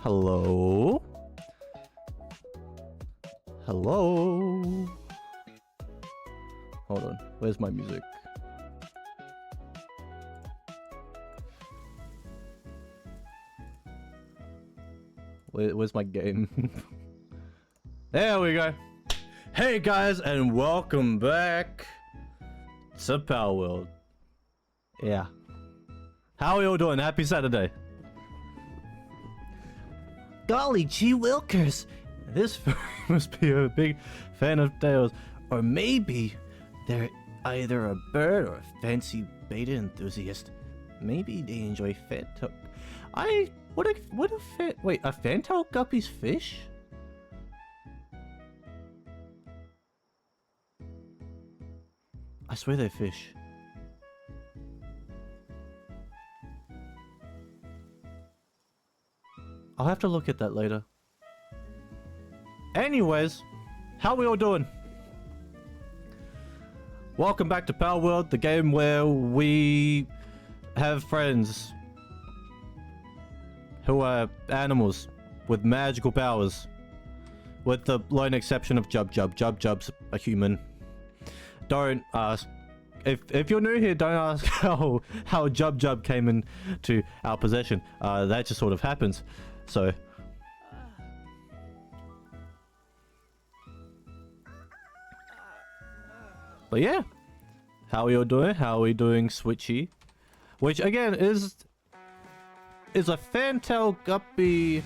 Hello? Hello? Hold on, where's my music? Where's my game? There we go. Hey guys, and welcome back to Palworld. Yeah. How are you all doing? Happy Saturday. Golly gee wilkers, this must be a big fan of tales. Or maybe they're either a bird or a fancy beta enthusiast. Maybe they enjoy fantail. What a wait, a fantail guppy's fish? I swear they're fish. I'll have to look at that later. Anyways, how we all doing? Welcome back to Palworld, the game where we have friends who are animals with magical powers. With the lone exception of Jub Jub. Jub Jub's a human. Don't ask. If you're new here, don't ask how Jub Jub came into our possession. That just sort of happens. So, but yeah, how are you doing? How are we doing, Switchy? Which again is a fantail guppy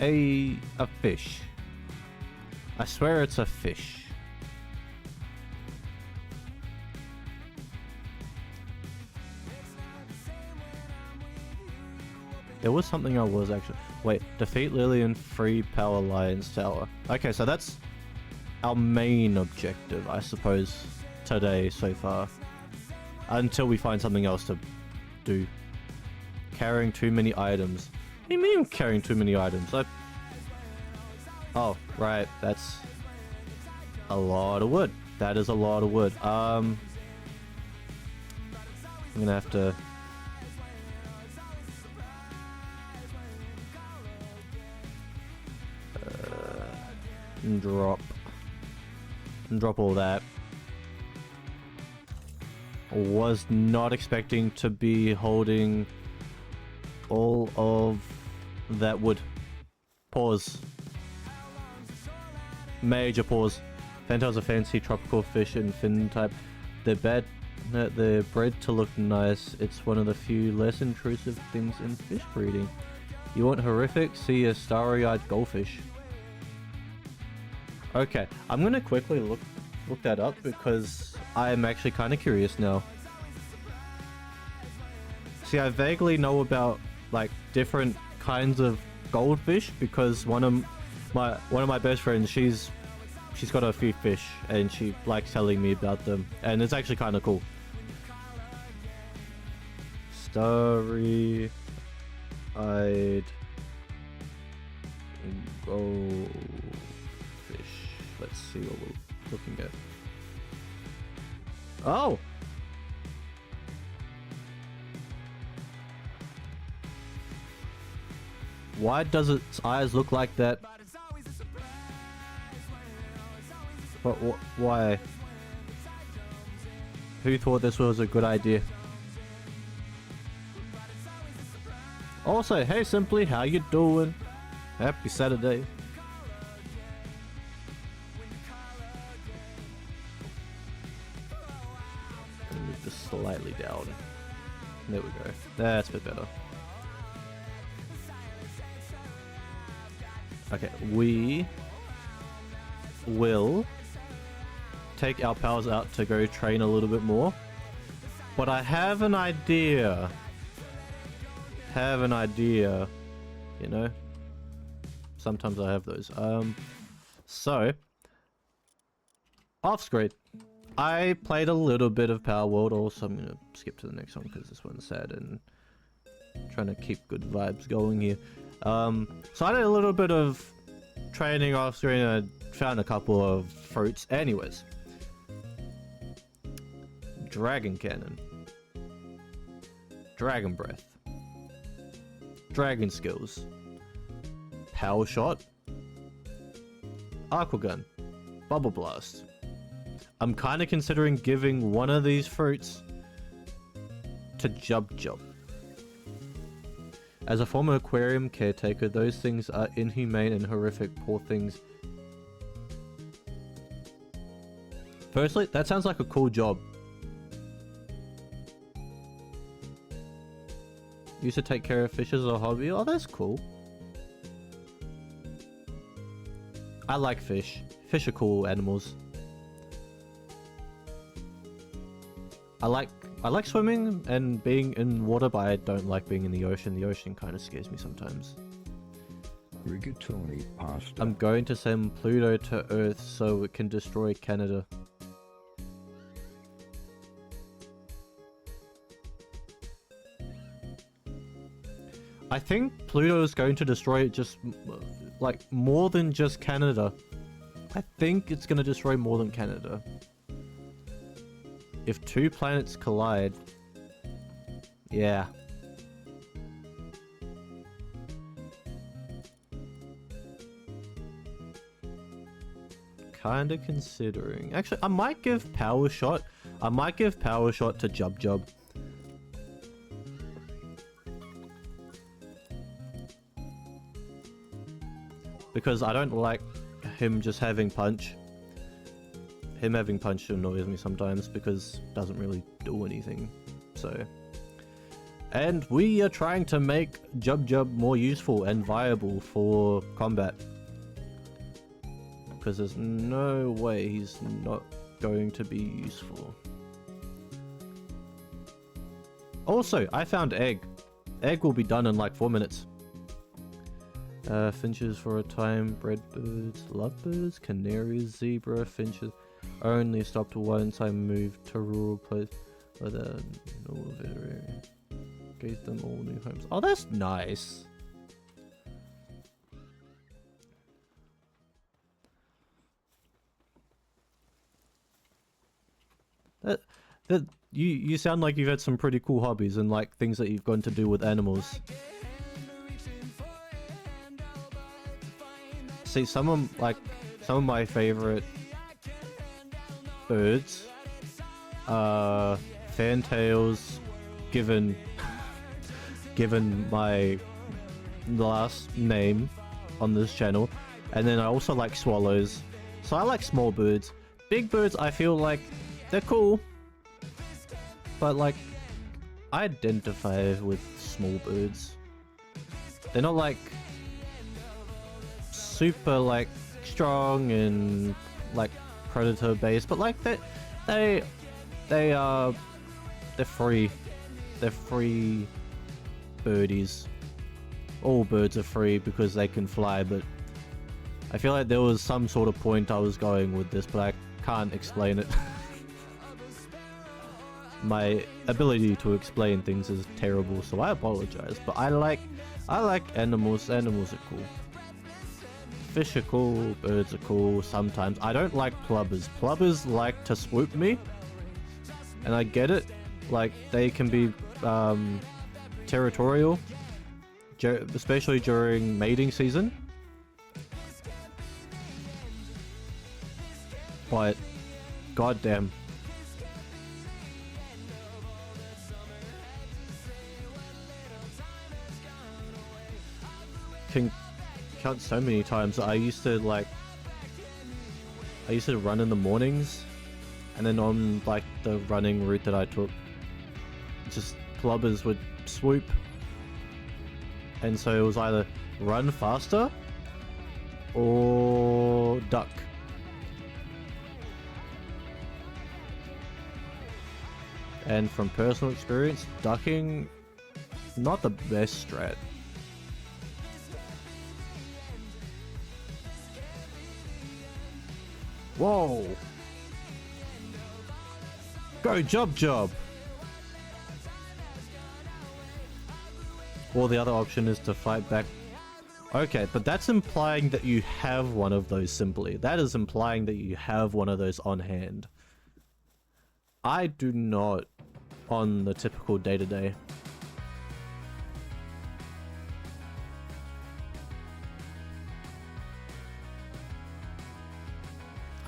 a fish? I swear it's a fish. There was something I was actually... Wait, defeat Lillian, free Power Lion's Tower. Okay, so that's our main objective, I suppose, today so far. Until we find something else to do. Carrying too many items. What do you mean carrying too many items? Oh, right, that's a lot of wood. That is a lot of wood. I'm gonna have to... drop all that. Was not expecting to be holding all of that wood. Pause. Major pause. Fantails are fancy tropical fish and fin type. They're bred to look nice. It's one of the few less intrusive things in fish breeding. You want horrific? See a starry-eyed goldfish. Okay, I'm gonna quickly look that up because I'm actually kind of curious now. See, I vaguely know about like different kinds of goldfish because one of my best friends, she's got a few fish and she likes telling me about them, and it's actually kind of cool. Starry-eyed gold. Let's see what we're looking at. Oh! Why does its eyes look like that? But why? Who thought this was a good idea? Also, hey Simply, how you doing? Happy Saturday. Slightly down. There we go. That's a bit better. Okay, we will take our powers out to go train a little bit more. But I have an idea. You know? Sometimes I have those. So off screen. I played a little bit of Palworld, also I'm gonna skip to the next one because this one's sad and trying to keep good vibes going here. So I did a little bit of training off screen and I found a couple of fruits. Anyways. Dragon Cannon. Dragon Breath. Dragon Skills. Power Shot, Aqua Gun, Bubble Blast. I'm kind of considering giving one of these fruits to Jub Jub. As a former aquarium caretaker, those things are inhumane and horrific, poor things. Firstly, that sounds like a cool job. Used to take care of fish as a hobby. Oh, that's cool. I like fish. Fish are cool animals. I like swimming and being in water, but I don't like being in the ocean. The ocean kind of scares me sometimes. Rigatoni pasta. I'm going to send Pluto to Earth so it can destroy Canada. I think Pluto is going to destroy it just, like, more than just Canada. I think it's going to destroy more than Canada. If two planets collide... Yeah. Kinda considering... Actually, I might give Power Shot. I might give Power Shot to Jub Jub. Because I don't like him just having punch. Him having punch annoys me sometimes because it doesn't really do anything. So... And we are trying to make Jub Jub more useful and viable for combat. Because there's no way he's not going to be useful. Also, I found egg. Egg will be done in like 4 minutes. Finches for a time, breadbirds, lovebirds, canaries, zebra, finches. Only stopped once I moved to rural place where the gave them all new homes. Oh, that's nice. You sound like you've had some pretty cool hobbies and like things that you've gone to do with animals. See, some of my favorite birds are fantails, given my last name on this channel, and then I also like swallows. So I like small birds. Big birds, I feel like they're cool, but like I identify with small birds. They're not like super like strong and like predator based, but like they're free. They're free birdies. All birds are free because they can fly, but I feel like there was some sort of point I was going with this, but I can't explain it. My ability to explain things is terrible, so I apologize. But I like animals. Animals are cool. Fish are cool, birds are cool sometimes. I don't like plovers. Plovers like to swoop me, and I get it. Like, they can be territorial, especially during mating season. But, goddamn. Can count so many times. I used to run in the mornings, and then on like the running route that I took, just plovers would swoop, and so it was either run faster or duck. And from personal experience, ducking, not the best strat. Whoa! Go Jub Jub! Or the other option is to fight back. Okay, but that's implying that you have one of those simply. That is implying that you have one of those on hand. I do not on the typical day-to-day.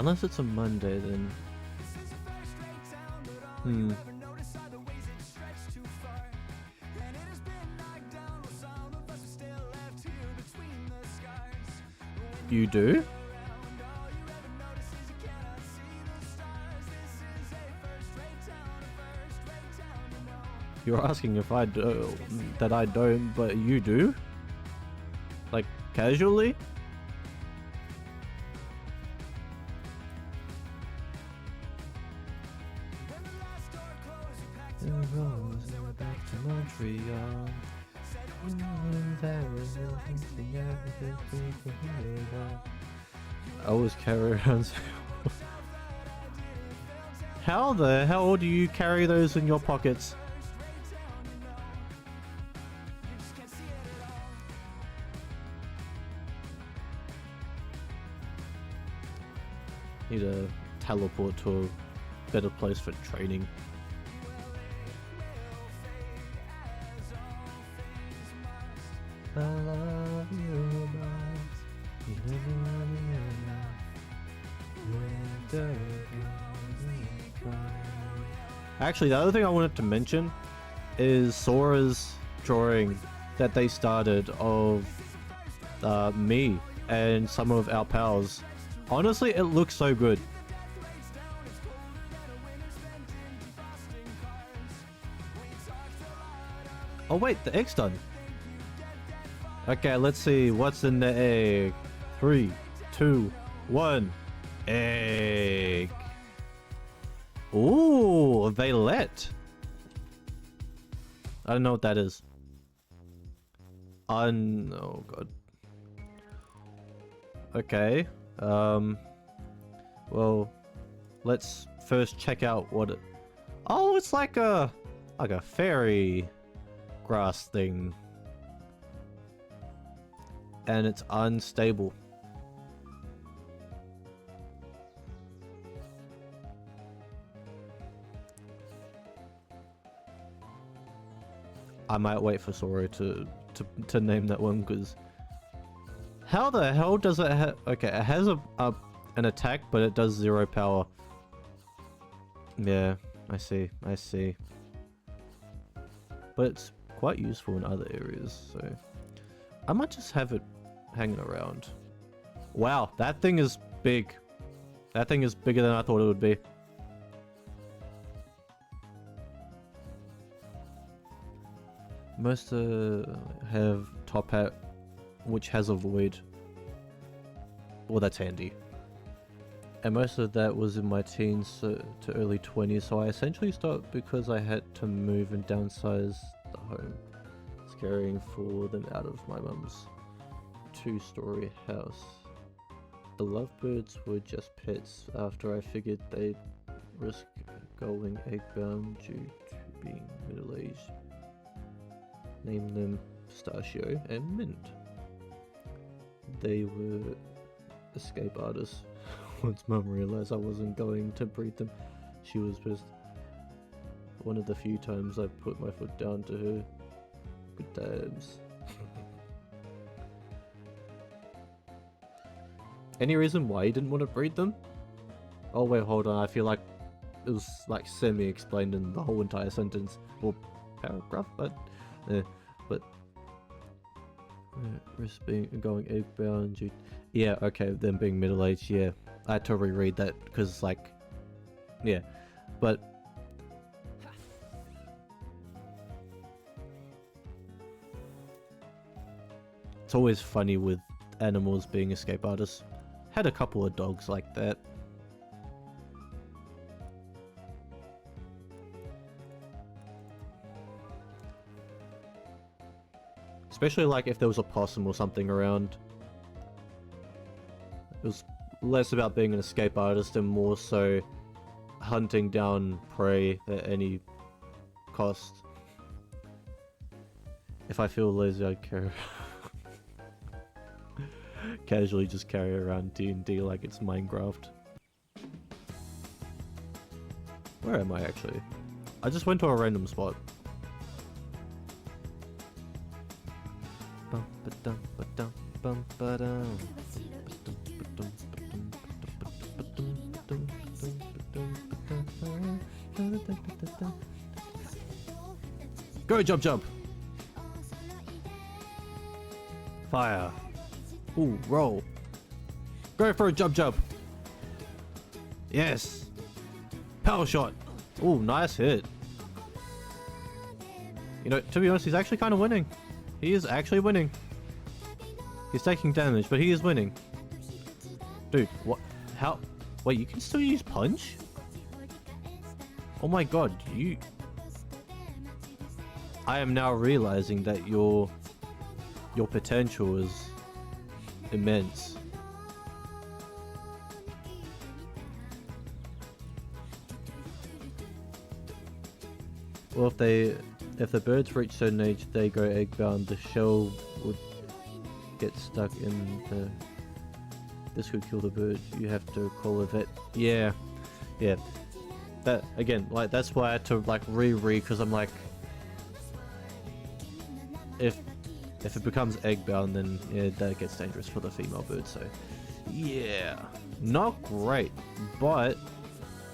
Unless it's a Monday, then... Hmm. You do? You're asking if I do, that I don't, but you do? Like, casually? Back to Montreal. I always carry around. How the hell do you carry those in your pockets? Need to teleport to a better place for training. I love you, actually, the other thing I wanted to mention is Sora's drawing that they started of me and some of our pals. Honestly, it looks so good. Oh wait, the egg's done. Okay, let's see what's in the egg. 3, 2, 1. Egg. Ooh, they let. I don't know what that is. Oh god. Okay. Well, let's first check out what it... Oh, it's like a fairy grass thing. And it's unstable. I might wait for Sora to name that one, because how the hell does it have... Okay, it has an attack, but it does 0 power. Yeah, I see. But it's quite useful in other areas, so I might just have it hanging around. Wow, that thing is big. That thing is bigger than I thought it would be. Most have top hat, which has a void. Well, that's handy. And most of that was in my teens to early 20s, so I essentially stopped because I had to move and downsize the home. Caring for them out of my mum's 2-story house. The lovebirds were just pets after I figured they'd risk going egg-bound due to being middle-aged. Named them Pistachio and Mint. They were escape artists. Once Mum realized I wasn't going to breed them, she was pissed. One of the few times I put my foot down to her. Good times. Any reason why you didn't want to breed them? Oh wait, hold on. I feel like it was like semi-explained in the whole entire sentence or paragraph, but risk being going egg-bound. Yeah, okay, them being middle-aged. Yeah, I had to reread that because like, yeah, but. It's always funny with animals being escape artists. Had a couple of dogs like that. Especially like if there was a possum or something around. It was less about being an escape artist and more so hunting down prey at any cost. If I feel lazy, I'd casually just carry around D&D like it's Minecraft. Where am I actually? I just went to a random spot. Go jump jump. Fire. Ooh, roll. Go for a jump jump. Yes. Power shot. Ooh, nice hit. You know, to be honest, he's actually kind of winning. He is actually winning. He's taking damage, but he is winning. Dude, what? How? Wait, you can still use punch? Oh my god, you... I am now realizing that your potential is immense. Well, if the birds reach certain age, they go egg bound. The shell would get stuck in the... This could kill the bird. You have to call a vet. Yeah. That again, like that's why I had to like reread, because I'm like, if it becomes egg bound, then yeah, that gets dangerous for the female bird. So yeah, not great, but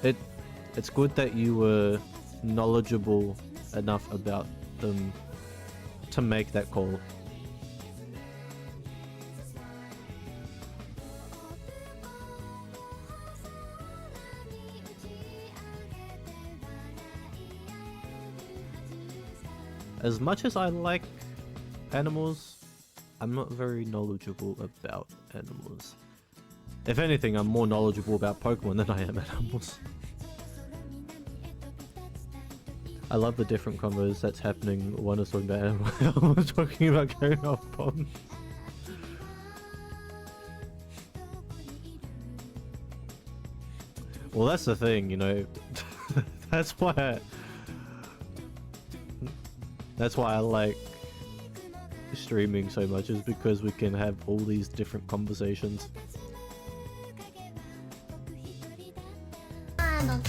it's good that you were knowledgeable enough about them to make that call. As much as I like animals, I'm not very knowledgeable about animals. If anything, I'm more knowledgeable about Pokemon than I am animals. I love the different combos that's happening. One is talking about animals, one is talking about going off bombs. Well, that's the thing, you know. That's why I like streaming so much, is because we can have all these different conversations. Mambo.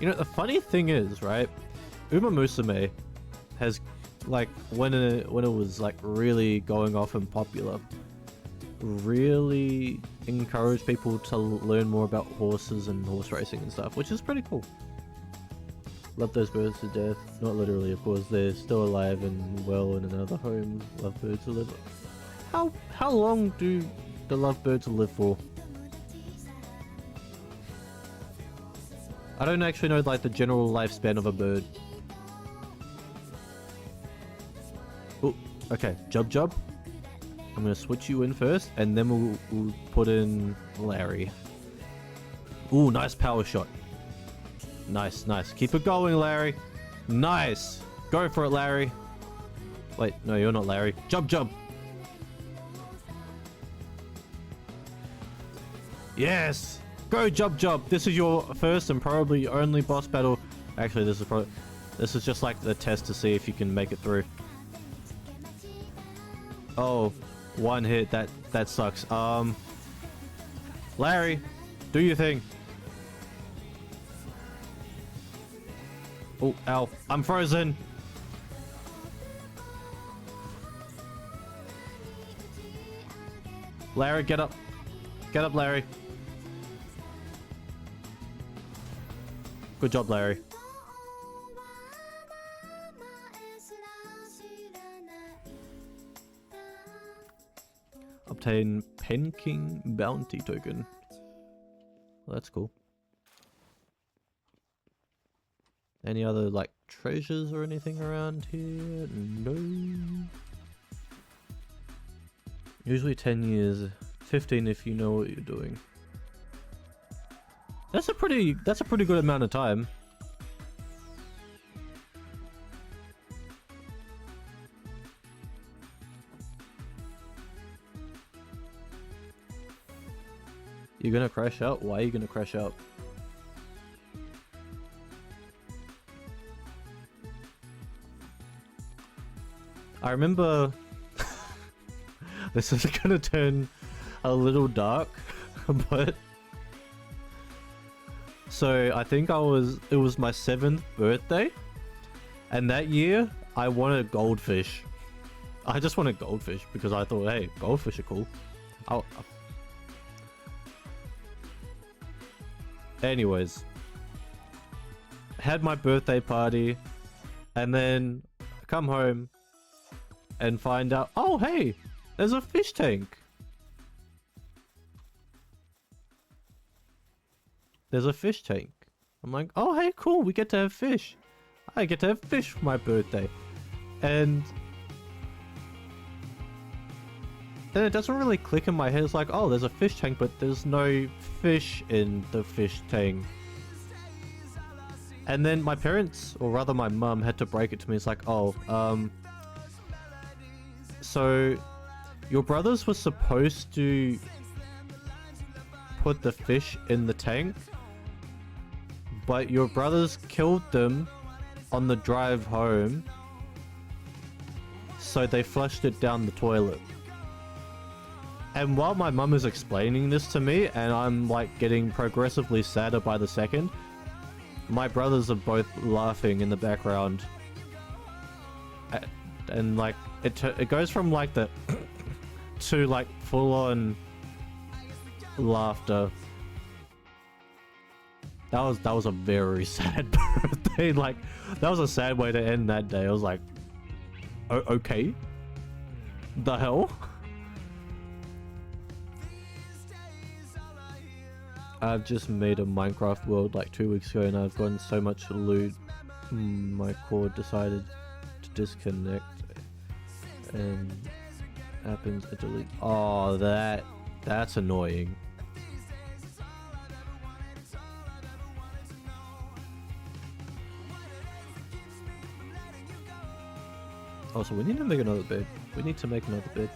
You know, the funny thing is, right? Uma Musume has, like, when it was like really going off and popular, really encouraged people to learn more about horses and horse racing and stuff, which is pretty cool. Love those birds to death. Not literally, of course. They're still alive and well in another home. Lovebirds to live. How long do the lovebirds live for? I don't actually know, like, the general lifespan of a bird. Oh, okay. Jub. I'm gonna switch you in first, and then we'll put in Larry. Ooh, nice power shot. Nice. Keep it going, Larry. Nice. Go for it, Larry. Wait, no, you're not Larry. Jump. Yes. Go jump. This is your first and probably only boss battle. Actually, this is just like the test to see if you can make it through. Oh, one hit. That sucks. Larry, do your thing. Oh, ow. I'm frozen. Larry, get up. Get up, Larry. Good job, Larry. Obtain Penking Bounty Token. Well, that's cool. Any other, like, treasures or anything around here? No. Usually 10 years. 15 if you know what you're doing. That's a pretty good amount of time. You're gonna crash out? Why are you gonna crash out? I remember this is gonna turn a little dark, but so I think it was my 7th birthday, and that year I won a goldfish. I just wanted goldfish because I thought, hey, goldfish are cool. Anyways, had my birthday party, and then come home and find out, oh hey, there's a fish tank. There's a fish tank. I'm like, oh hey, cool, we get to have fish. I get to have fish for my birthday. And then it doesn't really click in my head. It's like, oh, there's a fish tank, but there's no fish in the fish tank. And then my parents, or rather my mum, had to break it to me. It's like, oh, so your brothers were supposed to put the fish in the tank, but your brothers killed them on the drive home, so they flushed it down the toilet. And while my mum is explaining this to me, and I'm like getting progressively sadder by the second, my brothers are both laughing in the background. And like, it goes from like the to like full on laughter. That was a very sad birthday. Like, that was a sad way to end that day. I was like, okay, the hell. I've just made a Minecraft world like 2 weeks ago, and I've gotten so much loot. My cord decided to disconnect, and happens to delete. Oh, that's annoying. Also, we need to make another bed. We need to make another bed.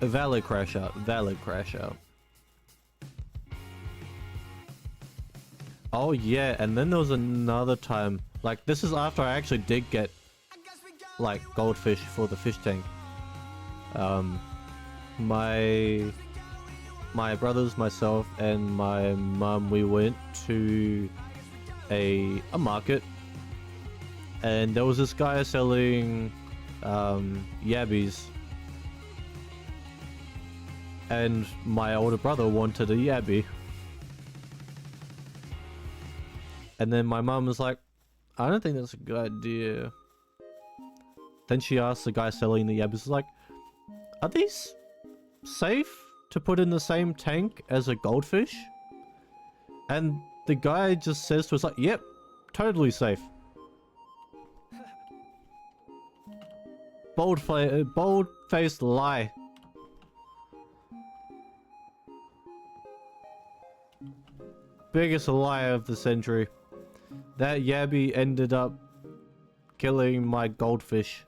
A valid crash out. Valid crash out. Oh yeah, and then there was another time. Like, this is after I actually did get like goldfish for the fish tank. My brothers, myself, and my mum, we went to a market, and there was this guy selling yabbies, and my older brother wanted a yabby, and then my mum was like, I don't think that's a good idea. Then she asked the guy selling the yabbies, like, are these safe to put in the same tank as a goldfish? And the guy just says to us like, yep, totally safe. Bold-faced lie. Biggest lie of the century. That yabby ended up killing my goldfish.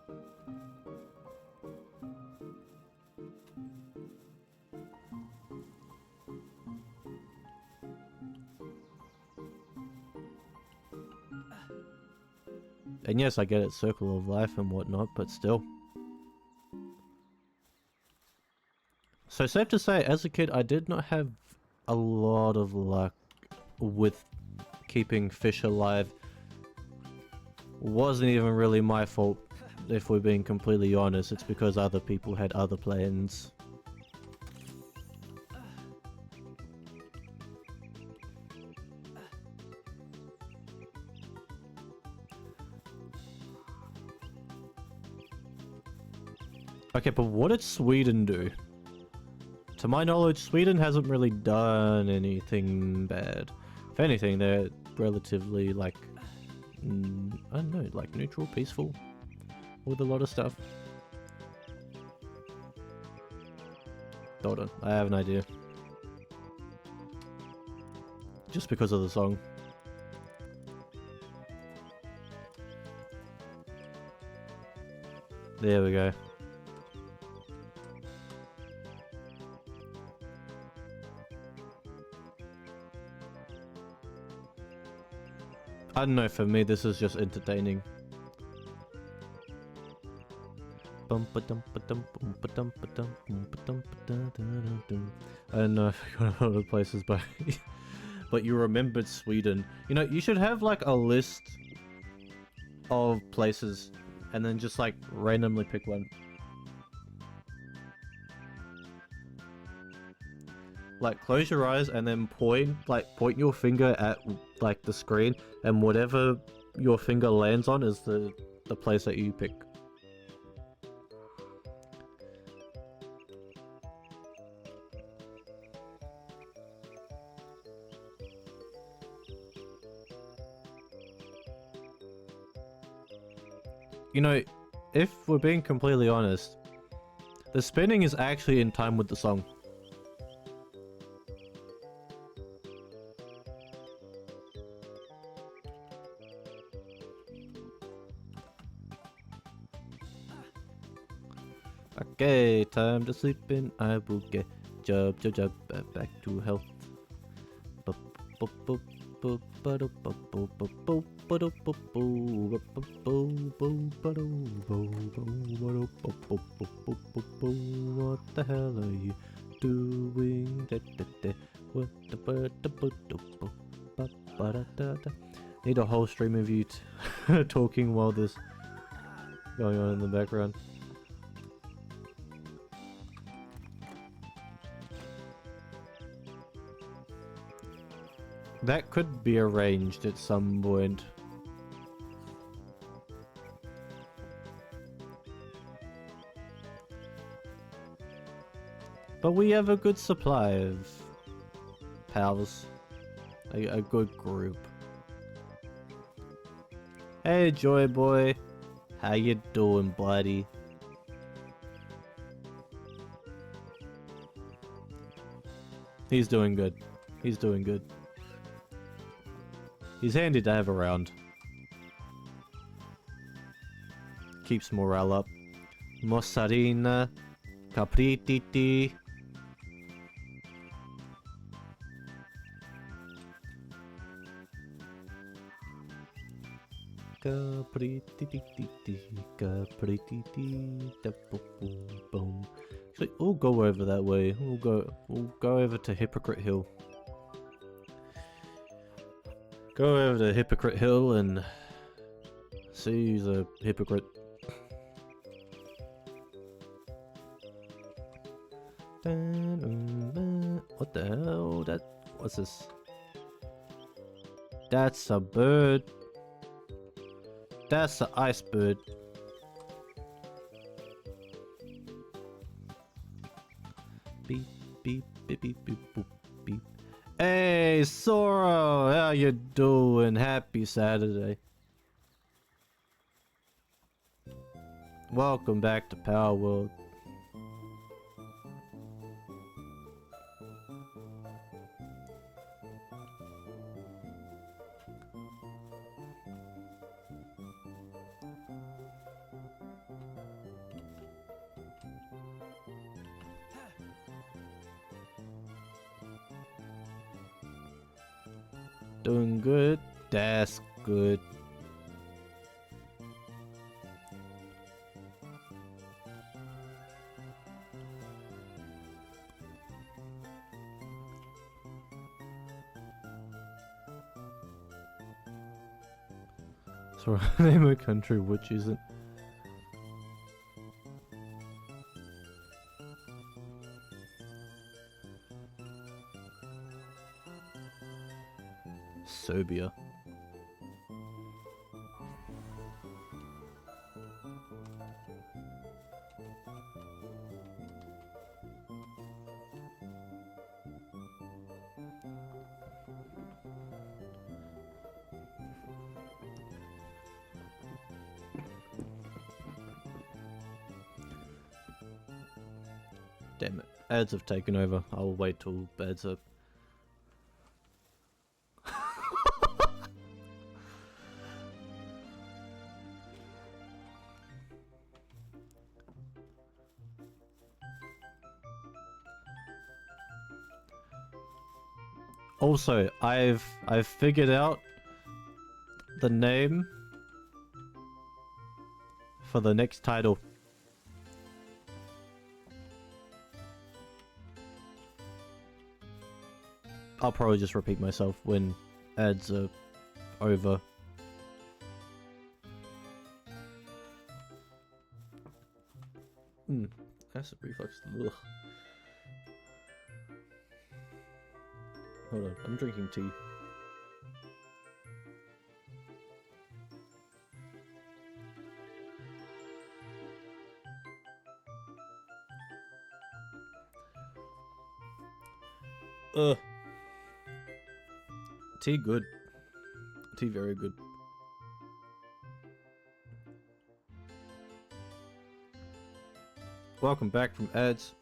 And yes, I get it, circle of life and whatnot, but still. So safe to say, as a kid, I did not have a lot of luck with keeping fish alive. Wasn't even really my fault, if we're being completely honest. It's because other people had other plans. Okay, but what did Sweden do? To my knowledge, Sweden hasn't really done anything bad. If anything, they're relatively, like, I don't know, like neutral, peaceful, with a lot of stuff. Hold on, I have an idea. Just because of the song. There we go. I don't know, for me this is just entertaining. don't know if I got other places, but but you remembered Sweden. You know, you should have like a list of places and then just like randomly pick one. Like close your eyes and then point your finger at like the screen, and whatever your finger lands on is the place that you pick. You know, if we're being completely honest, the spinning is actually in time with the song. Okay, time to sleep in. I will get job, back to health. What the hell are you doing? Need a whole stream of you talking while this going on in the background. That could be arranged at some point. But we have a good supply of pals. A good group. Hey Joy Boy, how you doing, buddy? He's doing good. He's doing good. He's handy to have around. Keeps morale up. Mozzarina, caprititi. Actually, we'll go over that way. We'll go over to Hypocrite Hill. Go over to Hypocrite Hill and see who's a hypocrite. What the hell? What's this? That's a bird. That's an ice bird. Beep beep beep beep beep boop beep. Hey Soro, how you doing? Happy Saturday. Welcome back to Palworld. Doing good? That's good. So name a country which isn't. Serbia. Damn it. Ads have taken over. I'll wait till ads are... Also, I've figured out the name for the next title. I'll probably just repeat myself when ads are over. Acid reflux. Ugh. Hold on, I'm drinking tea. Tea good. Tea very good. Welcome back from ads.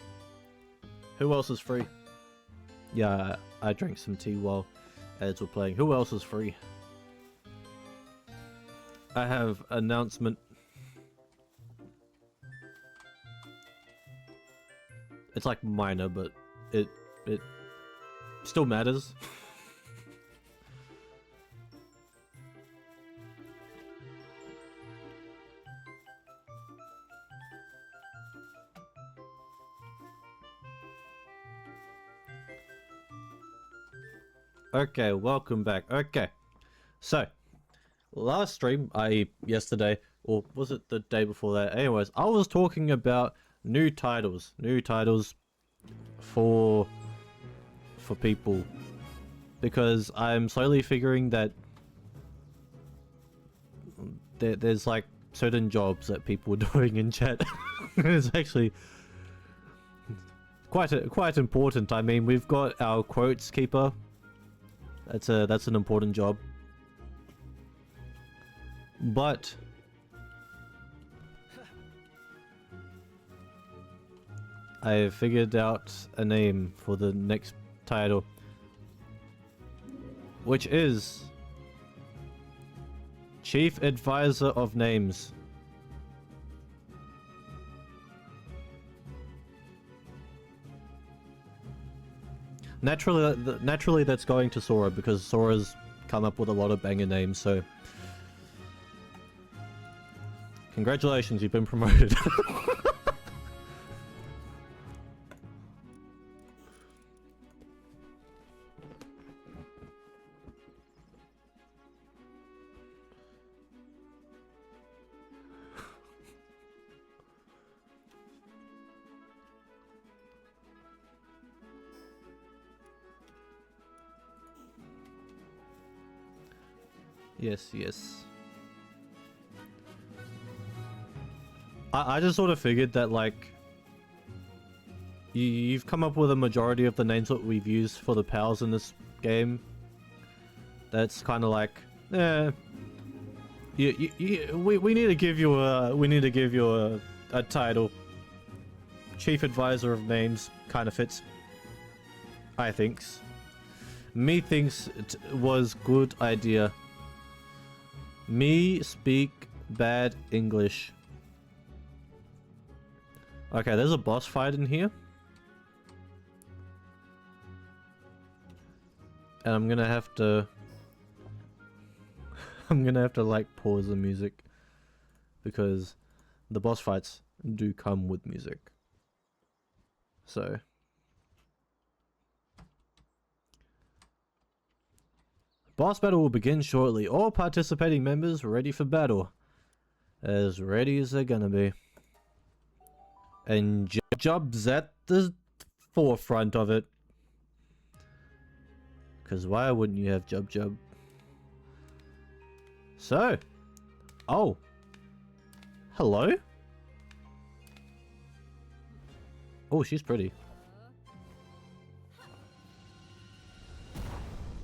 Who else is free? Yeah, I drank some tea while ads were playing. Who else is free? I have announcement. It's like minor, but it still matters. Okay, welcome back. Okay, so last stream, yesterday, or was it the day before that? Anyways, I was talking about new titles for people, because I'm slowly figuring that there's like certain jobs that people are doing in chat. It's actually quite important. I mean, we've got our quotes keeper. That's an important job. But I figured out a name for the next title, which is Chief Advisor of Names. Naturally that's going to Sora, because Sora's come up with a lot of banger names, so congratulations, you've been promoted. Yes. I just sort of figured that, like, you've come up with a majority of the names that we've used for the pals in this game. That's kind of like, we need to give you a title. Chief Advisor of Names kind of fits, I thinks. Me thinks it was good idea. Me speak bad English. Okay, there's a boss fight in here. And I'm gonna have to like pause the music, because the boss fights do come with music. So boss battle will begin shortly. All participating members ready for battle. As ready as they're gonna be. And Jub's at the forefront of it. Because why wouldn't you have Jub? So. Oh. Hello? Oh, she's pretty.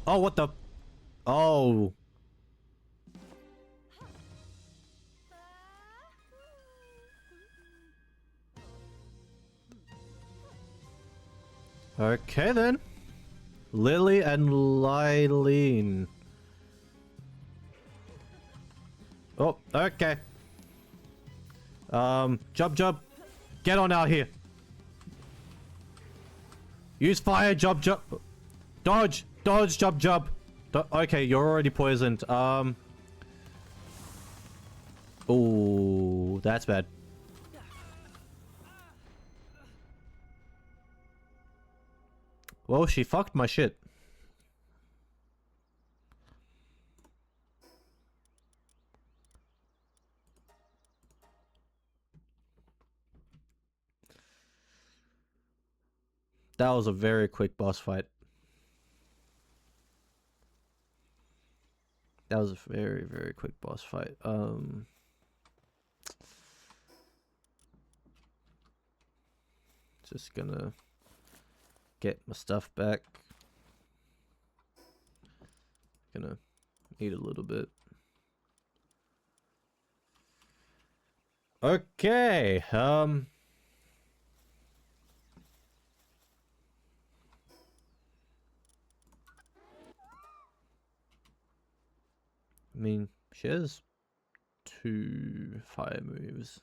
Oh, what the... Oh. Okay then. Lily and Lylene. Oh, okay. Jub. Get on out here. Use fire, Jub. Dodge, Jub. Okay, you're already poisoned. Oh, that's bad. Well, she fucked my shit. That was a very quick boss fight. That was a very, very quick boss fight. Just gonna get my stuff back. Gonna eat a little bit. Okay, I mean, she has 2 fire moves.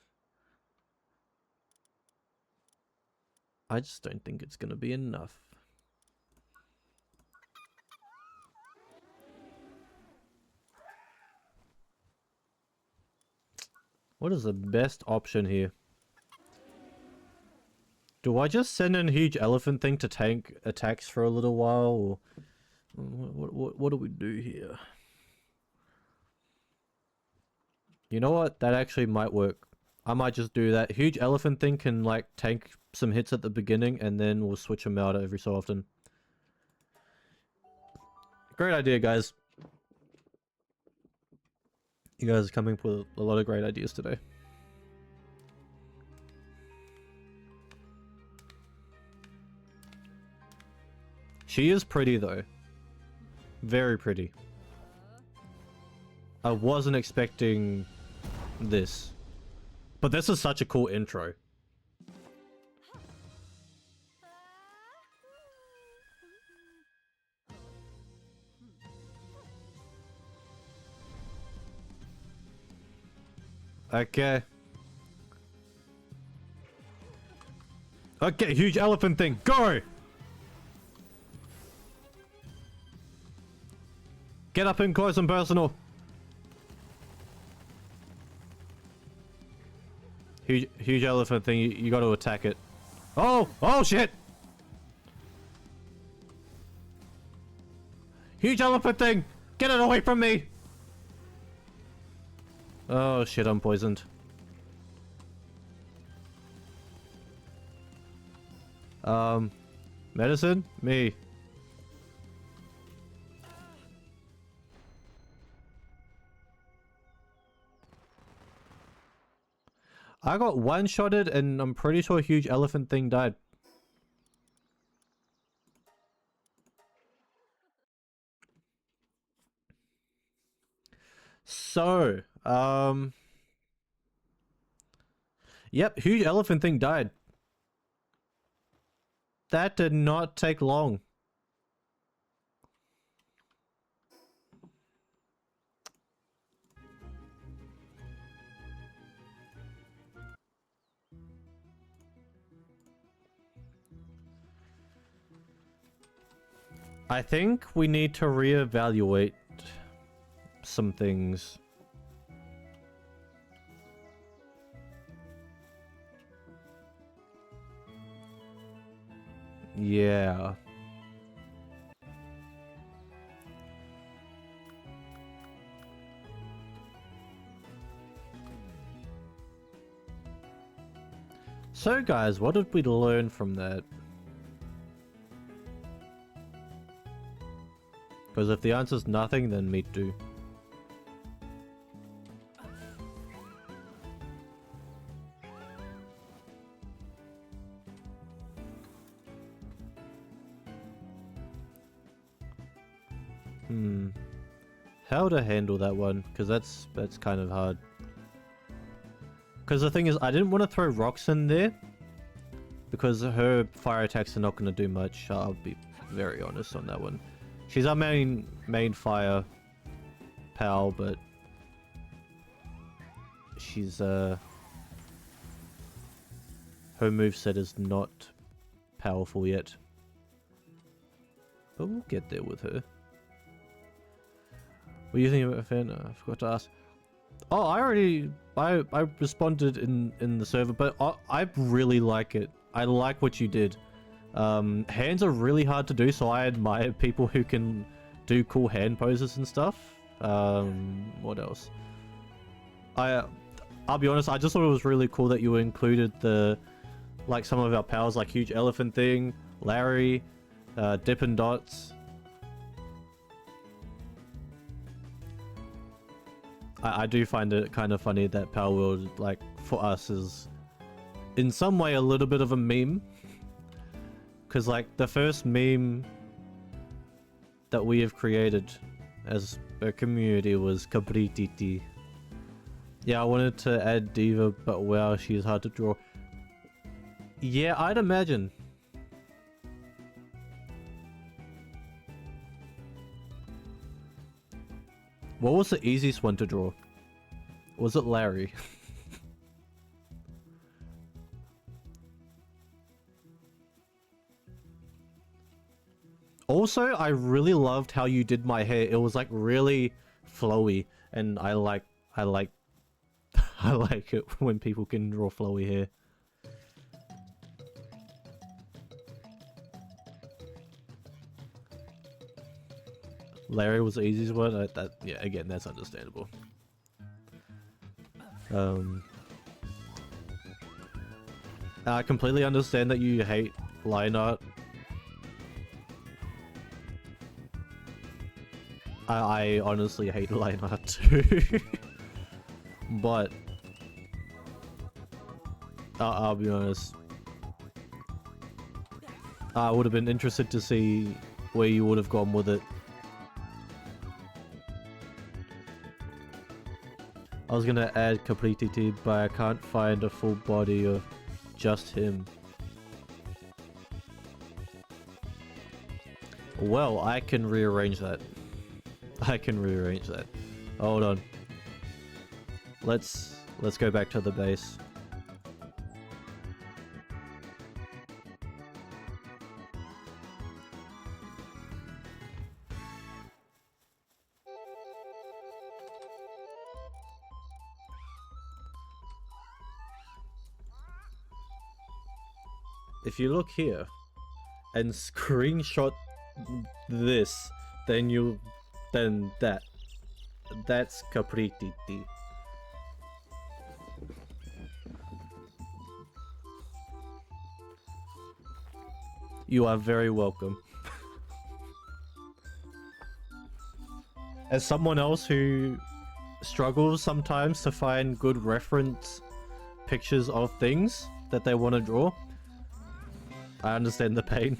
I just don't think it's gonna be enough. What is the best option here? Do I just send in a huge elephant thing to tank attacks for a little while, or what do we do here? You know what? That actually might work. I might just do that. Huge elephant thing can like tank some hits at the beginning, and then we'll switch them out every so often. Great idea, guys. You guys are coming up with a lot of great ideas today. She is pretty though. Very pretty. I wasn't expecting this. But this is such a cool intro. Okay. Okay, huge elephant thing. Go! Get up in close and personal. Huge elephant thing. You got to attack it. Oh! Oh shit! Huge elephant thing! Get it away from me! Oh shit, I'm poisoned. Medicine? Me. I got one-shotted and I'm pretty sure a huge elephant thing died. So, yep, huge elephant thing died. That did not take long. I think we need to reevaluate some things. Yeah. So guys, what did we learn from that? Because if the answer's nothing, then me too. How to handle that one? Because that's kind of hard. Because the thing is, I didn't want to throw rocks in there because her fire attacks are not going to do much. I'll be very honest on that one. She's our main fire pal, but she's her moveset is not powerful yet. But we'll get there with her. What are you thinking about fan? I forgot to ask. Oh, I responded in the server, but I really like it. I like what you did. Hands are really hard to do, so I admire people who can do cool hand poses and stuff. What else? I'll be honest, I just thought it was really cool that you included the, like, some of our powers, like huge elephant thing, Larry, Dippin' Dots. I do find it kind of funny that Palworld, like, for us is in some way a little bit of a meme. Because, like, the first meme that we have created as a community was Caprititi. Yeah, I wanted to add Diva, but wow, she's hard to draw. Yeah, I'd imagine. What was the easiest one to draw? Was it Larry? Also, I really loved how you did my hair. It was like really flowy, and I like I like it when people can draw flowy hair. Larry was the easiest one. Yeah, again, that's understandable. I completely understand that you hate line art. I honestly hate line art too. But I'll be honest. I would have been interested to see where you would have gone with it. I was gonna add Caprititi, but I can't find a full body of just him. Well, I can rearrange that. I can rearrange that. Hold on. Let's go back to the base. If you look here and screenshot this, then that's Caprititi. You are very welcome. As someone else who struggles sometimes to find good reference pictures of things that they want to draw, I understand the pain.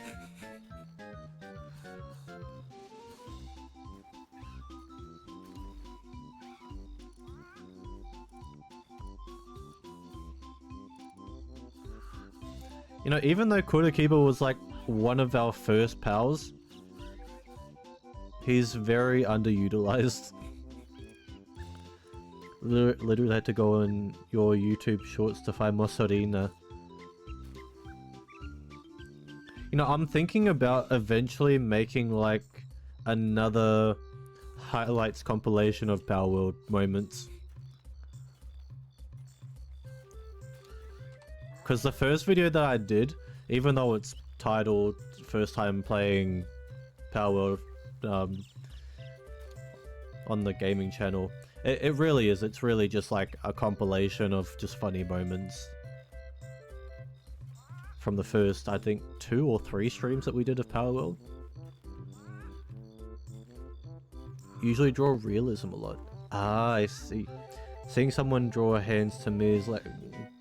You know, even though Kurakiba was like one of our first pals, he's very underutilized. Literally had to go on your YouTube shorts to find Mosorina. You know, I'm thinking about eventually making like another highlights compilation of Palworld moments. Because the first video that I did, even though it's titled First Time Playing Palworld on the gaming channel, it really is. It's really just like a compilation of just funny moments from the first, I think, 2 or 3 streams that we did of Palworld. Usually draw realism a lot. Ah, I see. Seeing someone draw hands to me is like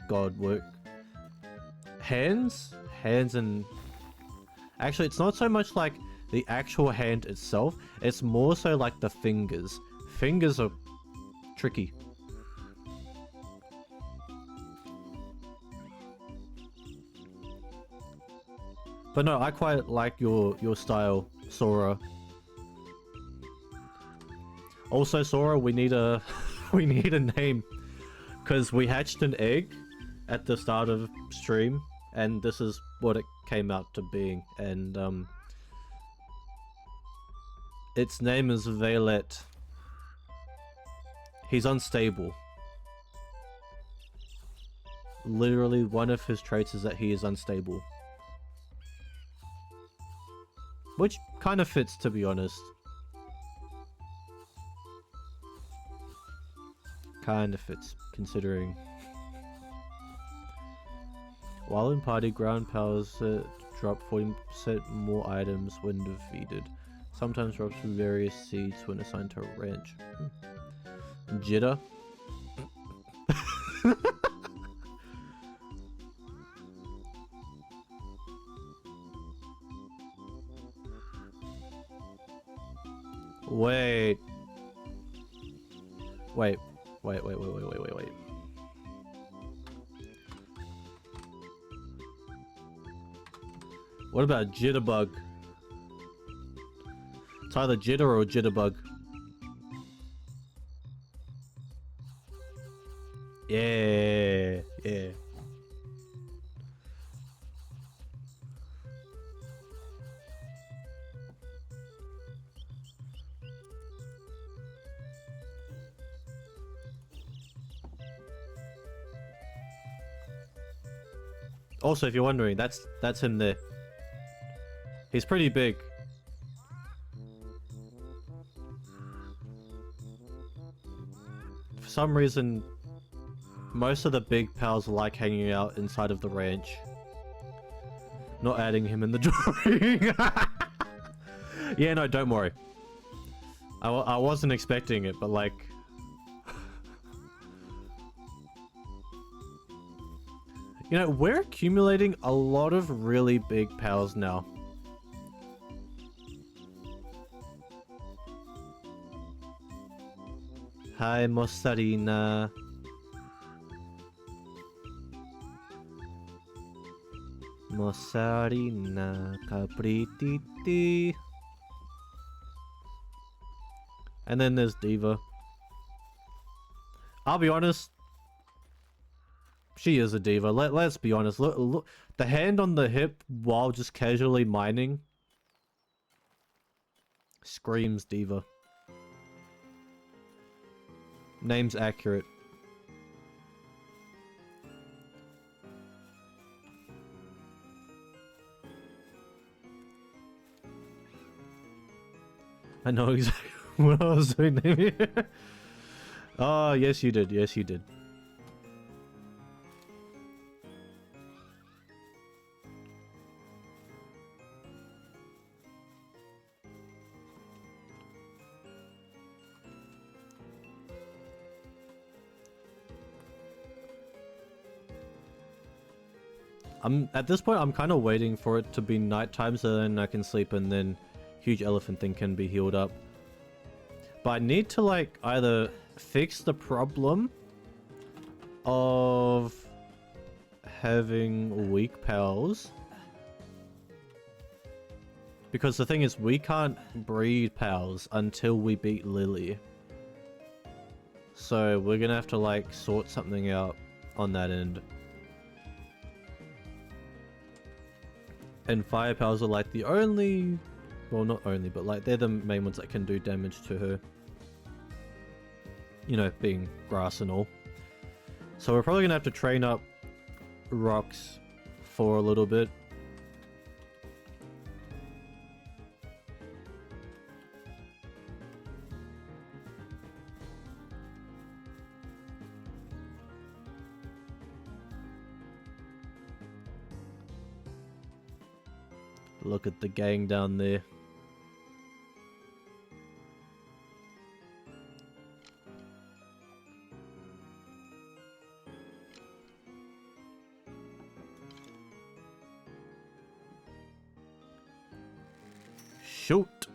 God work. Hands and... Actually, it's not so much like the actual hand itself, it's more so like the fingers. Fingers are tricky. But no, I quite like your style, Sora. Also, Sora, we need a we need a name, because we hatched an egg at the start of stream, and this is what it came out to being. And its name is Violet. He's unstable. Literally, one of his traits is that he is unstable. Which kind of fits, to be honest. Kind of fits, considering. While in party, ground powers drop 40% more items when defeated. Sometimes drops various seeds when assigned to a ranch. Jitter? Wait. Wait. What about Jitterbug? It's either Jitter or Jitterbug. Yeah, yeah. Also, if you're wondering, that's him there. He's pretty big. For some reason, most of the big pals like hanging out inside of the ranch. Not adding him in the drawing. Yeah, no, don't worry. I wasn't expecting it, but like... You know, we're accumulating a lot of really big pals now. Hi, Mossarina. Mossarina caprititi. And then there's Diva. I'll be honest. She is a diva. Let's be honest. Look, the hand on the hip while just casually mining screams diva. Name's accurate. I know exactly what I was doing there. Oh, yes you did. Yes you did. At this point, I'm kind of waiting for it to be nighttime so then I can sleep and then huge elephant thing can be healed up. But I need to like either fix the problem of having weak pals. Because the thing is, we can't breed pals until we beat Lily. So we're gonna have to like sort something out on that end. And fire pals are like the only, well not only, but like they're the main ones that can do damage to her. You know, being grass and all. So we're probably gonna have to train up rocks for a little bit. Look at the gang down there. Shoot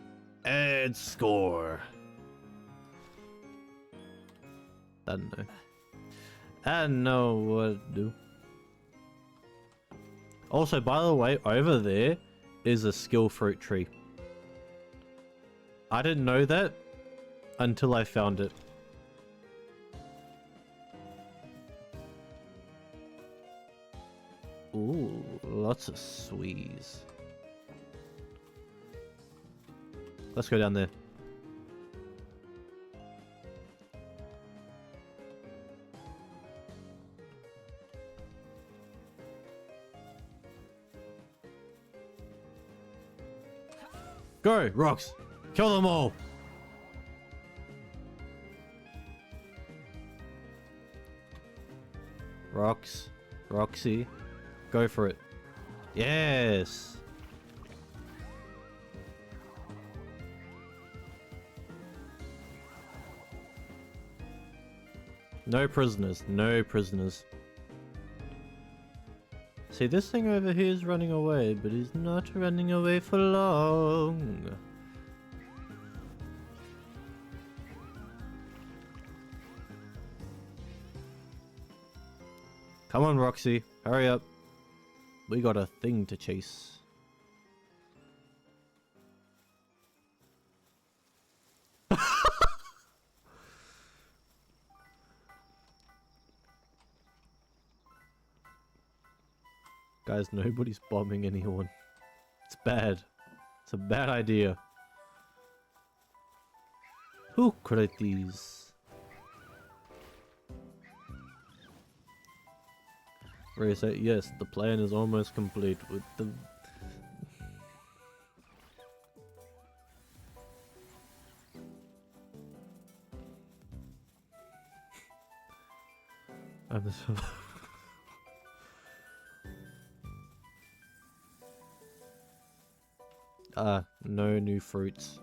and score. I don't know. I don't know what to do. Also, by the way, over there is a skill fruit tree. I didn't know that until I found it. Ooh, lots of sweets. Let's go down there. Go, rocks! Kill them all! Rocks. Roxy. Go for it. Yes! No prisoners, no prisoners. See, this thing over here is running away, but he's not running away for long. Come on, Roxy, hurry up. We got a thing to chase. Guys, nobody's bombing anyone. It's bad. It's a bad idea. Who created these? Ray said, yes, the plan is almost complete with the... I'm so... no new fruits.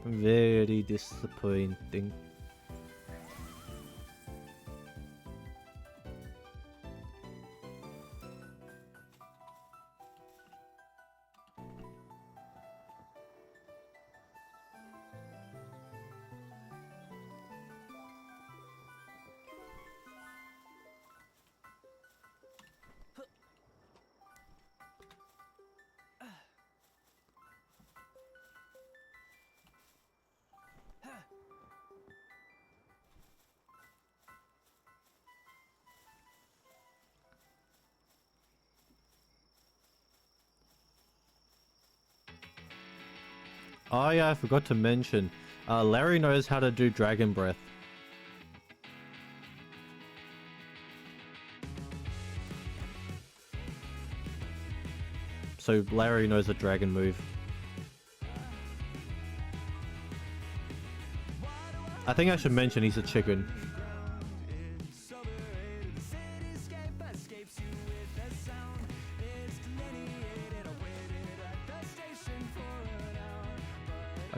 Very disappointing. Oh yeah, I forgot to mention. Larry knows how to do Dragon Breath. So Larry knows a dragon move. I think I should mention he's a chicken.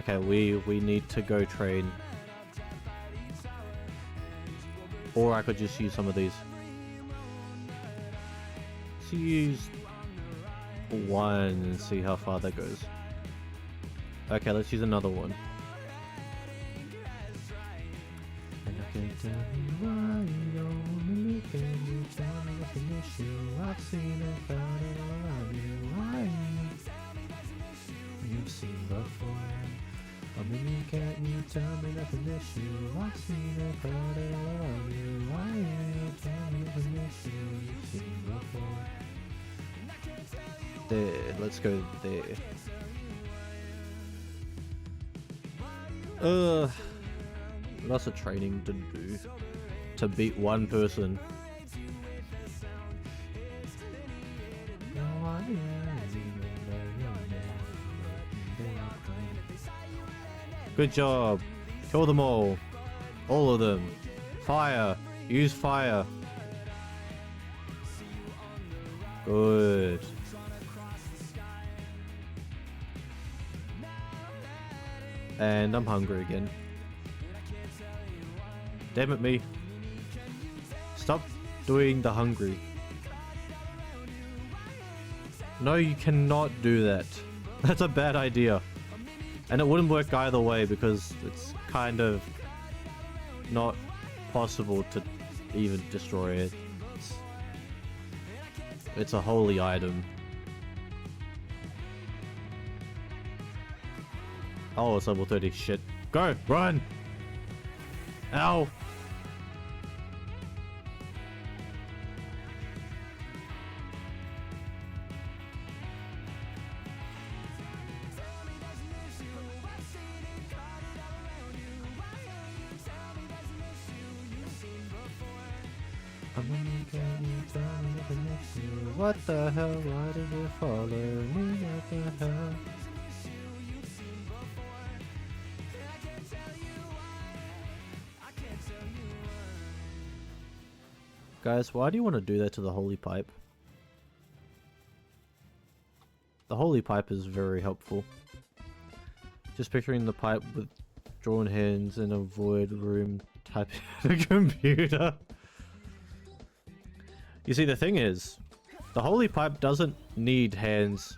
Okay, we need to go train. Or I could just use some of these. Let's use one and see how far that goes. Okay, let's use another one. And I can tell you why you can you tell me what's an issue. I've seen it, found it around you. Why you've seen before. I mean, can't you tell me that's an issue? I've seen it, found it around you. Why you tell me that's an issue? You've seen before. There, let's go there. Lots of training to do to beat one person. Good job. Kill them all. All of them. Fire. Use fire. Good. And I'm hungry again. Damn it, me. Stop doing the hungry. No, you cannot do that. That's a bad idea. And it wouldn't work either way because it's kind of not possible to even destroy it. It's a holy item. Oh, it's level 30. Shit. Go! Run! Ow! What the hell? Why did you follow me? What the hell? Guys, why do you want to do that to the holy pipe? The holy pipe is very helpful. Just picturing the pipe with drawn hands in a void room typing on a computer. You see, the thing is, the holy pipe doesn't need hands.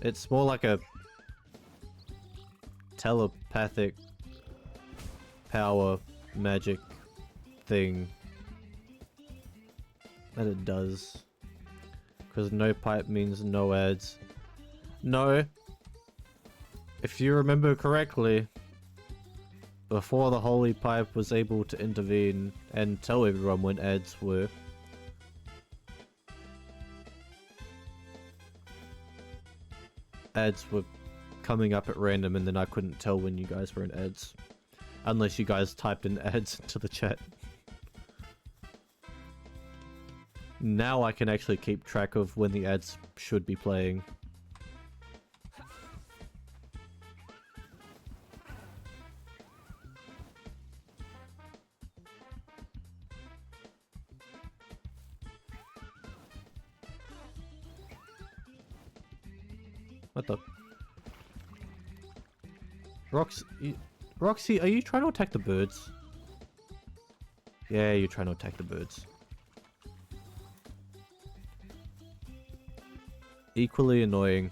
It's more like a telepathic power magic thing that it does. Because no pipe means no ads. No. If you remember correctly, before the holy pipe was able to intervene and tell everyone when ads were, ads were coming up at random and then I couldn't tell when you guys were in ads. Unless you guys typed in ads into the chat. Now I can actually keep track of when the ads should be playing. What the? Roxy, are you trying to attack the birds? Yeah, you're trying to attack the birds. Equally annoying.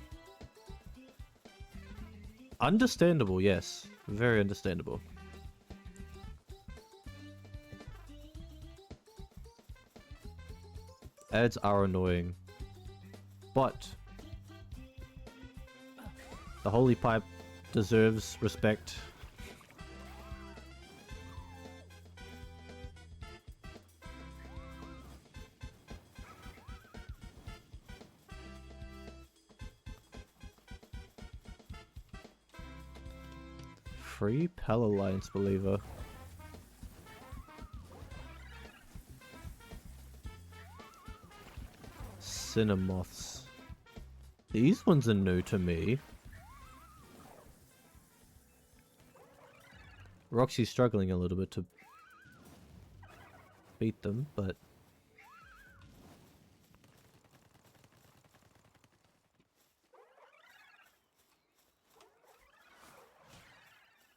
Understandable, yes. Very understandable. Ads are annoying. But the holy pipe deserves respect. Free Pal Alliance believer. Cinemoths. These ones are new to me. Roxy's struggling a little bit to beat them, but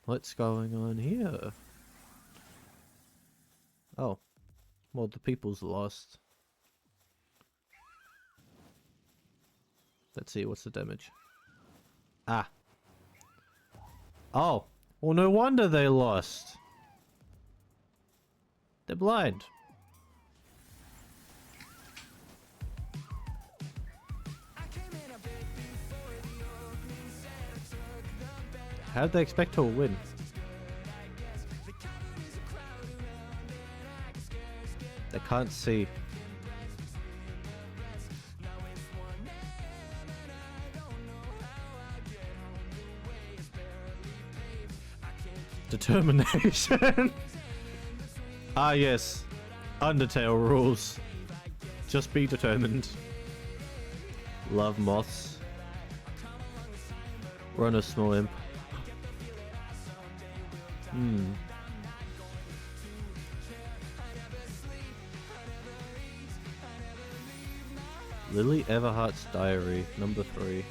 what's going on here? Oh. Well, the people's lost. Let's see, what's the damage? Ah. Oh. Well, no wonder they lost. They're blind. How did they expect to win? They can't see. Determination. Ah yes, Undertale rules. Just be determined. Love moths. Run a small imp. Lily Everhart's Diary, number 3.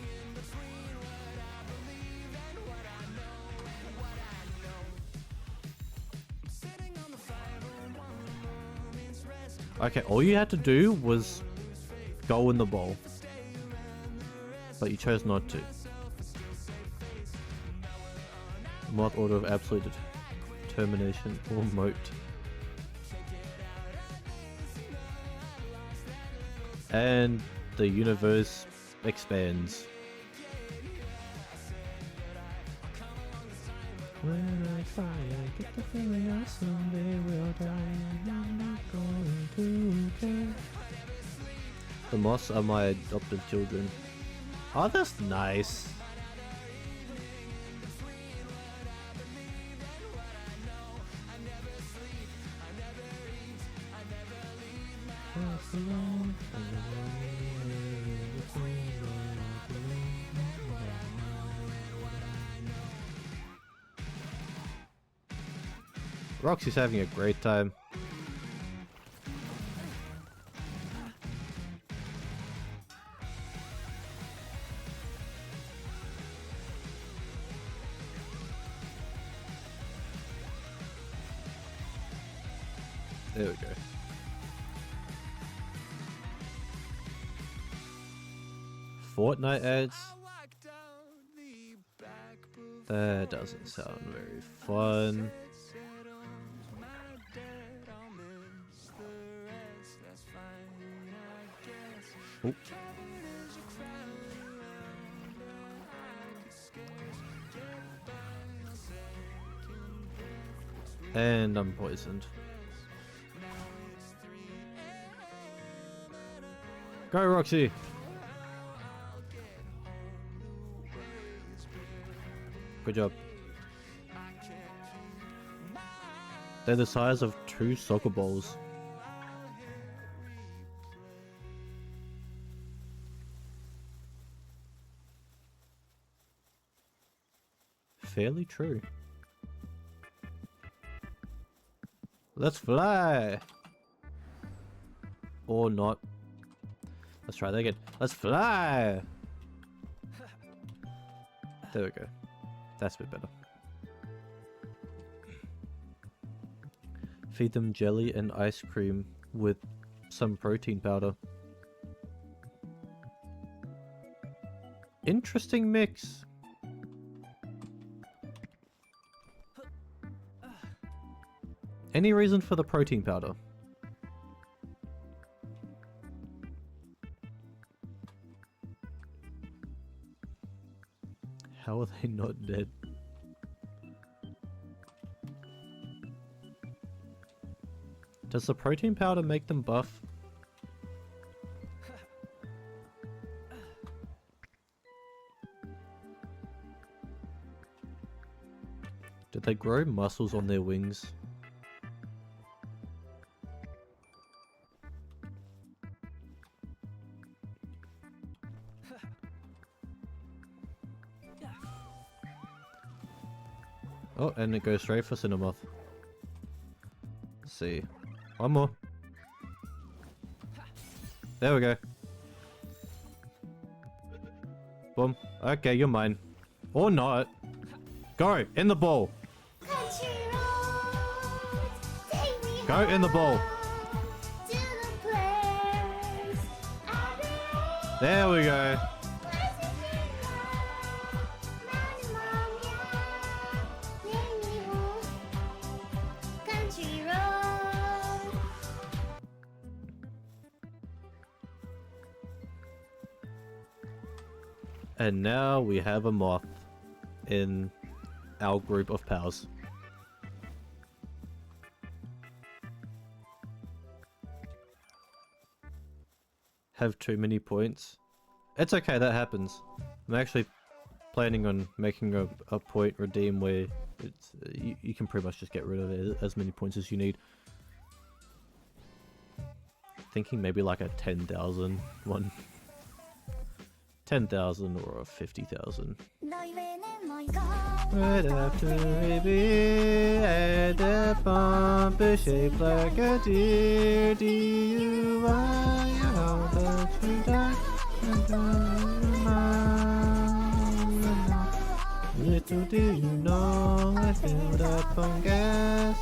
Okay, all you had to do was go in the bowl. But you chose not to. Moth Order of Absolute Determination or Moat. And the universe expands. When I try, I get the feeling I someday will die, and I'm not going to care. The moths are my adopted children. Oh, that's nice. Roxy's having a great time. There we go. Fortnite ads? That doesn't sound very fun. Oop. And I'm poisoned. Go, Roxy! Good job. They're the size of 2 soccer balls. Fairly true. Let's fly! Or not. Let's try that again. Let's fly! There we go. That's a bit better. Feed them jelly and ice cream with some protein powder. Interesting mix. Any reason for the protein powder? How are they not dead? Does the protein powder make them buff? Did they grow muscles on their wings? Oh, and it goes straight for Cinemoth. Let's see. One more. There we go. Boom. Okay, you're mine. Or not. Go! In the ball! Go in the ball! There we go. And now we have a moth in our group of pals. Have too many points. It's okay, that happens. I'm actually planning on making a point redeem where it's you can pretty much just get rid of it as many points as you need. Thinking maybe like a 10,000 one. 10,000 or a 50,000. Right after a beer at the pump is shaped like a deer. DUI, how that you die. Little do you know I filled up on gas.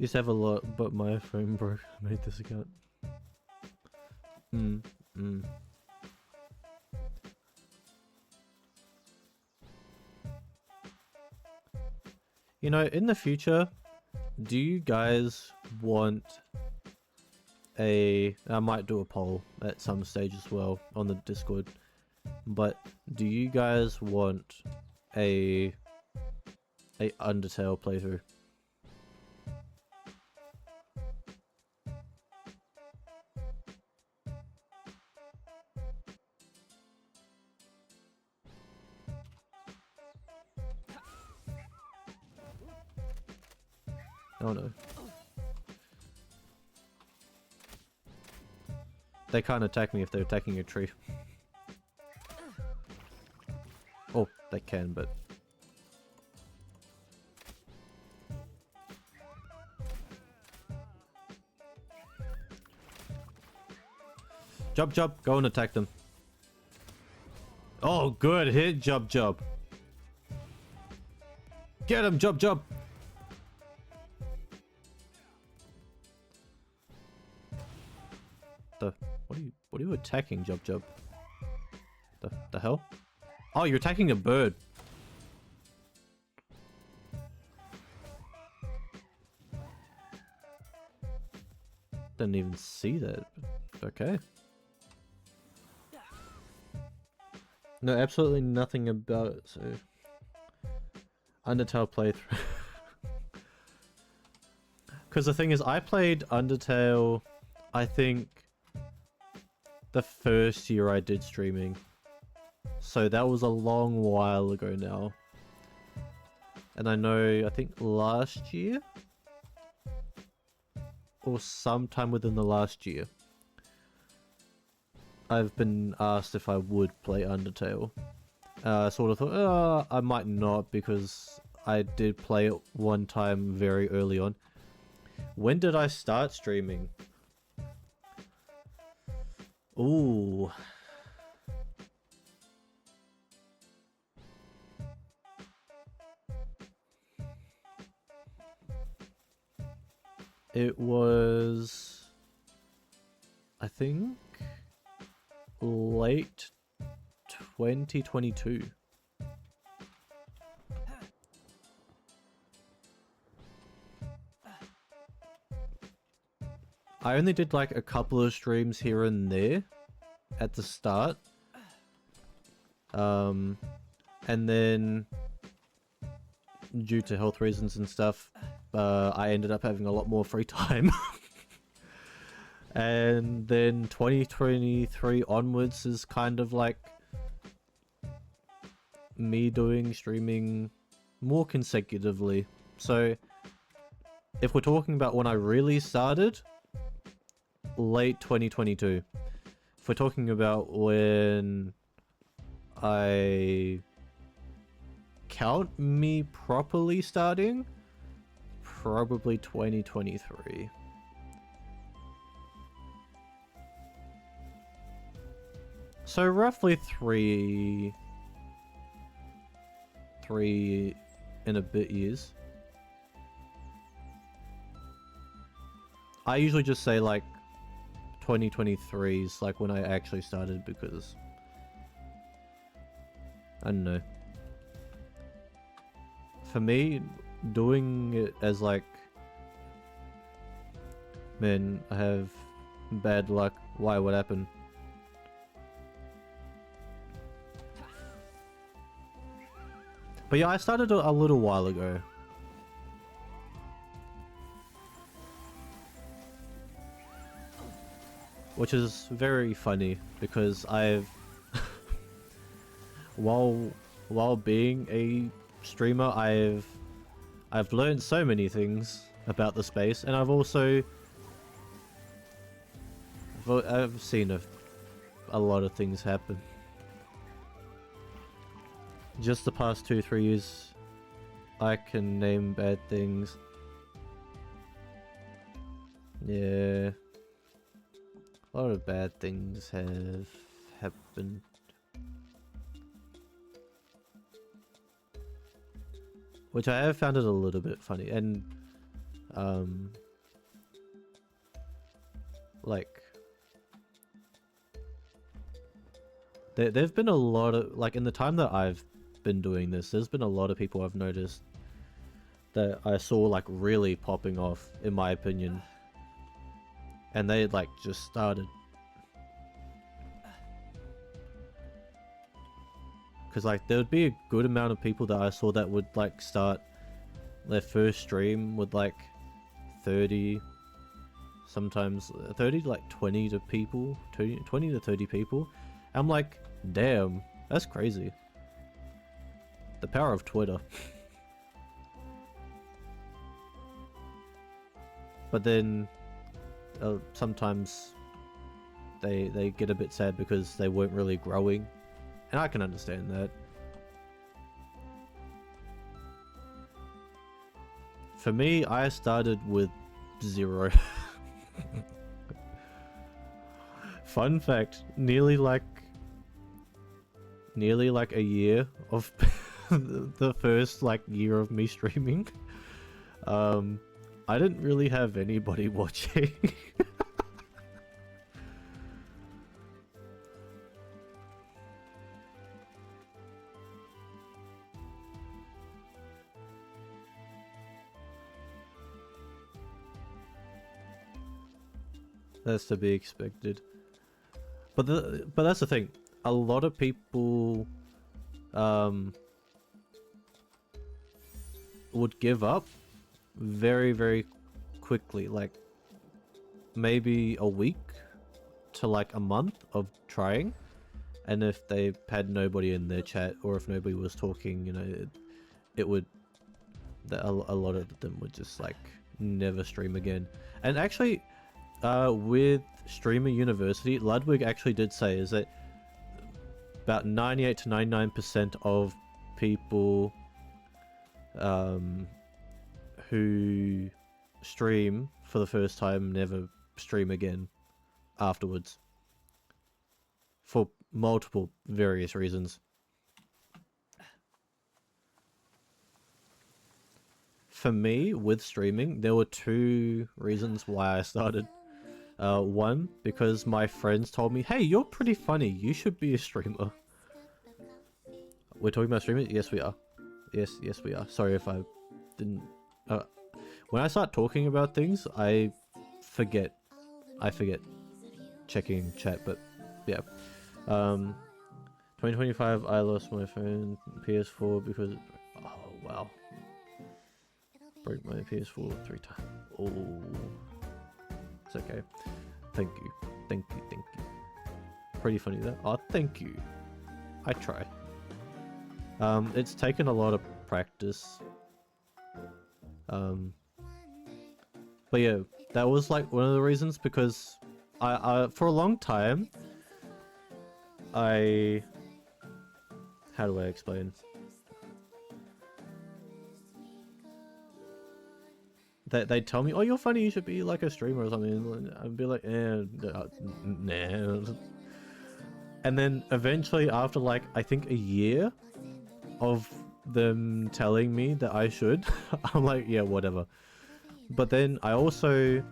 Used to have a lot, but my phone broke. I made this account. You know, in the future, do you guys want I might do a poll at some stage as well on the Discord, but do you guys want a Undertale playthrough? Oh no. They can't attack me if they're attacking a tree. Oh, they can, but... Jump, jump. Go and attack them. Oh, good hit. Jump, jump. Get him. Jump, jump. What are you attacking, Jump, jump? The hell? Oh, you're attacking a bird. Didn't even see that. Okay. No, absolutely nothing about it, so... Undertale playthrough. Because the thing is, I played Undertale, I think, the first year I did streaming. So that was a long while ago now. And I know, I think last year? Or sometime within the last year, I've been asked if I would play Undertale. I sort of thought, I might not, because I did play it one time very early on. When did I start streaming? Ooh. It was, I think, late 2022. I only did like a couple of streams here and there at the start. And then due to health reasons and stuff, I ended up having a lot more free time. And then 2023 onwards is kind of like me doing streaming more consecutively. So if we're talking about when I really started, late 2022. If we're talking about when I count me properly starting, probably 2023. So roughly three and a bit years. I usually just say like 2023 is like when I actually started, because I don't know. For me, doing it as like, man, I have bad luck. Why? What happened? But yeah, I started a little while ago. Which is very funny, because I've... while being a streamer, I've learned so many things about the space, and I've also... I've seen a lot of things happen. Just the past 2-3 years, I can name bad things. Yeah. A lot of bad things have happened. Which I have found it a little bit funny, and like there've been a lot of, like, in the time that I've been doing this, there's been a lot of people I've noticed that I saw like really popping off, in my opinion. And they like just started. Because like there would be a good amount of people that I saw that would like start their first stream with like 30, sometimes 30 to like 20 to people, 20 to 30 people. I'm like, damn, that's crazy. The power of Twitter. But then sometimes they get a bit sad because they weren't really growing, and I can understand that. For me, I started with 0. Fun fact, nearly like a year of the first like year of me streaming, I didn't really have anybody watching. That's to be expected. But that's the thing. A lot of people would give up very, very quickly, like maybe a week to like a month of trying, and if they had nobody in their chat or if nobody was talking, you know, it would, a lot of them would just like never stream again. And actually, with Streamer University, Ludwig actually did say is that about 98 to 99% of people who stream for the first time never stream again afterwards, for multiple various reasons. For me, with streaming, there were two reasons why I started. One, because my friends told me, hey, you're pretty funny, you should be a streamer. We're talking about streaming? Yes, we are. Yes, we are. Sorry if I didn't... when I start talking about things, I forget checking chat, but yeah. 2025, I lost my phone, PS4, because... Oh, wow. Broke my PS4 3 times. Oh... It's okay. Thank you. Thank you. Thank you. Pretty funny though. Oh, thank you. I try. It's taken a lot of practice. But yeah, that was like one of the reasons, because I for a long time, how do I explain? They'd tell me, oh, you're funny, you should be like a streamer or something. I'd be like, nah. And then eventually, after like, I think a year of them telling me that I should, I'm like, yeah, whatever. But then I also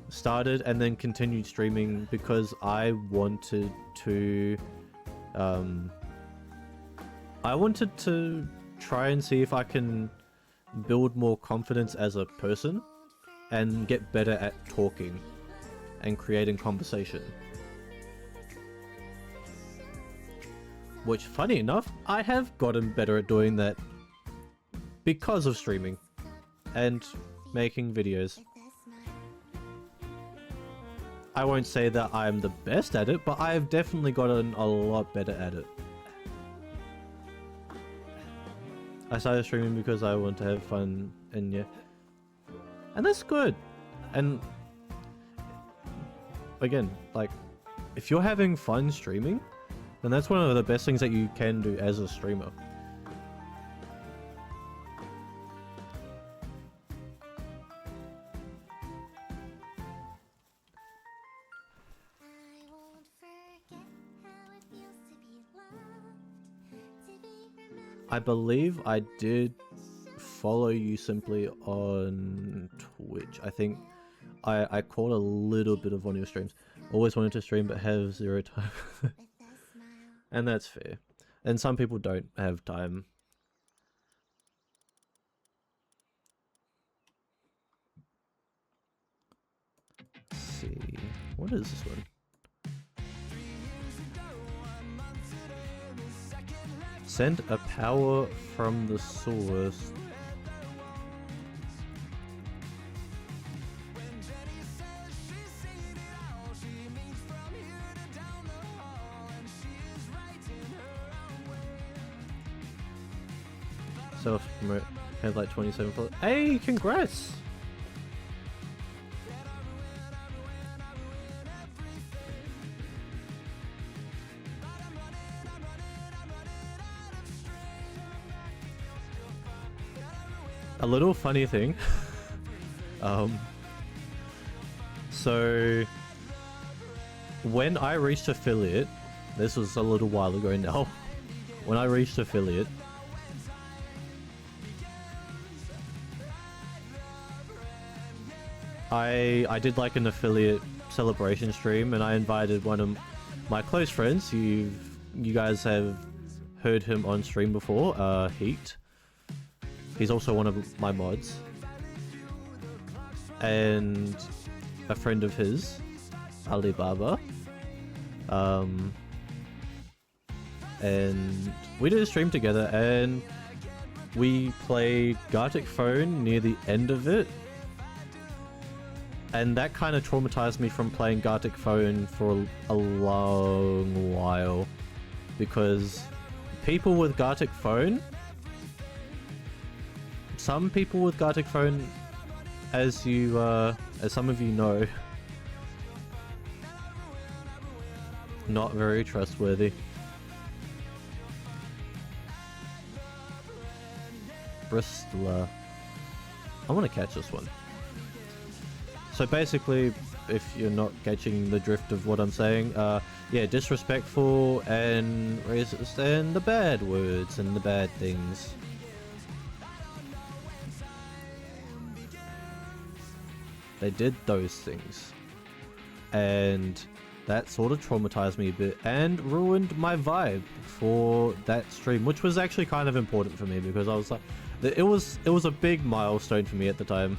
started and then continued streaming because I wanted to, try and see if I can build more confidence as a person and get better at talking and creating conversation. Which, funny enough, I have gotten better at doing that because of streaming and making videos. I won't say that I'm the best at it, but I've definitely gotten a lot better at it. I started streaming because I want to have fun, and yeah. And that's good. And again, like, if you're having fun streaming, then that's one of the best things that you can do as a streamer. I believe I did follow you simply on Twitch. I think I caught a little bit of one of your streams. Always wanted to stream but have zero time. And that's fair. And some people don't have time. Let's see. What is this one? Send a power from the source. Self-promote. Had like 27 followers. Hey, congrats! A little funny thing. So when I reached affiliate, this was a little while ago now. When I reached affiliate, I did like an affiliate celebration stream, and I invited one of my close friends. You guys have heard him on stream before, Heat. He's also one of my mods. And a friend of his, Alibaba. And we did a stream together, and we played Gartic Phone near the end of it. And that kind of traumatized me from playing Gartic Phone for a long while. Because people with Gartic Phone... Some people with Gartic Phone, as some of you know, not very trustworthy. Bristler. I want to catch this one. So basically, if you're not catching the drift of what I'm saying, yeah, disrespectful and racist and the bad words and the bad things. They did those things. And that sort of traumatized me a bit and ruined my vibe for that stream, which was actually kind of important for me because I was like, it was a big milestone for me at the time.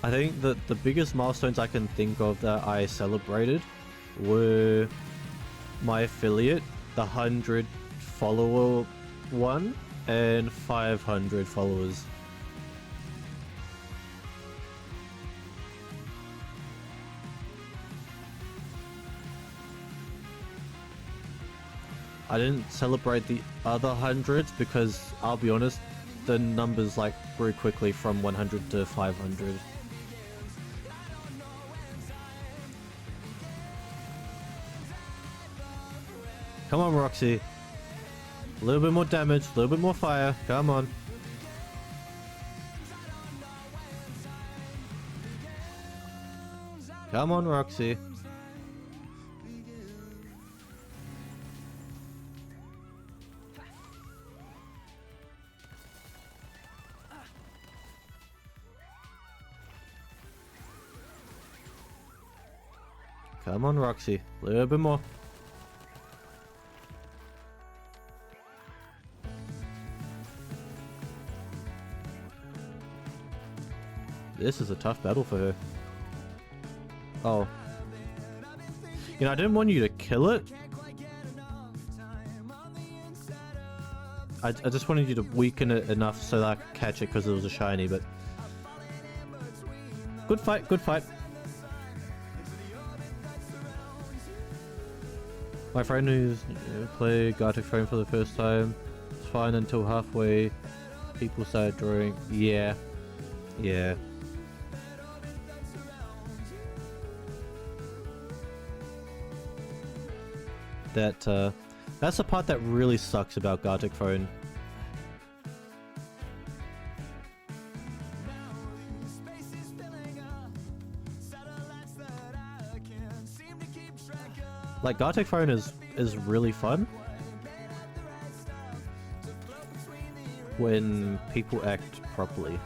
I think that the biggest milestones I can think of that I celebrated were my affiliate, the 100 follower one, and 500 followers. I didn't celebrate the other hundreds because, I'll be honest, the numbers like grew quickly from 100 to 500. Come on, Roxy. A little bit more damage, a little bit more fire. Come on. Come on, Roxy. Come on, Roxy. A little bit more. This is a tough battle for her. Oh. You know, I didn't want you to kill it. I just wanted you to weaken it enough so that I could catch it because it was a shiny, but... Good fight, good fight. My friend who's played Gartic Phone for the first time, it's fine until halfway. People started drawing. Yeah. Yeah. That's the part that really sucks about Gartic Phone. Like, Gartic Phone is really fun when people act properly.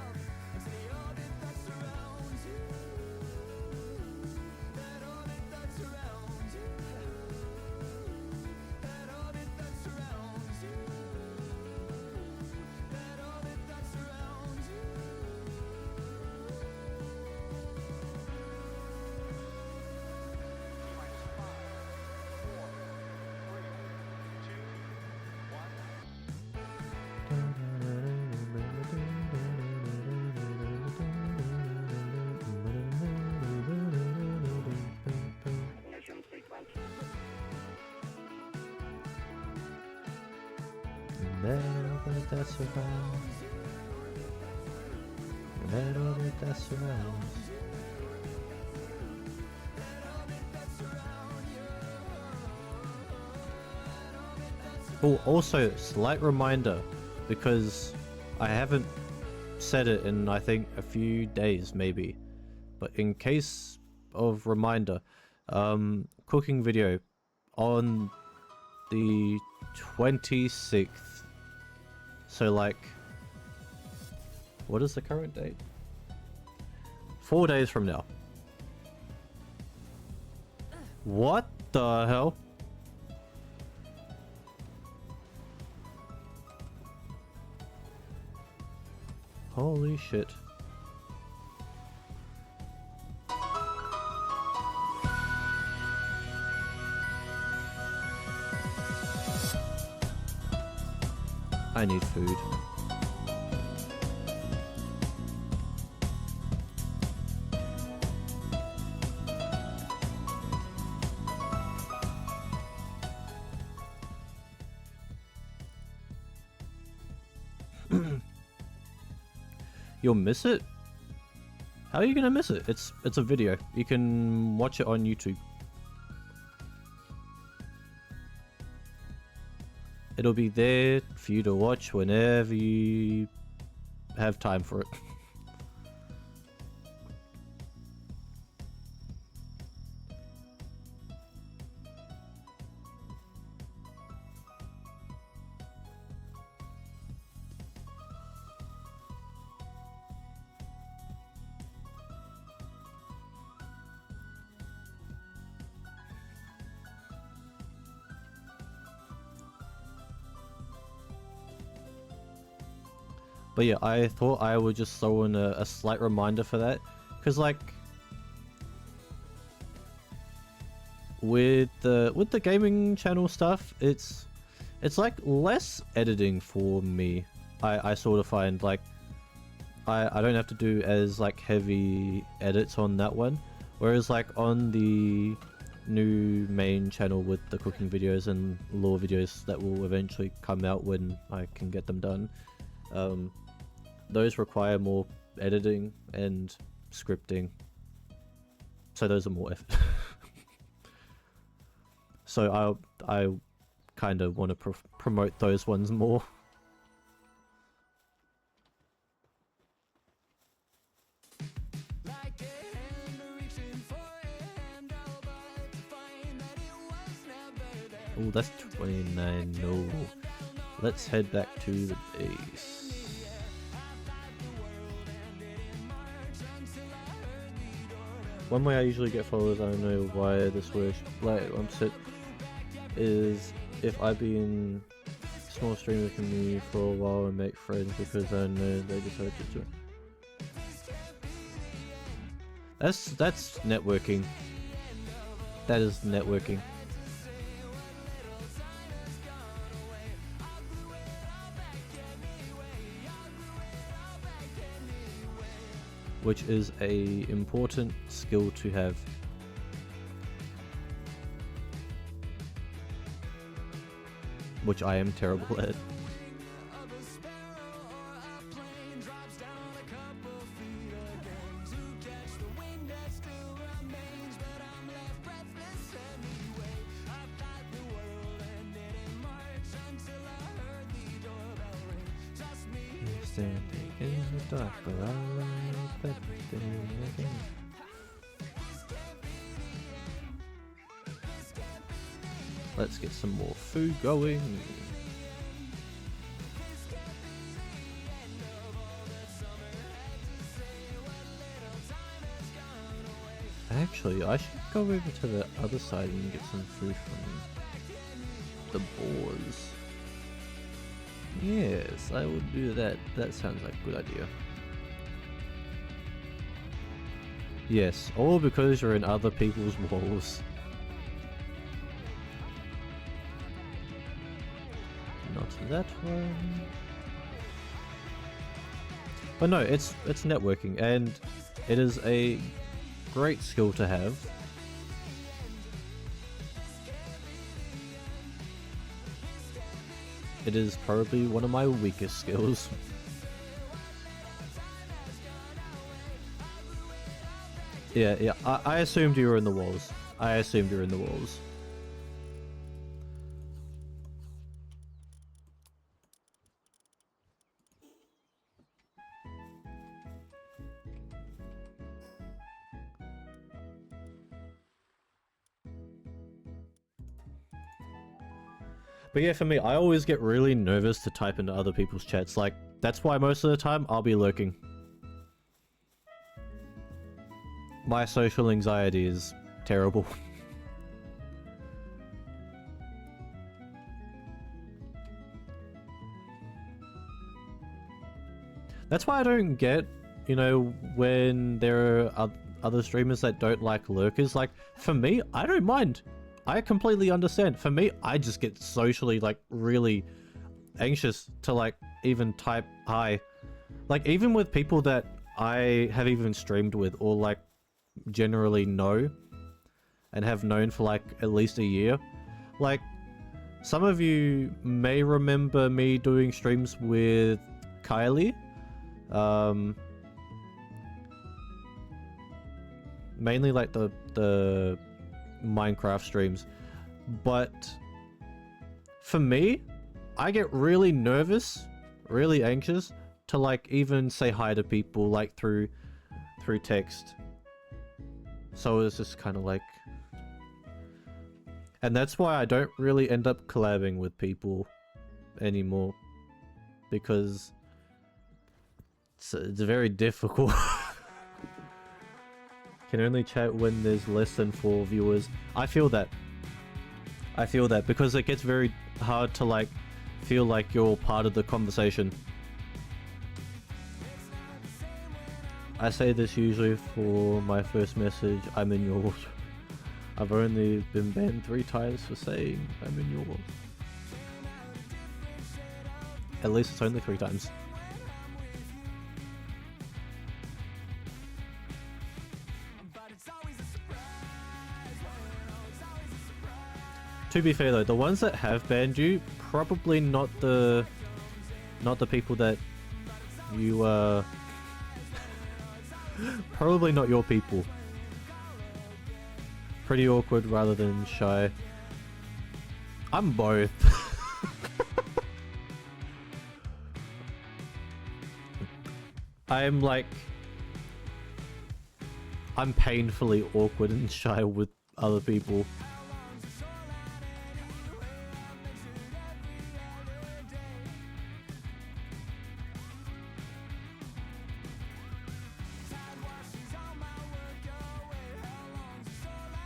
Oh, also, slight reminder, because I haven't said it in, I think, a few days, maybe. but in case of reminder, cooking video on the 26th. So like, what is the current date? 4 days from now. What the hell? Holy shit. I need food. You'll miss it? How are you gonna miss it? It's a video. You can watch it on YouTube. It'll be there for you to watch whenever you have time for it. But yeah, I thought I would just throw in a slight reminder for that. Because like, with the gaming channel stuff, it's like less editing for me. I sort of find like, I don't have to do as like heavy edits on that one. Whereas like on the new main channel with the cooking videos and lore videos that will eventually come out when I can get them done. Those require more editing and scripting, so those are more effort. So I kind of want to promote those ones more. Oh, that's 29. No, let's head back to the base. One way I usually get followers, I don't know why this works, like I'm set, is if I be in small streamer community for a while and make friends because I know they decide to join. That's networking. That is networking. Which is a important skill to have. Which I am terrible at. Standing in the dark, but I light everything again. Let's get some more food going. Actually, I should go over to the other side and get some food from the boars. Yes, I will do that. That sounds like a good idea. Yes, all because you're in other people's walls. Not that one. But no, it's networking, and it is a great skill to have. It is probably one of my weakest skills. Yeah, I assumed you were in the walls. I assumed you were in the walls. But yeah, for me, I always get really nervous to type into other people's chats. Like, that's why most of the time I'll be lurking. My social anxiety is terrible. That's why I don't get, you know, when there are other streamers that don't like lurkers. Like, for me, I don't mind. I completely understand. For me, I just get socially, like, really anxious to, like, even type hi. Like, even with people that I have even streamed with or, like, generally know and have known for, like, at least a year. Like, some of you may remember me doing streams with Kylie. Mainly, like, the Minecraft streams, but for me, I get really nervous, really anxious to, like, even say hi to people, like, through text. So it's just kind of like, and that's why I don't really end up collabing with people anymore, because it's very difficult. Can only chat when there's less than 4 viewers. I feel that. I feel that because it gets very hard to, like, feel like you're part of the conversation. I say this usually for my first message, I'm in your world. I've only been banned 3 times for saying I'm in your world. At least it's only 3 times. To be fair though, the ones that have banned you, probably not the people that you probably not your people. Pretty awkward rather than shy. I'm both. I'm painfully awkward and shy with other people.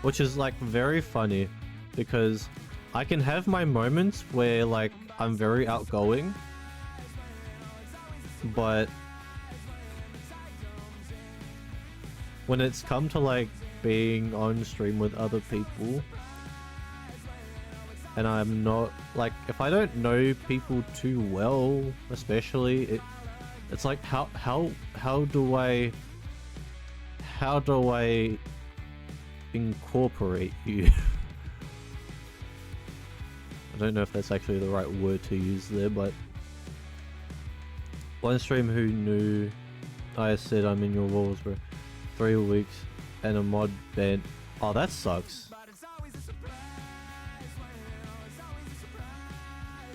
Which is, like, very funny because I can have my moments where, like, I'm very outgoing, but when it's come to, like, being on stream with other people and I'm not, like, if I don't know people too well, especially, it's like how do I incorporate you? I don't know if that's actually the right word to use there, but one stream who knew I said I'm in your walls for 3 weeks and a mod ban. Oh, that sucks.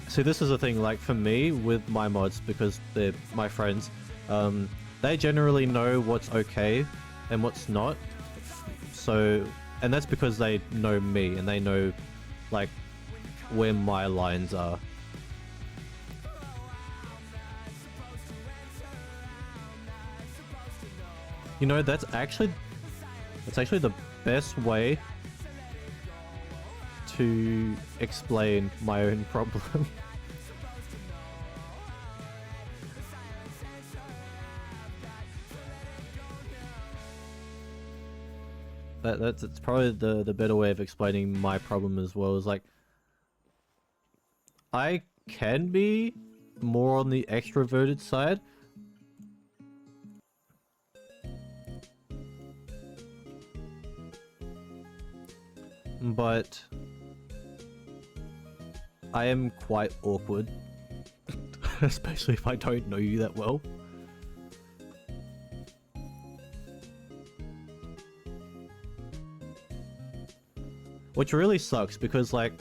See, this is the thing, like, for me with my mods, because they're my friends, they generally know what's okay and what's not. So, and that's because they know me and they know, like, where my lines are. You know, that's actually the best way to explain my own problem. That's probably the better way of explaining my problem as well, is like, I can be more on the extroverted side, but I am quite awkward, especially if I don't know you that well. Which really sucks because, like,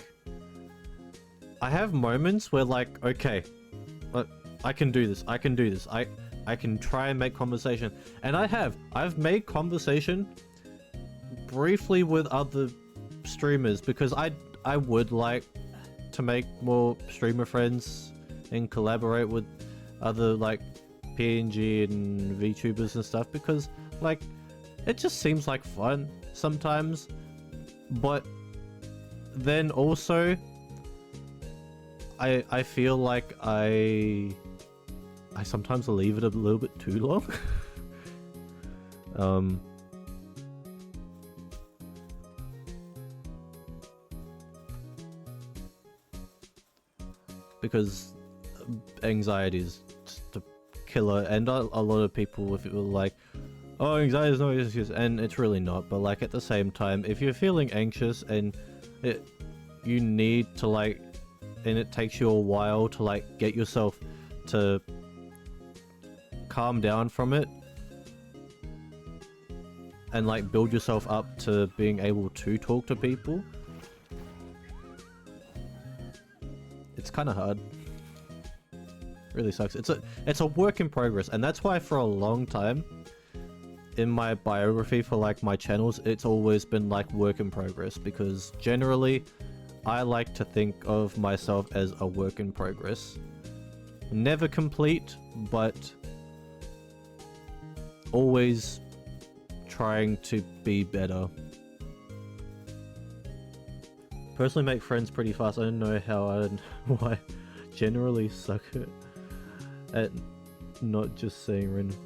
I have moments where, like, okay, I can do this, I can try and make conversation. And I've made conversation briefly with other streamers because I would like to make more streamer friends and collaborate with other like PNG and VTubers and stuff, because like it just seems like fun sometimes, but then also I feel like I sometimes leave it a little bit too long. Because anxiety is just a killer, and a lot of people, if it were like, oh, anxiety is not an excuse, and it's really not, but like at the same time, if you're feeling anxious and you need to like, and it takes you a while to like get yourself to calm down from it and like build yourself up to being able to talk to people, it's kind of hard. Really sucks. It's a work in progress, and that's why for a long time in my biography for like my channels, it's always been like work in progress, because generally I like to think of myself as a work in progress. Never complete, but always trying to be better. Personally make friends pretty fast. I don't know how why generally suck at not just saying random.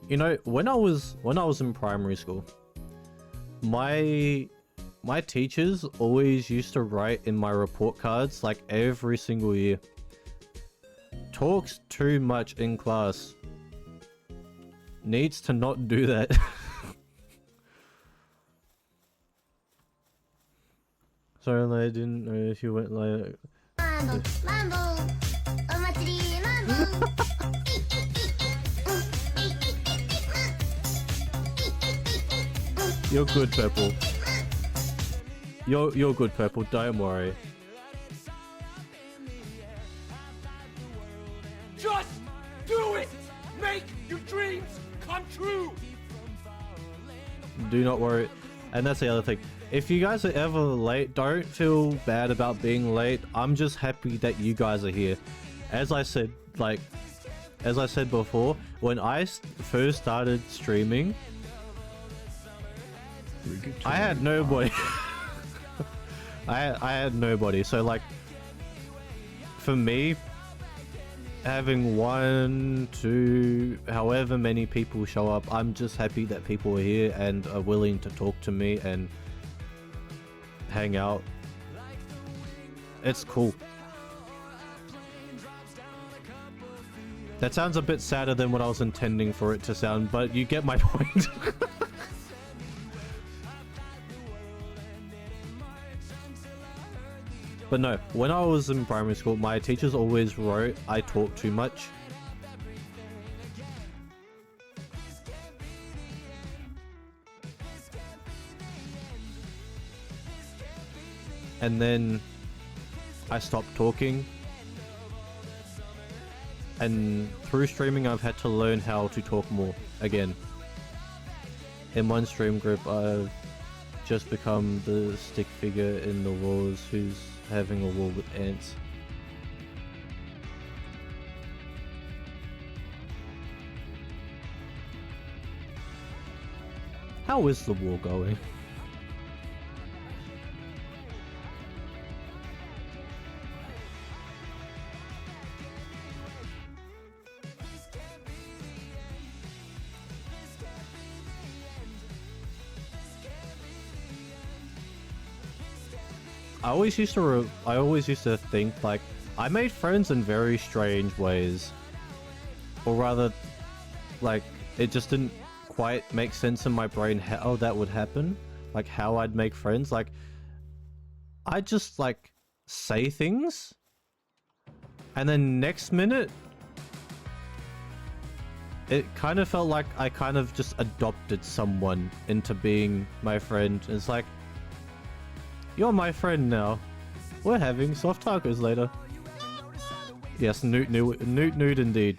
You know, when I was in primary school, my teachers always used to write in my report cards like every single year, talks too much in class, needs to not do that. Sorry, I didn't know if you went like... You're good, Purple. You're good, Purple, don't worry. Just do it! Make your dreams come true! Do not worry. And that's the other thing. If you guys are ever late, don't feel bad about being late. I'm just happy that you guys are here. As I said before, when I first started streaming, I had nobody. I had nobody. So like, for me, having 1, 2, however many people show up, I'm just happy that people are here and are willing to talk to me and hang out. It's cool. That sounds a bit sadder than what I was intending for it to sound, but you get my point. But no, when I was in primary school, my teachers always wrote I talk too much. And then I stopped talking. And through streaming, I've had to learn how to talk more again. In one stream group, I've just become the stick figure in the walls who's having a war with ants. How is the war going? I always used to think like I made friends in very strange ways, or rather, like it just didn't quite make sense in my brain how that would happen, like how I'd make friends. Like I just like say things, and then next minute, it kind of felt like I kind of just adopted someone into being my friend. It's like, you're my friend now. We're having soft tacos later. Yes, Newt indeed.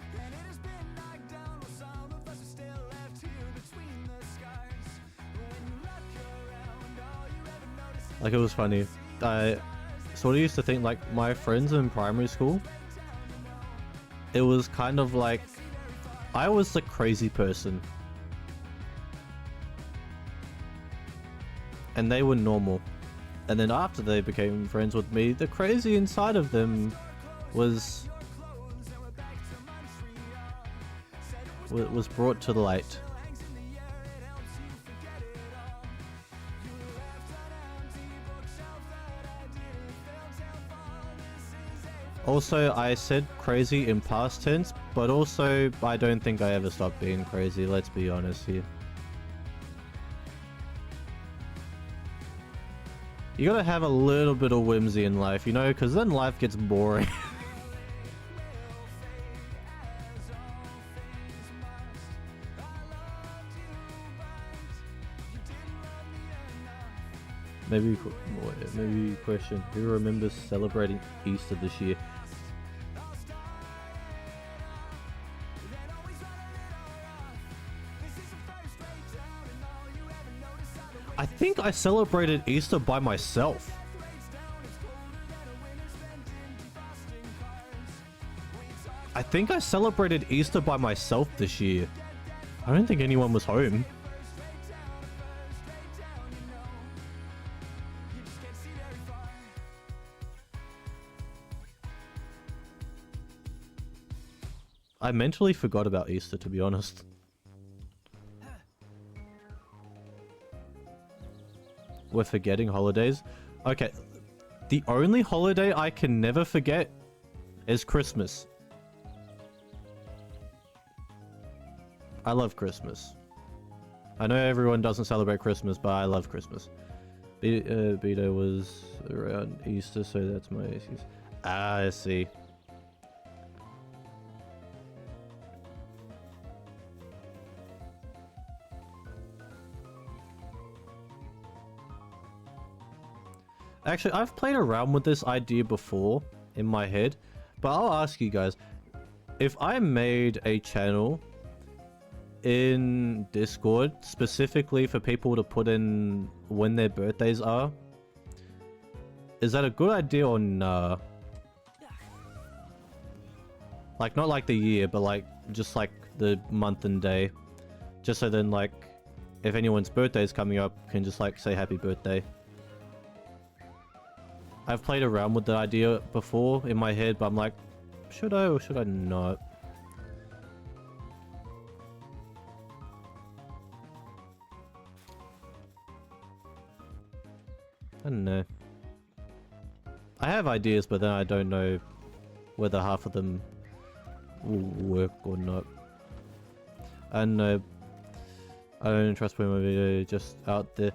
Like, it was funny. I sort of used to think, like, my friends in primary school, it was kind of like I was the crazy person and they were normal. And then after they became friends with me, the crazy inside of them was brought to the light. Also, I said crazy in past tense, but also I don't think I ever stopped being crazy, let's be honest here. You gotta have a little bit of whimsy in life, you know, because then life gets boring. Maybe question, who remembers celebrating Easter this year? I think I celebrated Easter by myself. I think I celebrated Easter by myself this year. I don't think anyone was home. I mentally forgot about Easter, to be honest. We're forgetting holidays. Okay, the only holiday I can never forget is Christmas. I love Christmas. I know everyone doesn't celebrate Christmas, but I love Christmas. Beto was around Easter, so that's my excuse. Ah, I see. Actually, I've played around with this idea before in my head, but I'll ask you guys, if I made a channel in Discord specifically for people to put in when their birthdays are, is that a good idea or nah? Like, not like the year, but like, just like the month and day. Just so then, like, if anyone's birthday is coming up, can just like say happy birthday. I've played around with the idea before in my head, but I'm like, should I or should I not? I don't know. I have ideas, but then I don't know whether half of them will work or not. I don't know. I don't trust putting my video just out there.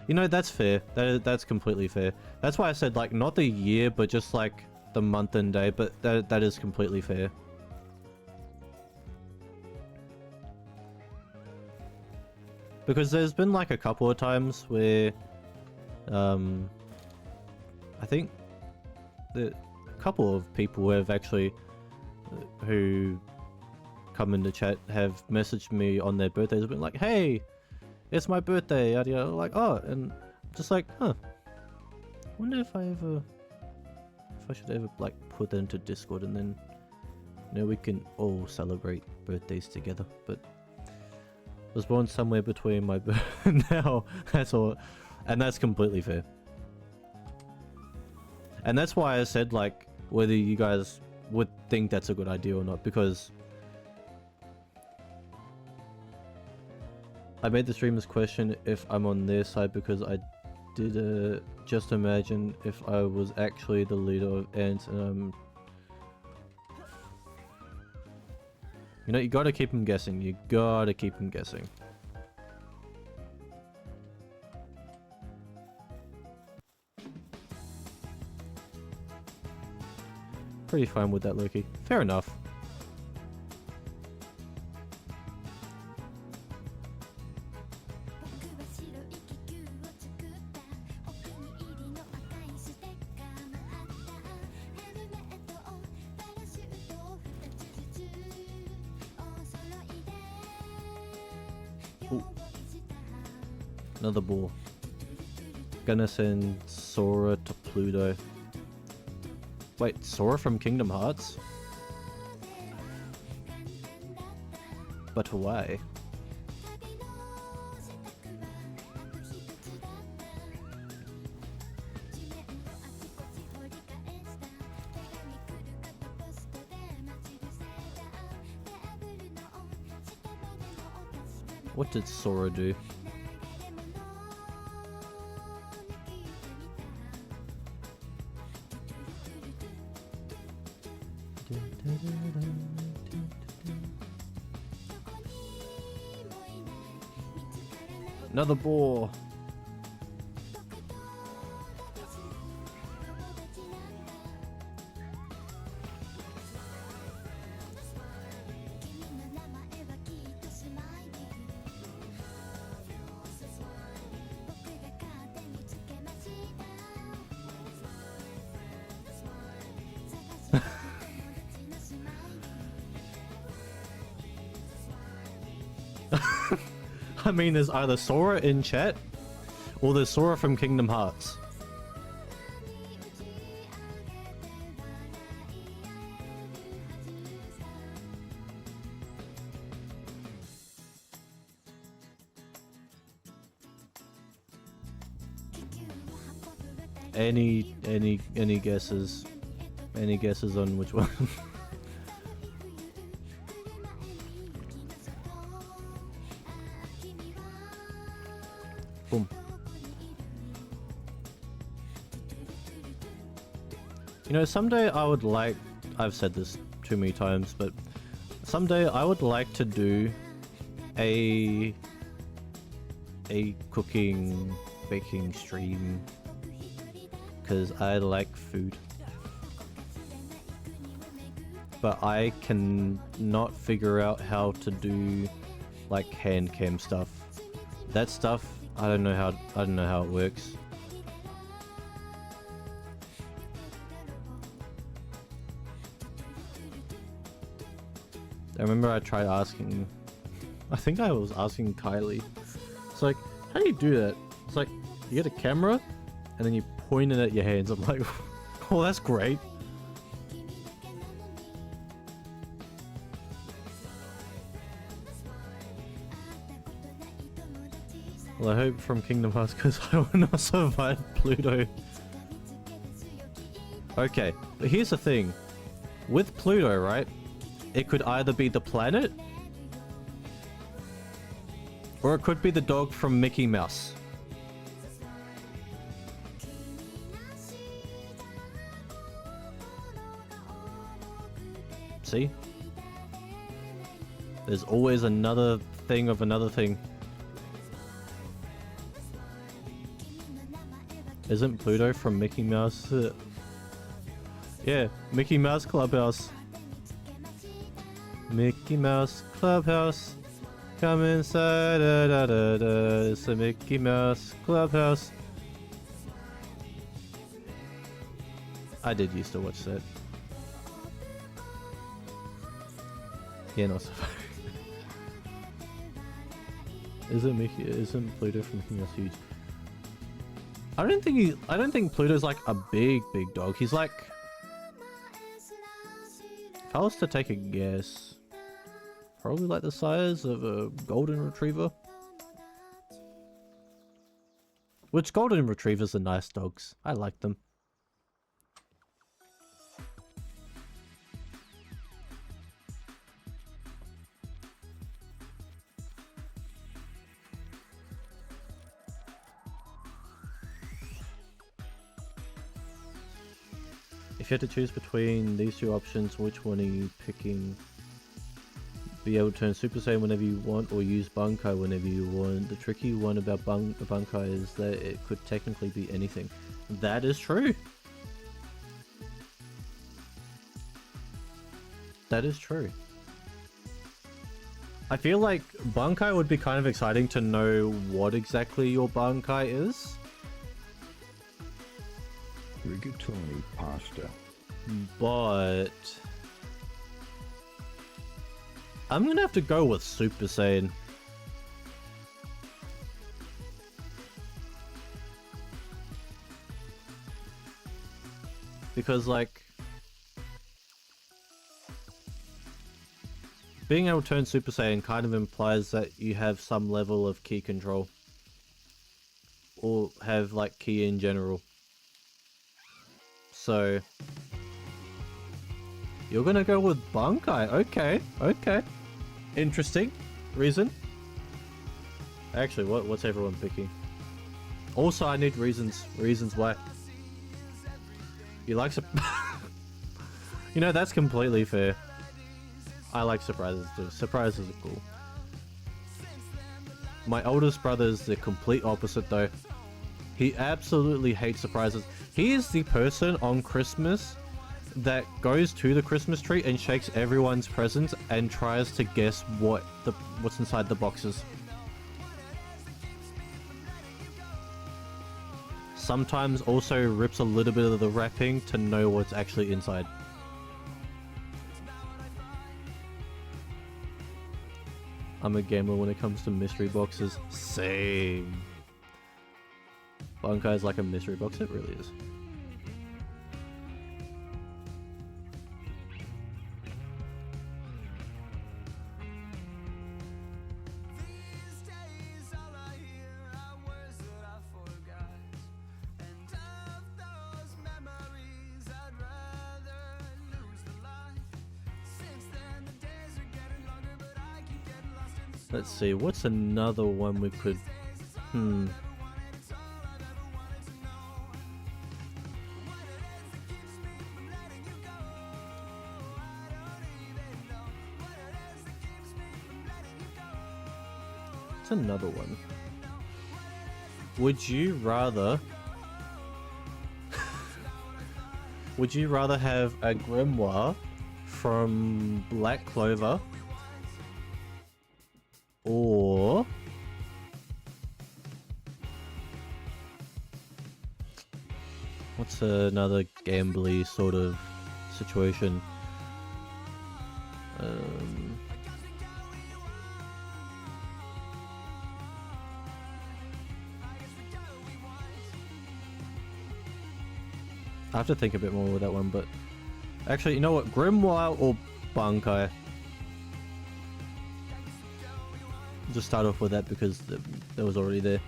You know, that's fair. That's completely fair. That's why I said, like, not the year, but just, like, the month and day. But that is completely fair. Because there's been, like, a couple of times where... I think... a couple of people who have actually... who come in the chat have messaged me on their birthdays and been like, hey! It's my birthday, yada yada, like, oh, and just like, huh, wonder if I should ever, like, put that into Discord and then, you know, we can all celebrate birthdays together. But I was born somewhere between my now, that's all, and that's completely fair. And that's why I said, like, whether you guys would think that's a good idea or not, because I made the streamers question if I'm on their side because I did just imagine if I was actually the leader of Ants and you know, you gotta keep them guessing. You gotta keep them guessing. Pretty fine with that, Loki. Fair enough. Ooh. Another ball. gonna send Sora to Pluto. Wait, Sora from Kingdom Hearts? But why? What did Sora do? Another boar. I mean, there's either Sora in chat, or there's Sora from Kingdom Hearts. Any guesses? Any guesses on which one? Boom. You know, someday I would like, I've said this too many times, but someday I would like to do a cooking, baking stream, because I like food. But I can not figure out how to do like hand cam stuff. That stuff, I don't know how it works. I remember I tried asking, I think I was asking Kylie. It's like, how do you do that? It's like, you get a camera and then you point it at your hands. I'm like, oh, that's great. Well, I hope from Kingdom Hearts, because I will not survive Pluto. Okay, but here's the thing. With Pluto, right? It could either be the planet, or it could be the dog from Mickey Mouse. See? There's always another thing of another thing. Isn't Pluto from Mickey Mouse? Yeah, Mickey Mouse Clubhouse. Mickey Mouse Clubhouse. Come inside, da da da da. It's a Mickey Mouse Clubhouse. I did used to watch that. Yeah, not so far. Isn't Pluto from Mickey Mouse huge? I don't think Pluto's like a big dog. He's like, if I was to take a guess, probably like the size of a golden retriever. Which golden retrievers are nice dogs. I like them. If you had to choose between these two options, which one are you picking? Be able to turn Super Saiyan whenever you want, or use Bankai whenever you want. The tricky one about Bankai is that it could technically be anything. That is true. That is true. I feel like Bankai would be kind of exciting to know what exactly your Bankai is. Rigatoni pasta. But I'm gonna have to go with Super Saiyan. Because, like, being able to turn Super Saiyan kind of implies that you have some level of ki control. Or have, like, ki in general. So, you're gonna go with Bankai. Okay, okay. Interesting. Reason? Actually, what's everyone picking? Also, I need reasons why. You like You know, that's completely fair. I like surprises too. Surprises are cool. My oldest brother is the complete opposite though. He absolutely hates surprises. He is the person on Christmas that goes to the Christmas tree and shakes everyone's presents and tries to guess what's inside the boxes. Sometimes also rips a little bit of the wrapping to know what's actually inside. I'm a gambler when it comes to mystery boxes. Same. Bankai is like a mystery box, it really is. Let's see, what's another one we could... What's another one? Would you rather... Would you rather have a grimoire from Black Clover or what's another gambly sort of situation? I have to think a bit more with that one, but actually, you know what? Grimoire or Bankai? Just start off with that because that was already there.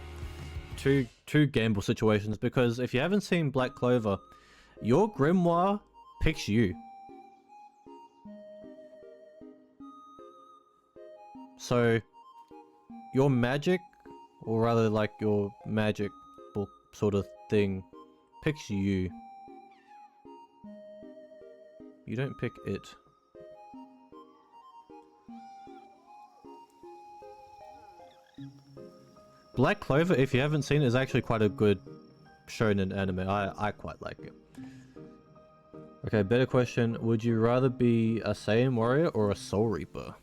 Two gamble situations, because if you haven't seen Black Clover, your grimoire picks you. So your magic, or rather like your magic book sort of thing, picks you. You don't pick it. Black Clover, if you haven't seen it, is actually quite a good shonen anime. I quite like it. Okay, better question. Would you rather be a Saiyan warrior or a Soul Reaper?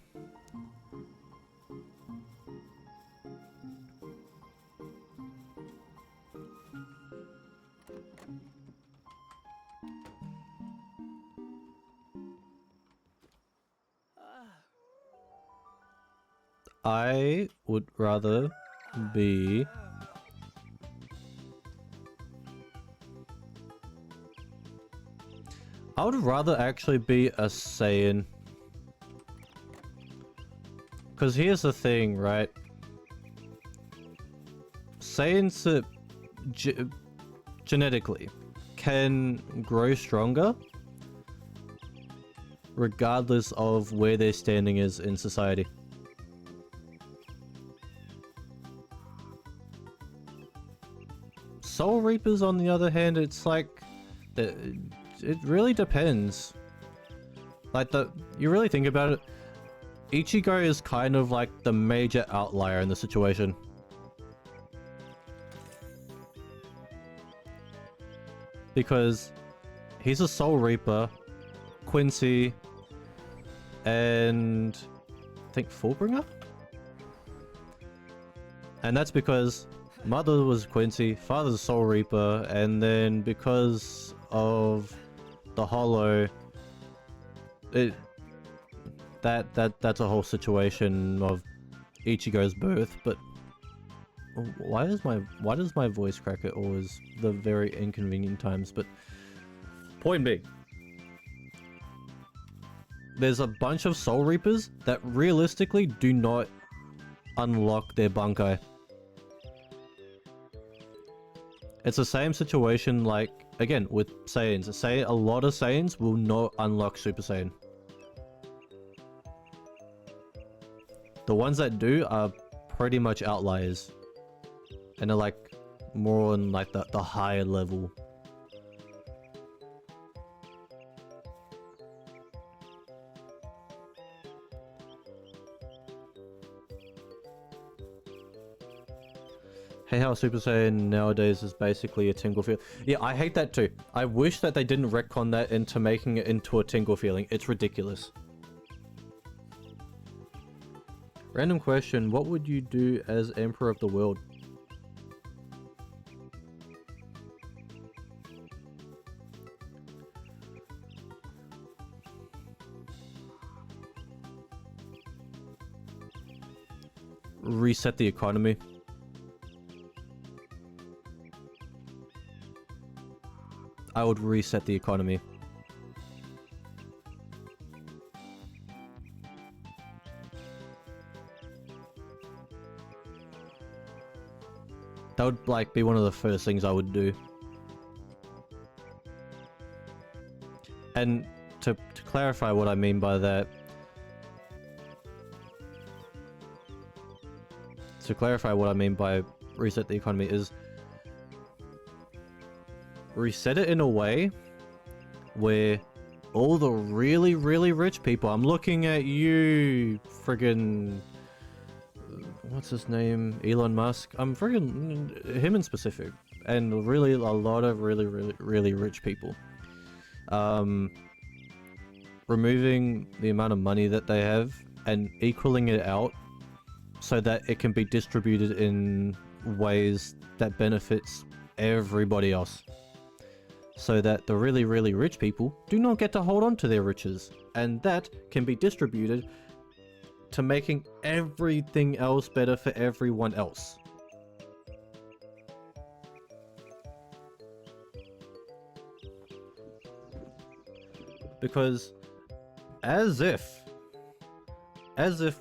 I would rather be... I would rather actually be a Saiyan. Because here's the thing, right? Saiyans genetically can grow stronger regardless of where their standing is in society. Soul Reapers, on the other hand, it's like... It really depends. Like, you really think about it, Ichigo is kind of like the major outlier in the situation. Because he's a Soul Reaper, Quincy, and I think Fullbringer? And that's because mother was Quincy, father's a Soul Reaper, and then because of the Hollow, that's a whole situation of Ichigo's birth. But why does my voice crack at always the very inconvenient times? But Point being, there's a bunch of Soul Reapers that realistically do not unlock their Bankai. It's the same situation like, again, with Saiyans. Say a lot of Saiyans will not unlock Super Saiyan. The ones that do are pretty much outliers. And they're like more on like the higher level. Hey, how Super Saiyan nowadays is basically a tingle feel. Yeah, I hate that too. I wish that they didn't retcon that into making it into a tingle feeling. It's ridiculous. Random question, what would you do as Emperor of the World? Reset the economy. I would reset the economy. That would like be one of the first things I would do. And to clarify what I mean by that, reset the economy is reset it in a way where all the really, really rich people, I'm looking at you, friggin', what's his name? Elon Musk. I'm friggin' him in specific, and really a lot of really, really, really rich people. Removing the amount of money that they have and equaling it out so that it can be distributed in ways that benefits everybody else. So that the really, really rich people do not get to hold on to their riches. And that can be distributed to making everything else better for everyone else. Because as if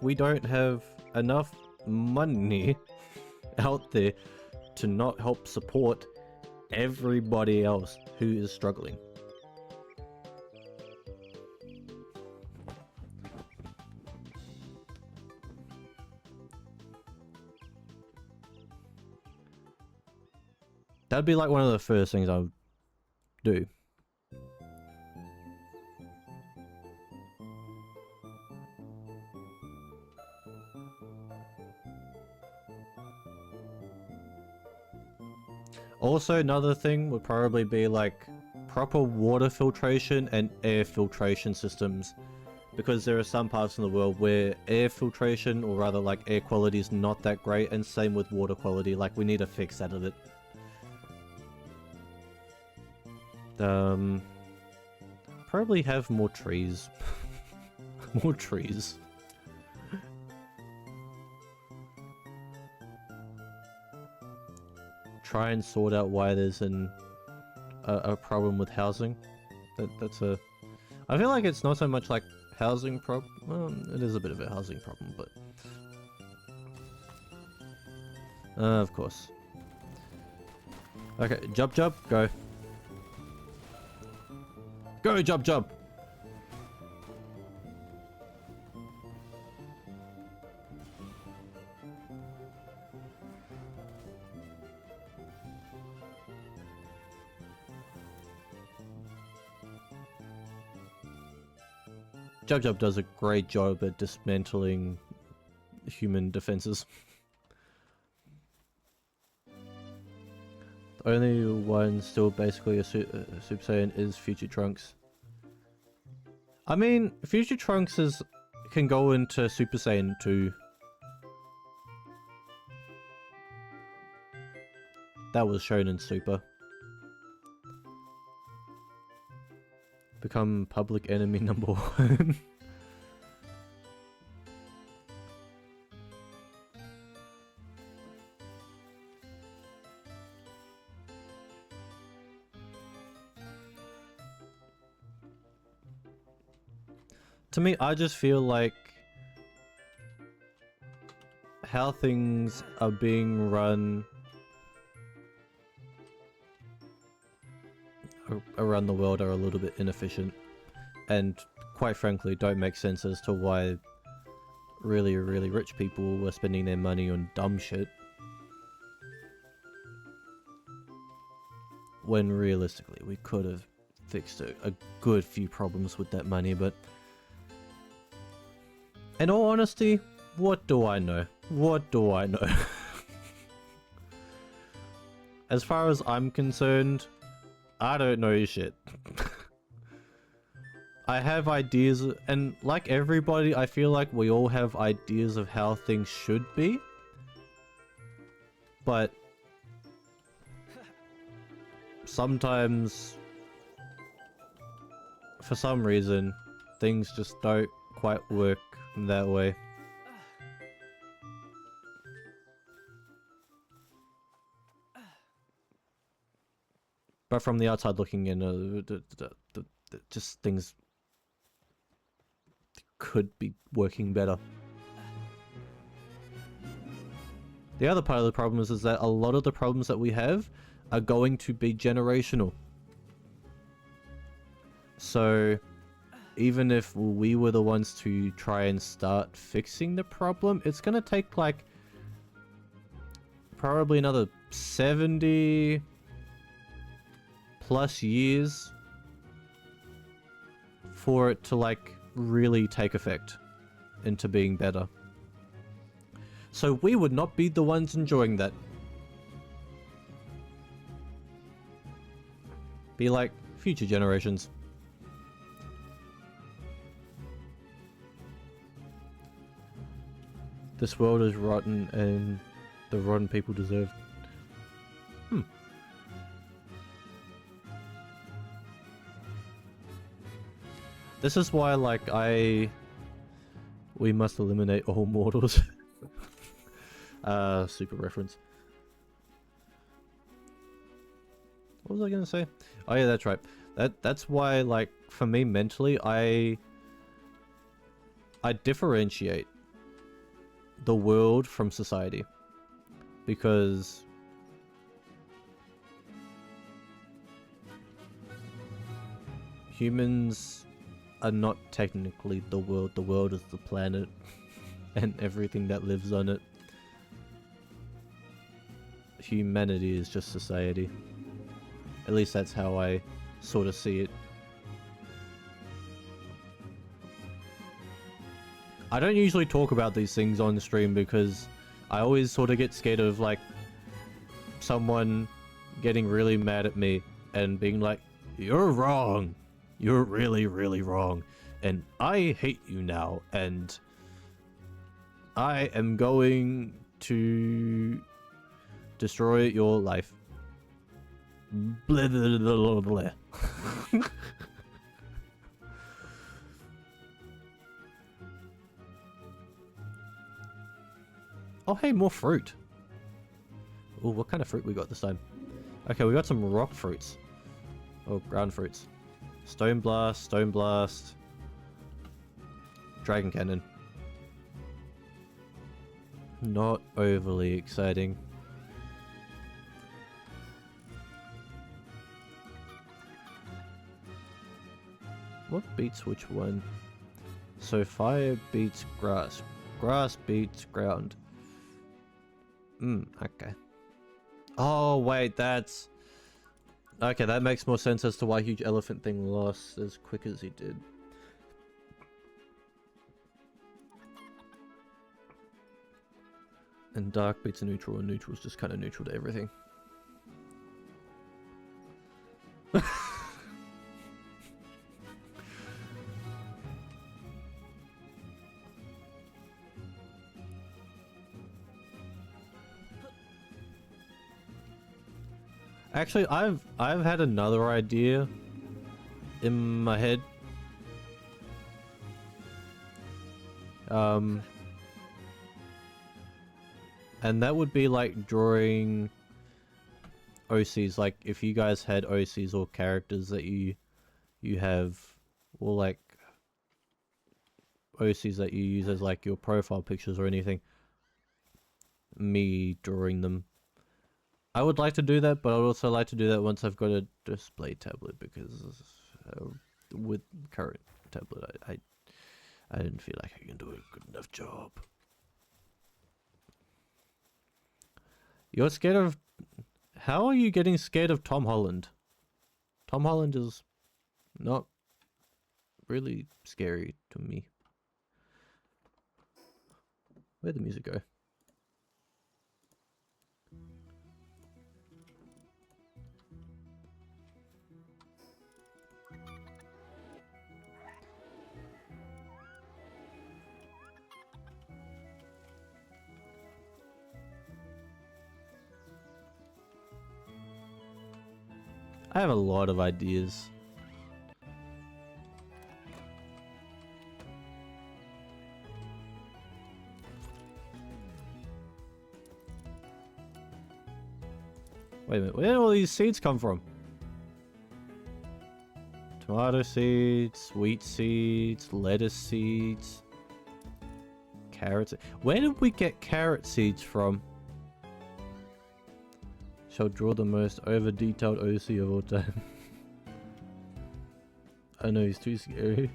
we don't have enough money out there to not help support everybody else who is struggling. That'd be like one of the first things I would do. Also, another thing would probably be like proper water filtration and air filtration systems, because there are some parts in the world where air filtration, or rather like air quality, is not that great, and same with water quality. Like, we need to fix that a bit. Probably have more trees. More trees. Try and sort out why there's a problem with housing. That's a... I feel like it's not so much like housing problem. Well, it is a bit of a housing problem, but... of course. Okay, jump, go. Go, jump! Jub does a great job at dismantling human defenses. The only one still basically a Super Saiyan is Future Trunks. I mean, Future Trunks can go into Super Saiyan 2. That was shown in Super. Become public enemy number 1. To me, I just feel like how things are being run around the world are a little bit inefficient, and quite frankly don't make sense as to why really rich people were spending their money on dumb shit when realistically we could have fixed a good few problems with that money. But in all honesty, what do I know? What do I know? As far as I'm concerned, I don't know shit. I have ideas, and like everybody, I feel like we all have ideas of how things should be. But sometimes, for some reason, things just don't quite work that way. But from the outside looking in, just things could be working better. The other part of the problem is that a lot of the problems that we have are going to be generational. So even if we were the ones to try and start fixing the problem, it's gonna take like probably another 70 plus years for it to like really take effect into being better. So we would not be the ones enjoying that. Be like future generations. This world is rotten and the rotten people deserve. This is why, like, we must eliminate all mortals. Super reference. What was I gonna say? Oh yeah, that's right. That's why, like, for me mentally, I differentiate the world from society. Because humans are not technically the world. The world is the planet and everything that lives on it. Humanity is just society. At least that's how I sort of see it. I don't usually talk about these things on stream because I always sort of get scared of like someone getting really mad at me and being like, "You're wrong. You're really wrong. And I hate you now. And I am going to destroy your life." Blah, blah, blah, blah, blah. Oh, hey, more fruit. Oh, what kind of fruit we got this time? Okay, we got some rock fruits. Oh, ground fruits. Stone blast, dragon cannon. Not overly exciting. What beats which one? So fire beats grass. Grass beats ground. Okay. Oh, wait, that's... Okay, that makes more sense as to why Huge Elephant Thing lost as quick as he did. And dark beats a neutral, and neutral is just kind of neutral to everything. Actually, I've had another idea in my head. And that would be like drawing OCs. Like if you guys had OCs or characters that you have, or like OCs that you use as like your profile pictures or anything. Me drawing them. I would like to do that, but I would also like to do that once I've got a display tablet, because with current tablet, I didn't feel like I can do a good enough job. You're scared of... How are you getting scared of Tom Holland? Tom Holland is not really scary to me. Where'd the music go? I have a lot of ideas. Wait a minute, where did all these seeds come from? Tomato seeds, wheat seeds, lettuce seeds, carrots. Where did we get carrot seeds from? Shall draw the most over-detailed OC of all time. I know he's too scary.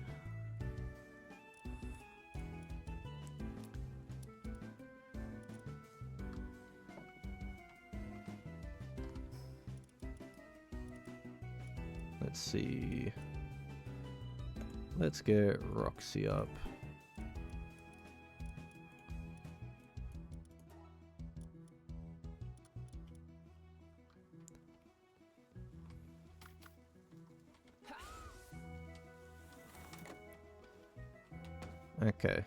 Let's see. Let's get Roxy up. Okay.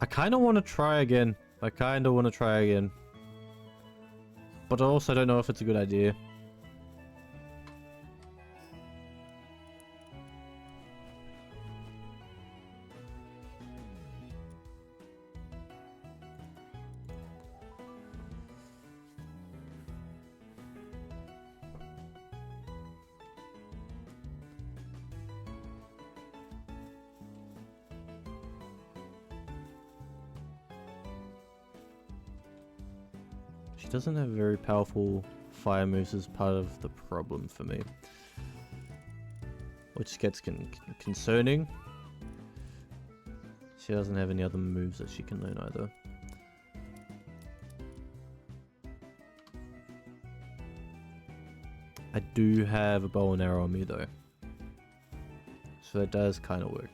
I kind of want to try again. But I also don't know if it's a good idea. She doesn't have very powerful fire moves as part of the problem for me. Which gets concerning. She doesn't have any other moves that she can learn either. I do have a bow and arrow on me though. So that does kind of work.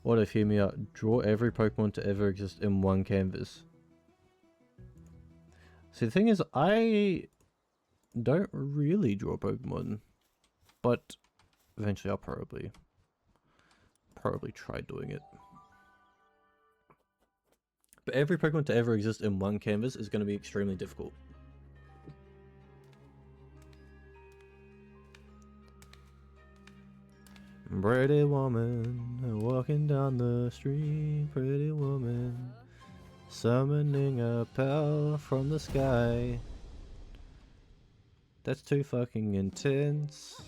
What if, hear me out, draw every Pokemon to ever exist in one canvas. See, the thing is, I don't really draw Pokemon, but eventually I'll probably try doing it. But every Pokemon to ever exist in one canvas is going to be extremely difficult. Pretty woman, walking down the street, pretty woman. Summoning a pal from the sky. That's too fucking intense.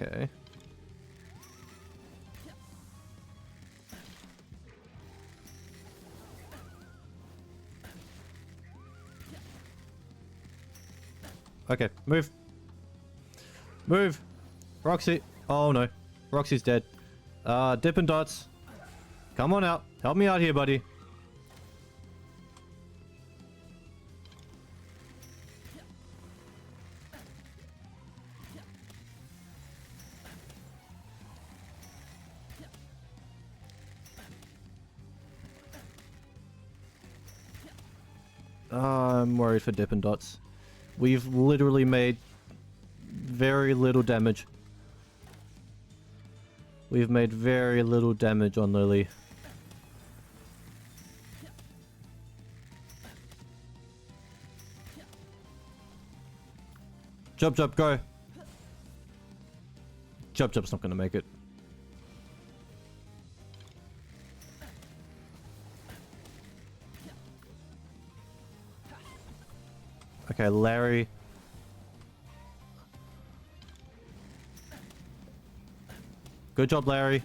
Okay. Okay, move. Move! Roxy! Oh no. Roxy's dead. Dippin' Dots. Come on out. Help me out here, buddy. I'm worried for Dippin' Dots. We've literally made very little damage. We've made very little damage on Lily. Jump, jump, go. Jump, jump's not gonna make it. Okay, Larry. Good job, Larry.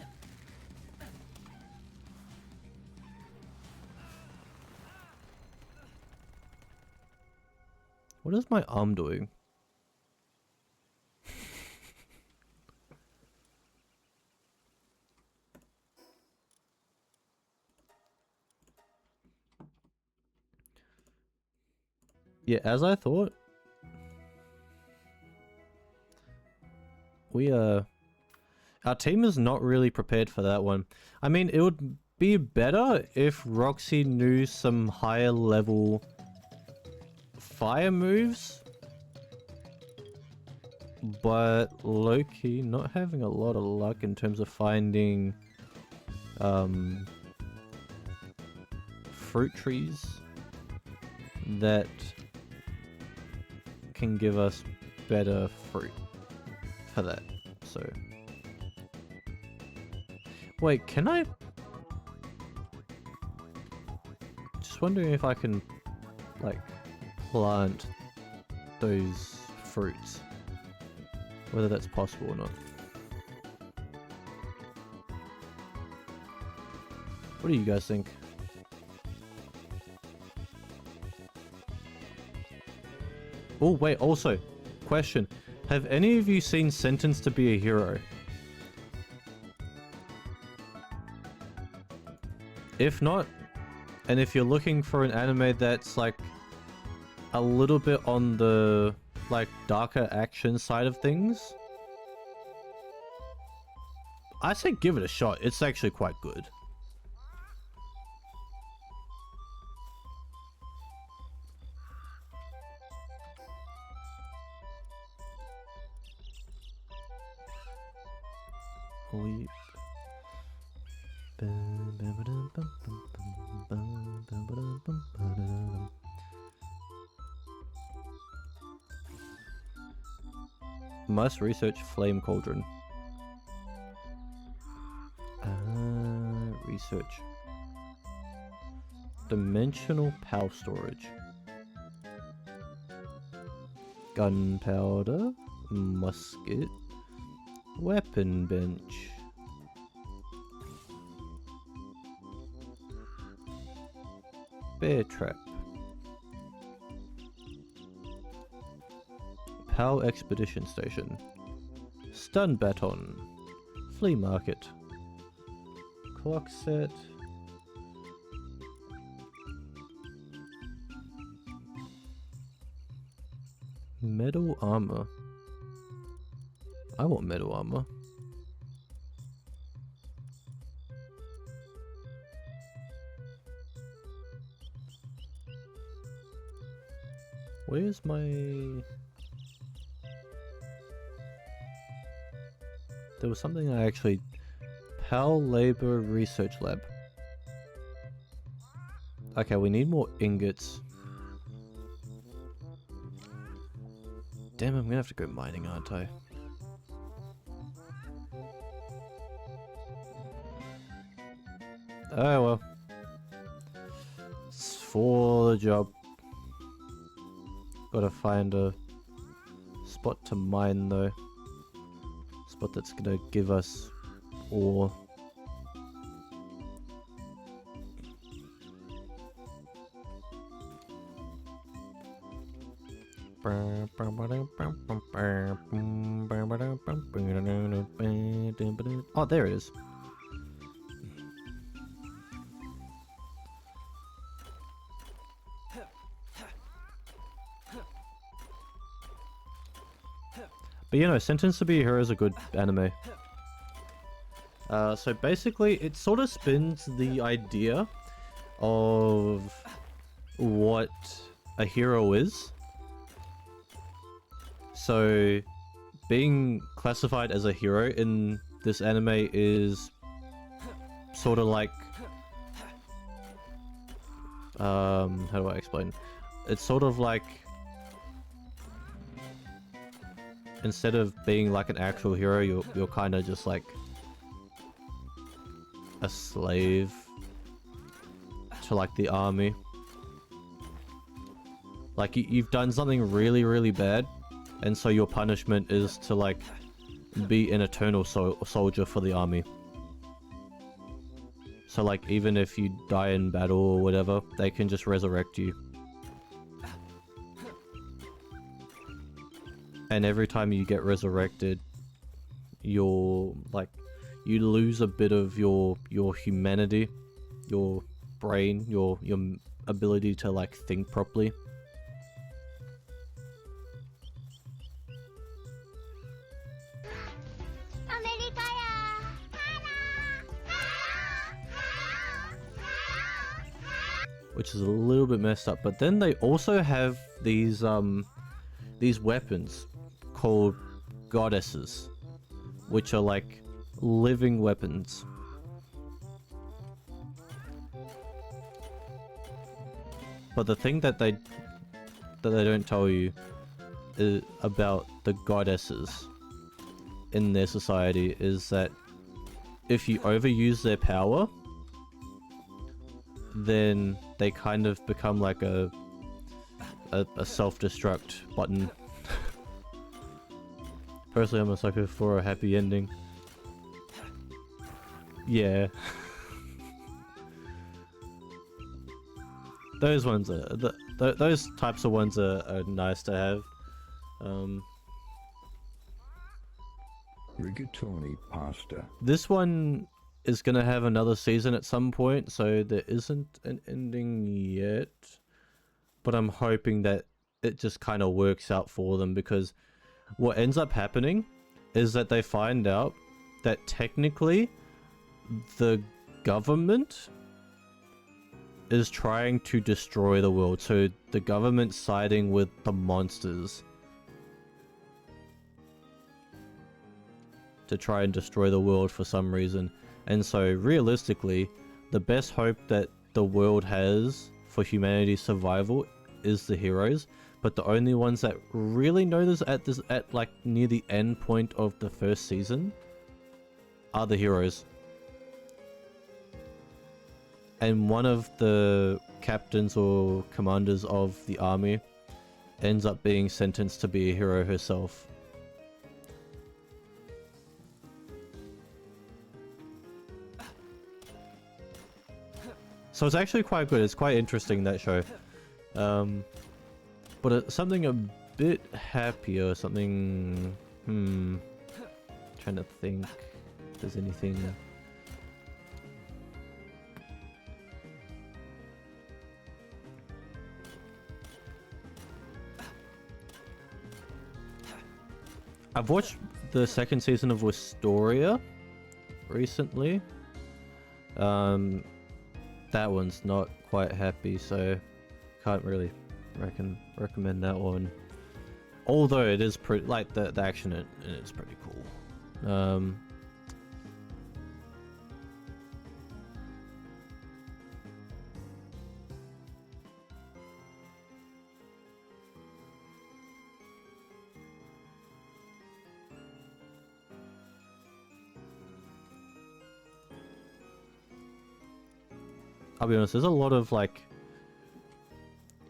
What is my arm doing? Yeah, as I thought. Our team is not really prepared for that one. I mean, it would be better if Roxy knew some higher level fire moves. But low-key, not having a lot of luck in terms of finding fruit trees that can give us better fruit for that. So wait, can I? Just wondering if I can like plant those fruits, whether that's possible or not. What do you guys think? Oh wait, also, question. Have any of you seen Sentenced to be a Hero? If not, and if you're looking for an anime that's like a little bit on the like darker action side of things, I say give it a shot. It's actually quite good. Leap. Must research Flame Cauldron. Research. Dimensional power storage. Gunpowder. Musket. Weapon bench. Bear trap. PAL expedition station. Stun baton. Flea market. Clock set. Metal armor. I want metal armor. Where's my... There was something I actually... PAL Labor Research Lab. Okay, we need more ingots. Damn, I'm gonna have to go mining, aren't I? Oh well. It's for the job. Gotta find a spot to mine though. Spot that's gonna give us ore. Oh, there it is. But you know, Sentenced to be a Hero is a good anime. So basically, it sort of spins the idea of what a hero is. So, being classified as a hero in this anime is sort of like how do I explain? It's sort of like, instead of being like an actual hero, you're kind of just like a slave to like the army. Like you've done something really, really bad, and so your punishment is to like be an eternal soldier for the army. So like even if you die in battle or whatever, they can just resurrect you. And every time you get resurrected, you're like, you lose a bit of your humanity, your brain, your ability to like think properly. Which is a little bit messed up. But then they also have these weapons called goddesses, which are like living weapons. But the thing that they don't tell you is about the goddesses in their society is that if you overuse their power, then they kind of become like a self-destruct button. Personally, I'm a sucker for a happy ending. Yeah. Those ones are those types of ones are nice to have. Rigatoni pasta. This one is gonna have another season at some point, so there isn't an ending yet. But I'm hoping that it just kind of works out for them, because what ends up happening is that they find out that technically the government is trying to destroy the world. So the government's siding with the monsters to try and destroy the world for some reason. And so realistically, the best hope that the world has for humanity's survival is the heroes, but the only ones that really know this at like near the end point of the first season are the heroes. And one of the captains or commanders of the army ends up being sentenced to be a hero herself. So it's actually quite good. It's quite interesting, that show. But it's something a bit happier, something... trying to think if there's anything... I've watched the second season of Wistoria recently. That one's not quite happy, so can't really recommend that one. Although it is pretty, like the action in it's pretty cool. I'll be honest, there's a lot of like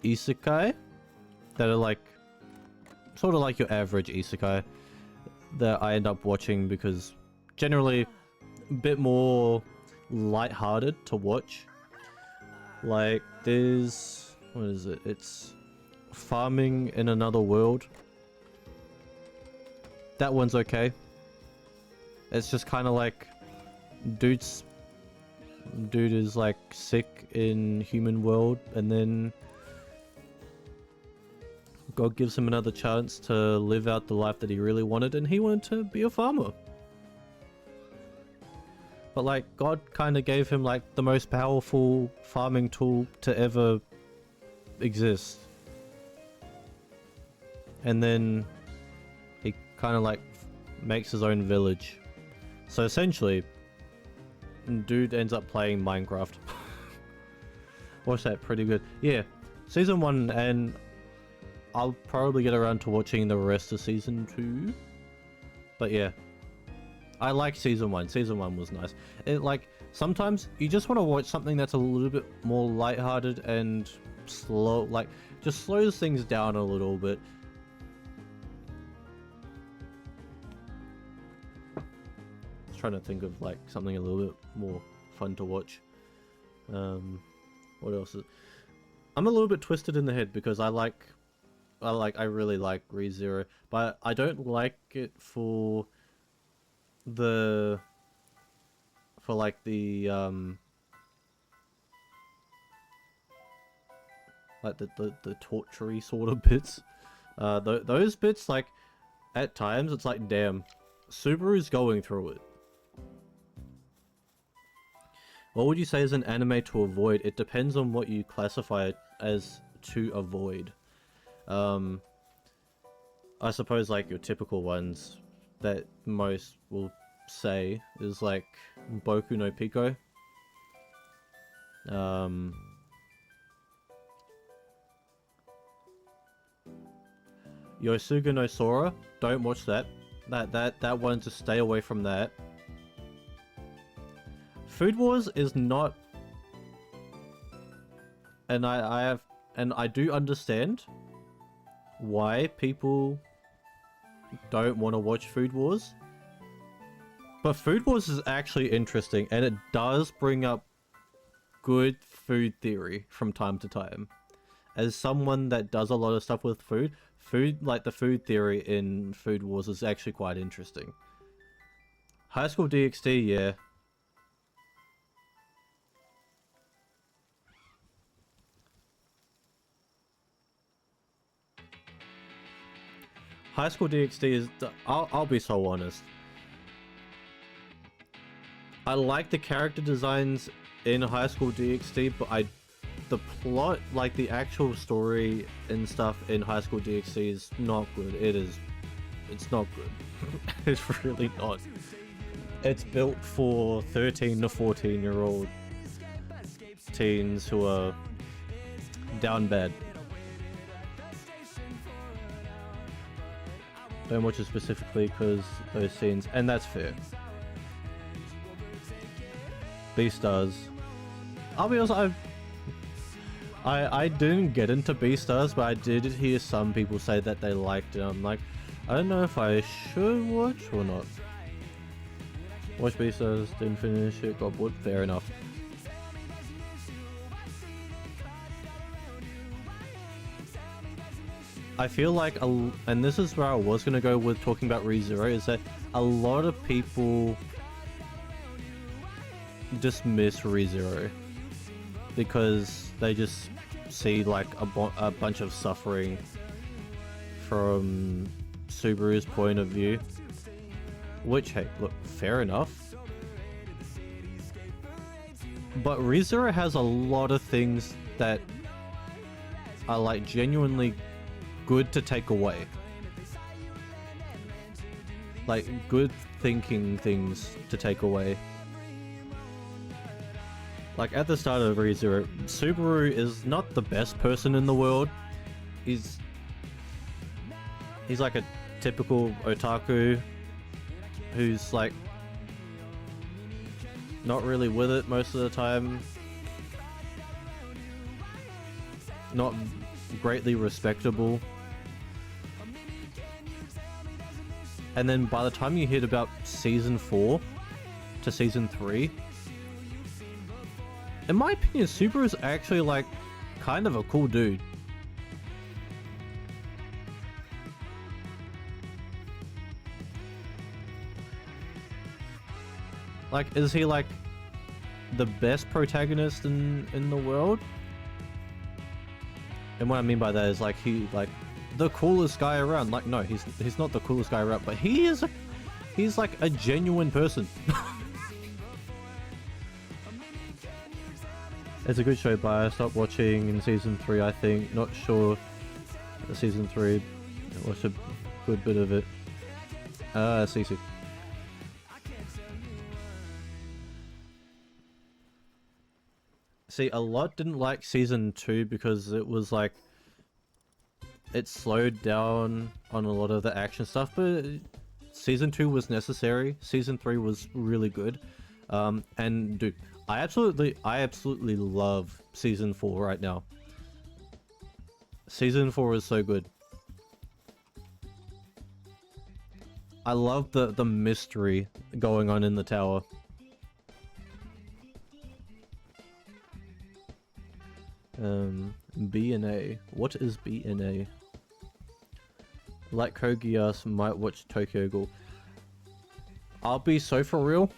isekai that are like sort of like your average isekai that I end up watching because generally a bit more lighthearted to watch. Like there's, what is it? It's Farming in Another World. That one's okay. It's just kind of like dude is like sick in human world, and then God gives him another chance to live out the life that he really wanted, and he wanted to be a farmer. But like God kind of gave him like the most powerful farming tool to ever exist, and then he kind of like makes his own village So essentially, dude ends up playing Minecraft. Watch that, pretty good. Yeah, season 1, and I'll probably get around to watching the rest of season 2. But yeah, I like season 1. Season 1 was nice. It, like, sometimes you just want to watch something that's a little bit more lighthearted and slow, like, just slows things down a little bit. Trying to think of like something a little bit more fun to watch. What else is... I'm a little bit twisted in the head because I really like ReZero, but I don't like it for the like the tortury sort of bits. Those bits, like, at times it's like, damn, Subaru's going through it. What would you say is an anime to avoid? It depends on what you classify it as to avoid. I suppose like your typical ones that most will say is like Boku no Pico. Yosuga no Sora, don't watch that. That one, just stay away from that. Food Wars is not, and I do understand why people don't want to watch Food Wars, but Food Wars is actually interesting, and it does bring up good food theory from time to time. As someone that does a lot of stuff with food, like the food theory in Food Wars is actually quite interesting. High School DxD, yeah. High School DxD is... I'll be so honest. I like the character designs in High School DxD, but the plot, like the actual story and stuff in High School DxD is not good. It's not good. It's really not. It's built for 13 to 14-year-old teens who are down bad. Don't watch it specifically because those scenes, and that's fair. Beastars. I'll be honest, I didn't get into Beastars, but I did hear some people say that they liked it. I'm like, I don't know if I should watch or not. Watch Beastars, didn't finish it, got bored. Fair enough. I feel like, and this is where I was going to go with talking about ReZero, is that a lot of people dismiss ReZero because they just see like a bunch of suffering from Subaru's point of view, which, hey, look, fair enough. But ReZero has a lot of things that are like genuinely good to take away. Like good thinking things to take away. Like at the start of ReZero, Subaru is not the best person in the world. He's like a typical otaku who's like not really with it most of the time. Not greatly respectable. And then by the time you hit about season 4 to season 3, in my opinion, Subaru is actually like kind of a cool dude. Like, is he like the best protagonist in the world? And what I mean by that is like he like the coolest guy around. Like, no, he's not the coolest guy around, but he's like a genuine person. It's a good show, but I stopped watching in season 3, I think. Not sure. Season 3. I watched a good bit of it. CC. See, a lot didn't like season 2 because it was like it slowed down on a lot of the action stuff, but season 2 was necessary. Season 3 was really good. And dude, I absolutely love season 4 right now. Season 4 is so good. I love the mystery going on in the tower. B&A. What is B&A? Like Kogias might watch Tokyo Ghoul. I'll be so for real.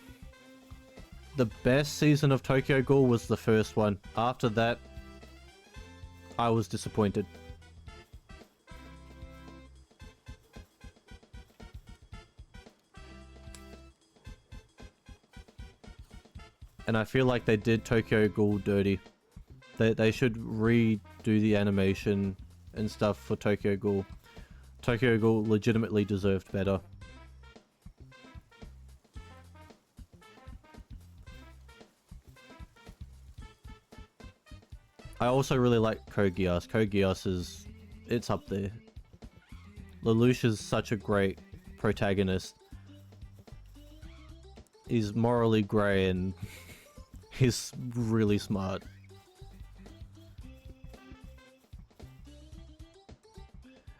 The best season of Tokyo Ghoul was the first one. After that, I was disappointed. And I feel like they did Tokyo Ghoul dirty. They should redo the animation and stuff for Tokyo Ghoul. Tokyo Ghoul legitimately deserved better. I also really like Kogias. Kogias is... it's up there. Lelouch is such a great protagonist. He's morally grey and he's really smart.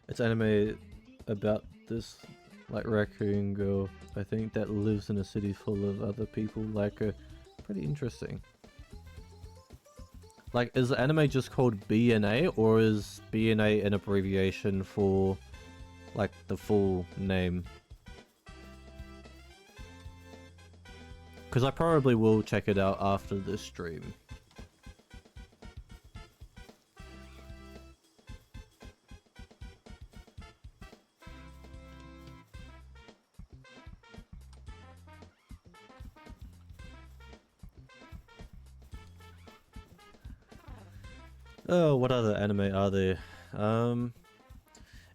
It's anime about this like raccoon girl, I think, that lives in a city full of other people like her. Pretty interesting. Like, is the anime just called B&A, or is B&A an abbreviation for like the full name? Because I probably will check it out after this stream. Oh, what other anime are there?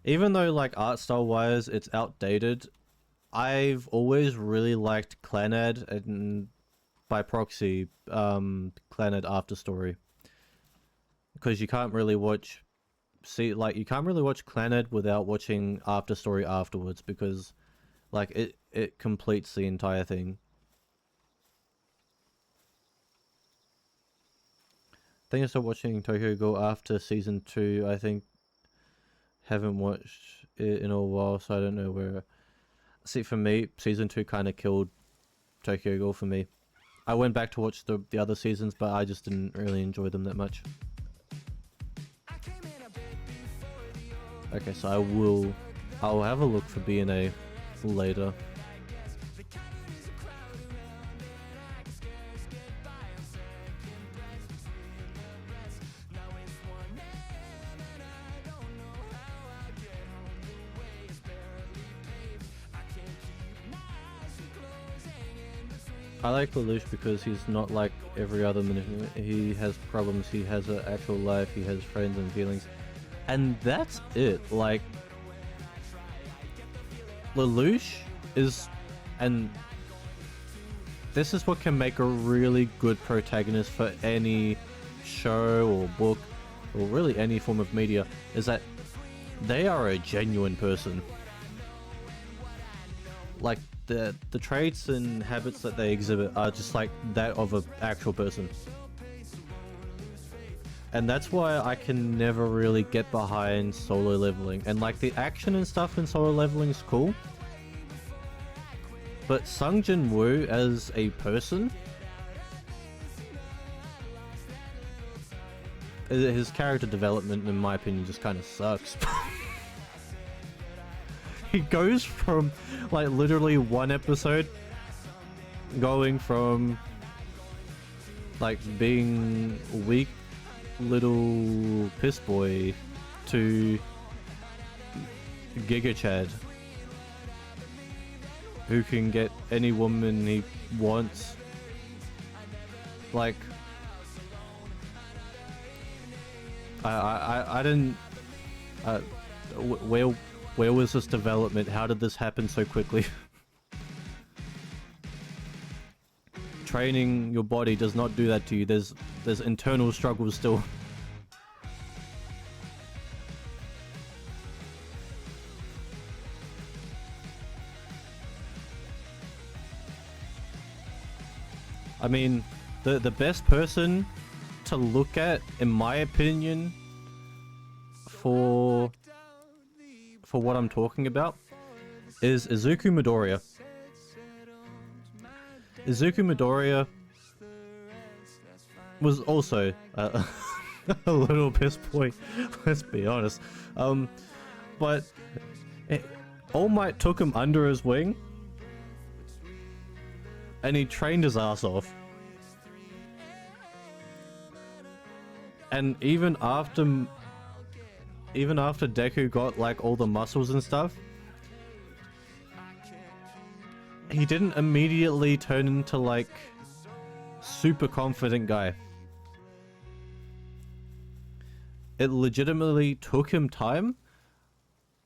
Even though like art style wise it's outdated, I've always really liked Clannad and by proxy, Clannad After Story. Because you can't really watch, you can't really watch Clannad without watching After Story afterwards, because like it completes the entire thing. I think I started watching Tokyo Ghoul after season 2. I think haven't watched it in a while, so I don't know where. See, for me, season 2 kind of killed Tokyo Ghoul for me. I went back to watch the other seasons, but I just didn't really enjoy them that much. Okay, so I'll have a look for B&A later. I like Lelouch because he's not like every other manipulator. He has problems, he has an actual life, he has friends and feelings. And that's it. Like, Lelouch is... and this is what can make a really good protagonist for any show or book, or really any form of media, is that they are a genuine person. Like, the traits and habits that they exhibit are just like that of an actual person. And that's why I can never really get behind solo leveling. And like the action and stuff in solo leveling is cool, but Sung Jin Woo as a person, his character development in my opinion just kind of sucks. He goes from like literally one episode going from like being weak little piss boy to Giga Chad, who can get any woman he wants. Like, I didn't. Where was this development? How did this happen so quickly? training your body does not do that to you. There's internal struggles still. I mean, the best person to look at, in my opinion, for what I'm talking about, is Izuku Midoriya. Izuku Midoriya was also a little piss boy, let's be honest. But All Might took him under his wing, and he trained his ass off. And even after Deku got like all the muscles and stuff, he didn't immediately turn into like super confident guy. It legitimately took him time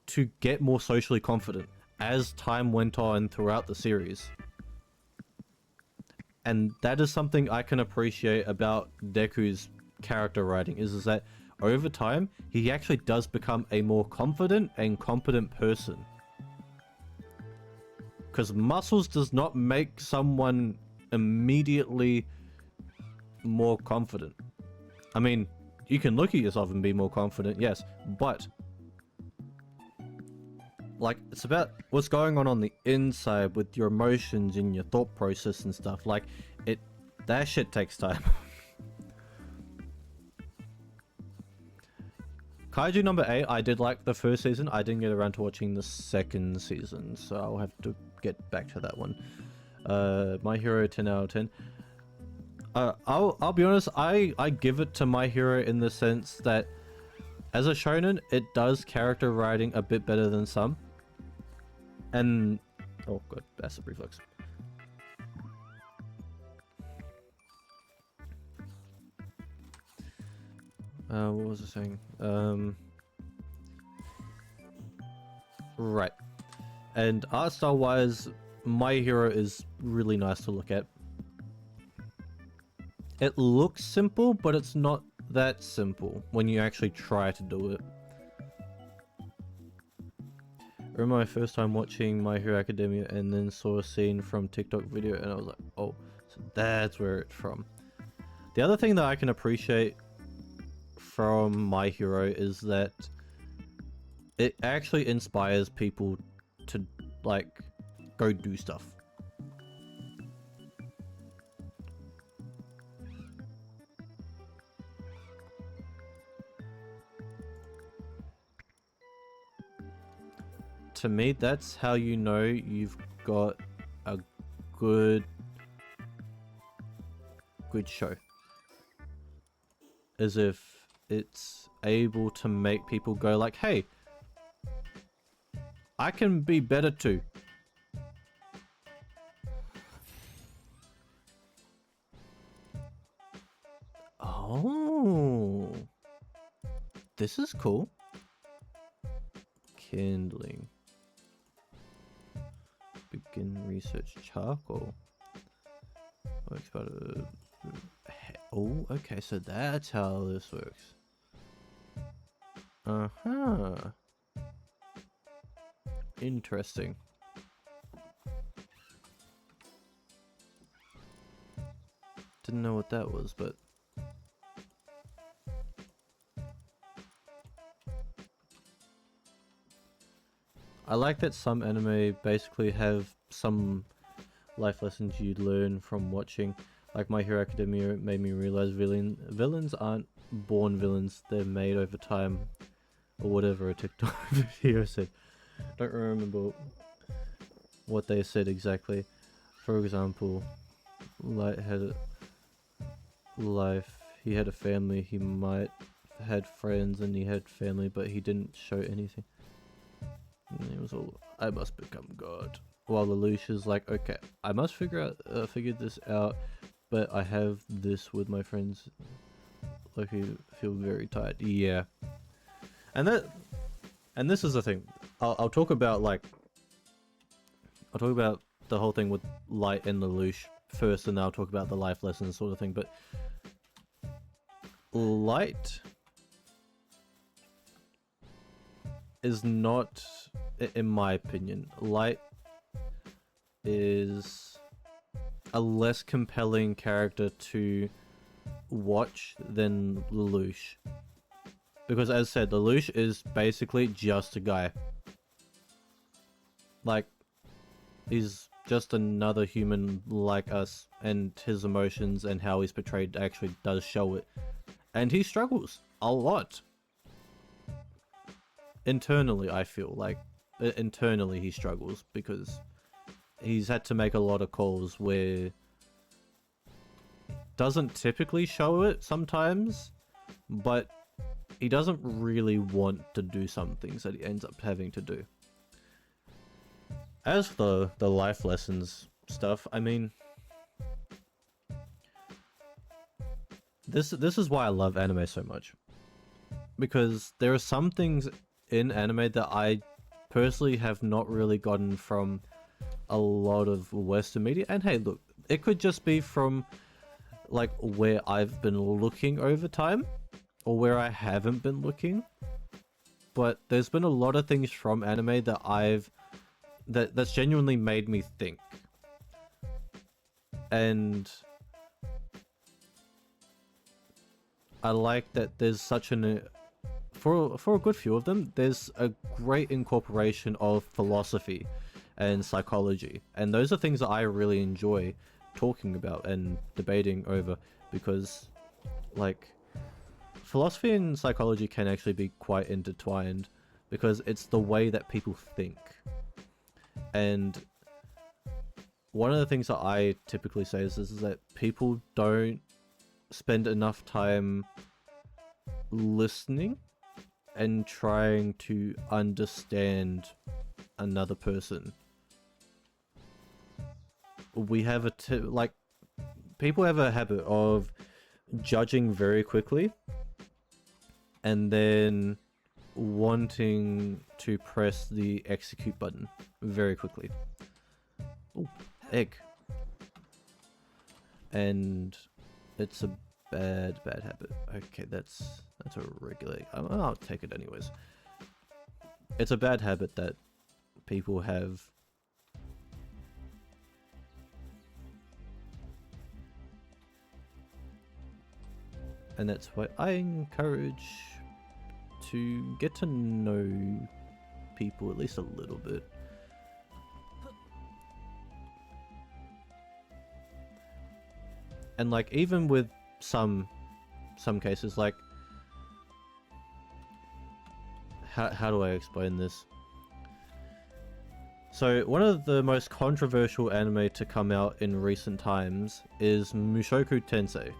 to get more socially confident as time went on throughout the series. And that is something I can appreciate about Deku's character writing, is that over time he actually does become a more confident and competent person. Because muscles does not make someone immediately more confident. I mean, you can look at yourself and be more confident, yes, but like, it's about what's going on the inside with your emotions and your thought process and stuff. Like, that shit takes time. Kaiju number 8, I did like the first season. I didn't get around to watching the second season, so I'll have to get back to that one. My Hero 10 out of 10. I'll be honest, I give it to My Hero in the sense that as a shonen, it does character writing a bit better than some. And oh god, acid reflux. What was I saying? Right. And art style wise, My Hero is really nice to look at. It looks simple, but it's not that simple when you actually try to do it. I remember my first time watching My Hero Academia and then saw a scene from TikTok video and I was like, oh, so that's where it's from. The other thing that I can appreciate from My Hero is that it actually inspires people to like go do stuff. To me, that's how you know you've got a good show. As if it's able to make people go like, hey, I can be better too. Oh, this is cool. Kindling. Begin research charcoal. Works better. Oh, okay, so that's how this works. Uh-huh. Interesting. Didn't know what that was, but I like that some anime basically have some life lessons you'd learn from watching. Like My Hero Academia made me realize villains aren't born villains, they're made over time. Or whatever a TikTok video said. Don't remember what they said exactly. For example, Light had a life, he had a family, he might had friends and he had family, but he didn't show anything. And he was all, I must become God. While Lelouch is like, okay, I must figure this out, but I have this with my friends. Like, I feel very tired. Yeah. And this is the thing. I'll talk about the whole thing with Light and Lelouch first, and then I'll talk about the life lessons sort of thing. But Light is not, in my opinion, Light is a less compelling character to watch than Lelouch. Because as said, Lelouch is basically just a guy. Like, he's just another human like us, and his emotions and how he's portrayed actually does show it. And he struggles a lot. Internally, I feel like internally he struggles because he's had to make a lot of calls where doesn't typically show it sometimes, but he doesn't really want to do some things that he ends up having to do. As for the life lessons stuff, I mean, this is why I love anime so much, because there are some things in anime that I personally have not really gotten from a lot of Western media. And hey, look, it could just be from like where I've been looking over time or where I haven't been looking, but there's been a lot of things from anime that that's genuinely made me think. And I like that there's such an for a good few of them, there's a great incorporation of philosophy and psychology, and those are things that I really enjoy talking about and debating over, because like philosophy and psychology can actually be quite intertwined, because it's the way that people think. And one of the things that I typically say is that people don't spend enough time listening and trying to understand another person. We have like, people have a habit of judging very quickly and then wanting to press the execute button very quickly. Ooh, egg. And it's a bad habit. Okay, that's a regular. I'll take it anyways. It's a bad habit that people have. And that's why I encourage to get to know people at least a little bit. And like, even with some cases, like, how do I explain this? So one of the most controversial anime to come out in recent times is Mushoku Tensei.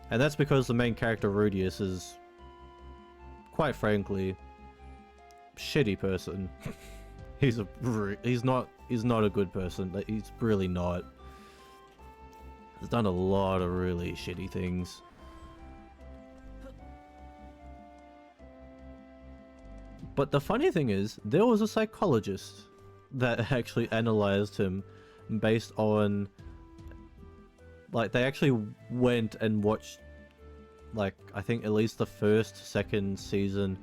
And that's because the main character Rudius is, quite frankly, shitty person. he's not a good person. He's really not. He's done a lot of really shitty things. But the funny thing is, there was a psychologist that actually analyzed him based on, like, they actually went and watched, like, I think at least the second season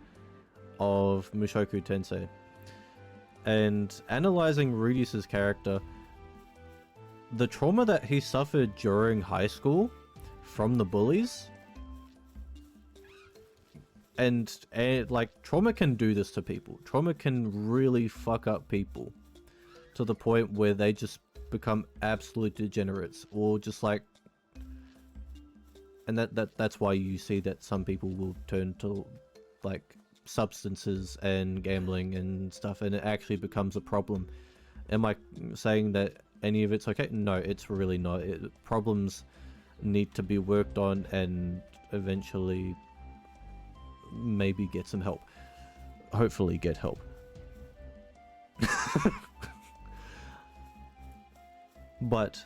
of Mushoku Tensei. And analyzing Rudius's character, the trauma that he suffered during high school from the bullies, and like, trauma can do this to people. Trauma can really fuck up people to the point where they just become absolute degenerates, or just like, and that's why you see that some people will turn to like substances and gambling and stuff, and it actually becomes a problem. Am I saying that any of it's okay? No, it's really not. Problems need to be worked on and eventually maybe get some help. Hopefully get help. But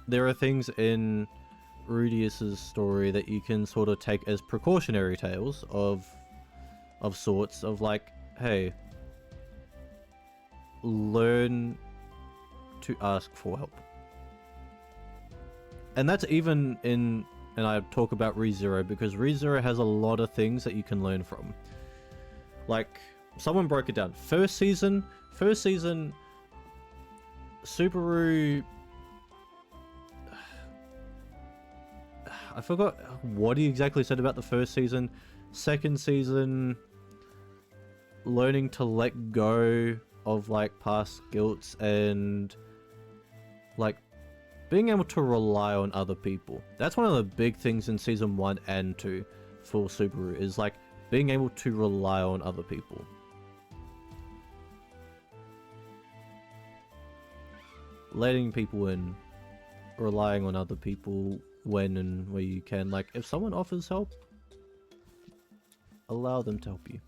there are things in Rudius's story that you can sort of take as precautionary tales of sorts, of like, hey, learn to ask for help. And that's even in, and I talk about ReZero because ReZero has a lot of things that you can learn from. Like, someone broke it down. First season, Subaru... I forgot what he exactly said about the first season. Second season, learning to let go of, like, past guilts and, like, being able to rely on other people. That's one of the big things in season 1 and 2 for Subaru, is, like, being able to rely on other people. Letting people in, relying on other people when and where you can. Like, if someone offers help, allow them to help you.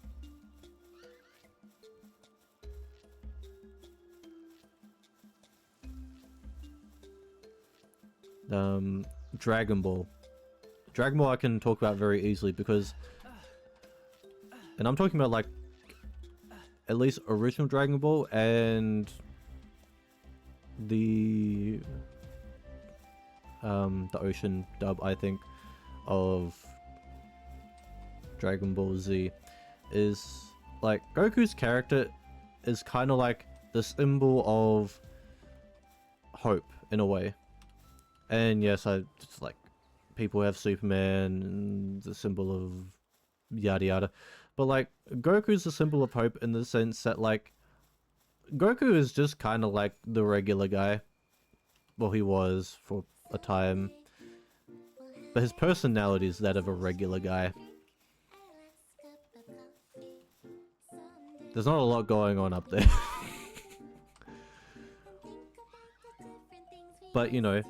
Dragon Ball. Dragon Ball I can talk about very easily because, and I'm talking about like at least original Dragon Ball and the Ocean dub, I think, of Dragon Ball Z, is like Goku's character is kind of like the symbol of hope in a way. And yes, it's like people have Superman and the symbol of yada yada, but like Goku's the symbol of hope in the sense that like Goku is just kind of like the regular guy. Well, he was for a time, but his personality is that of a regular guy. There's not a lot going on up there. But you know,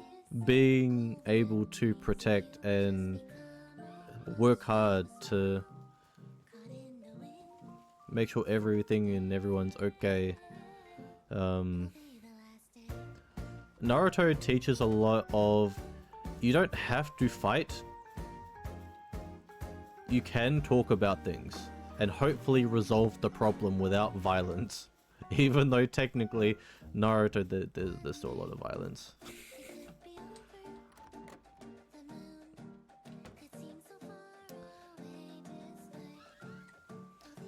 being able to protect and work hard to make sure everything and everyone's okay. Naruto teaches a lot of, you don't have to fight. You can talk about things and hopefully resolve the problem without violence. Even though technically Naruto, there's still a lot of violence.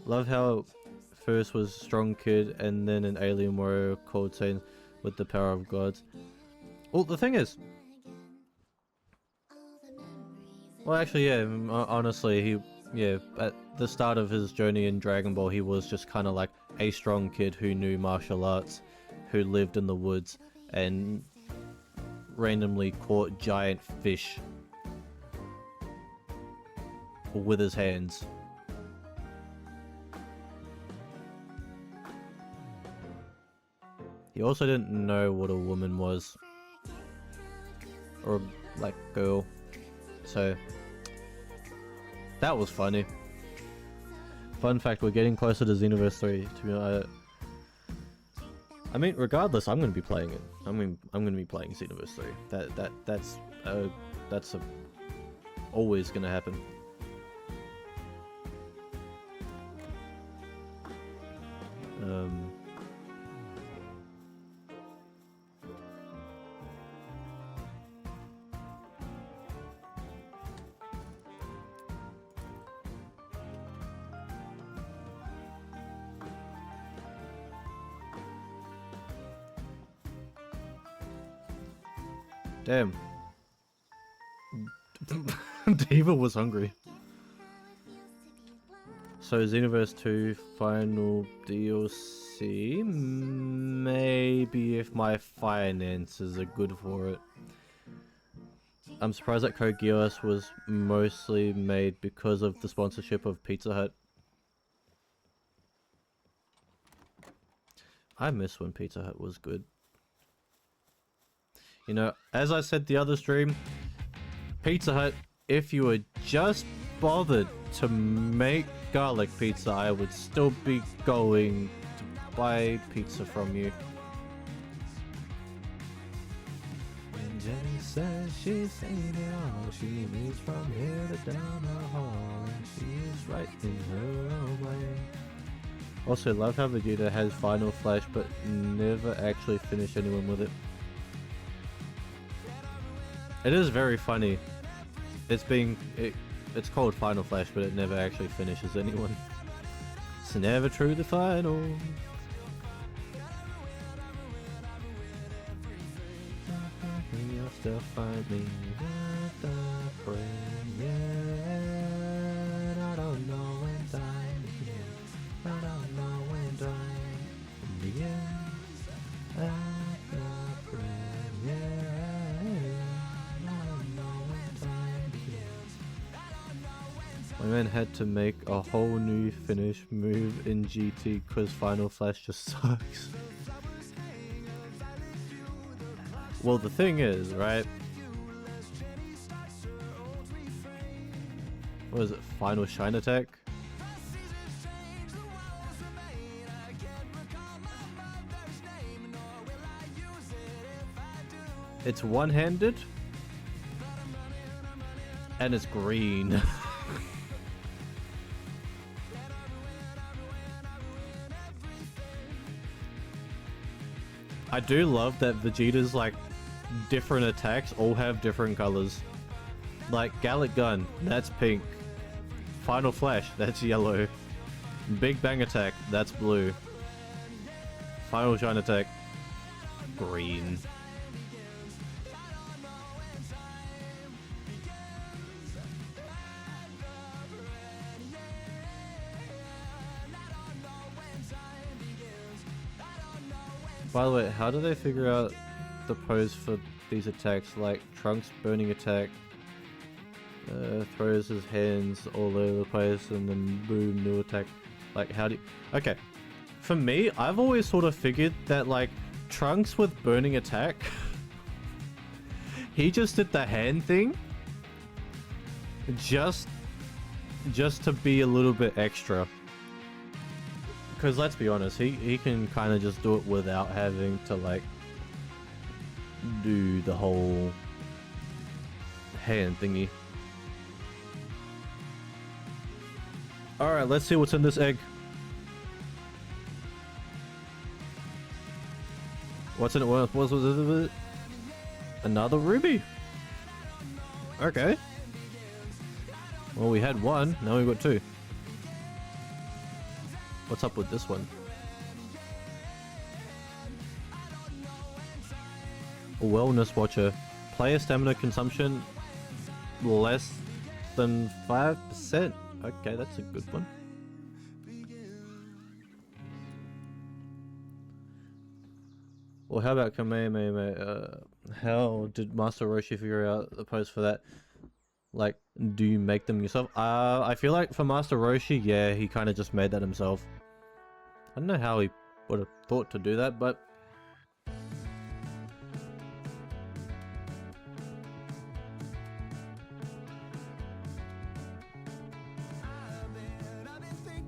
Love how first was strong kid and then an alien warrior called Satan with the power of gods. Well, the thing is, well, actually, yeah, honestly, at the start of his journey in Dragon Ball, he was just kind of like a strong kid who knew martial arts, who lived in the woods, and randomly caught giant fish with his hands. He also didn't know what a woman was, or like girl, so that was funny. Fun fact: we're getting closer to Xenoverse 3. To be honest, I mean, regardless, I'm gonna be playing it. I'm gonna be playing Xenoverse 3. That's always gonna happen. Damn. Diva was hungry. So Xenoverse 2 final DLC? Maybe if my finances are good for it. I'm surprised that Code Geass was mostly made because of the sponsorship of Pizza Hut. I miss when Pizza Hut was good. You know, as I said the other stream, Pizza Hut, if you were just bothered to make garlic pizza, I would still be going to buy pizza from you. And Jenny says she's seen it all. She meets from here to down the hall, and she is right in her own way. Also, love how Vegeta has Final Flash, but never actually finish anyone with it. It is very funny. It's called Final Flash, but it never actually finishes anyone. It's never true the final. You'll still find me with a friend, yeah. I don't know when time begins. I don't know when time begins. I've got a friend, yeah. I don't know when time begins. My man had to make a whole new finish move in GT because Final Flash just sucks. Well, the thing is, right? What is it? Final Shine Attack? It's one-handed and it's green. I do love that Vegeta's like different attacks all have different colors. Like Gallic Gun, that's pink. Final Flash, that's yellow. Big Bang Attack, that's blue. Final Shine Attack, green. By the way, how do they figure out the pose for these attacks? Like Trunks burning attack, throws his hands all over the place, and then boom, new attack. Like how do you... Okay, for me, I've always sort of figured that like Trunks with burning attack, he just did the hand thing just to be a little bit extra. Because let's be honest, he can kind of just do it without having to like do the whole hand thingy. Alright, let's see what's in this egg. What's in it? What was it? Another ruby. Okay. Well, we had one, now we've got two. What's up with this one? Wellness Watcher. Player stamina consumption less than 5%. Okay, that's a good one. Well, how about Kamehameha? How did Master Roshi figure out the pose for that? Like, do you make them yourself? I feel like for Master Roshi, yeah, he kind of just made that himself. I don't know how he would have thought to do that, but...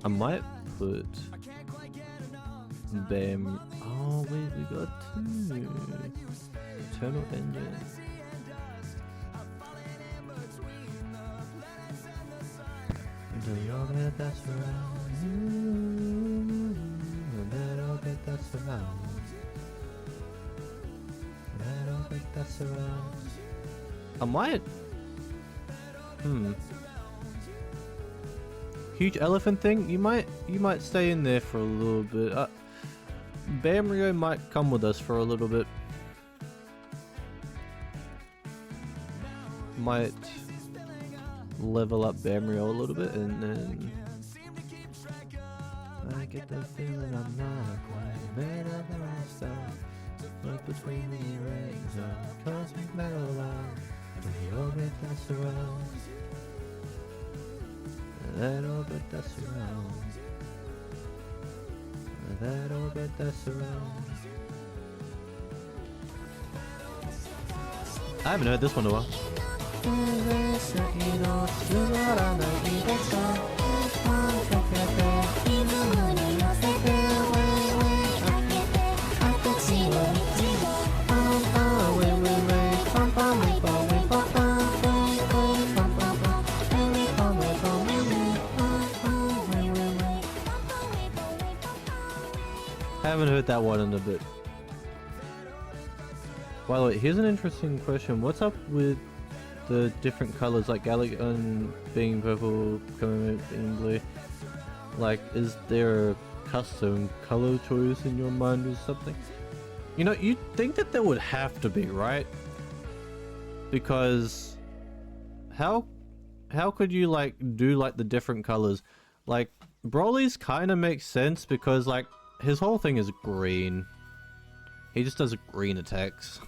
I might put... Bam... Oh, wait, we got two. Eternal Engine. Do your best around you, a little bit that's around, a little bit that's around. I might. Huge elephant thing. You might stay in there for a little bit. Bamrio might come with us for a little bit. Might level up Bamrio a little bit, and then I get the feeling I'm not quite made of the right stuff. But between the rings of cosmic metal love, the orbit that's around, that orbit that's around, that orbit that's around. I haven't heard this one in a while. Haven't heard that one in a bit. By the way, here's an interesting question. What's up with the different colors, like Galagon being purple, Comet being blue? Like, is there a custom color choice in your mind or something? You know, you'd think that there would have to be, right? Because how could you like do like the different colors? Like Broly's kind of makes sense because like his whole thing is green. He just does green attacks.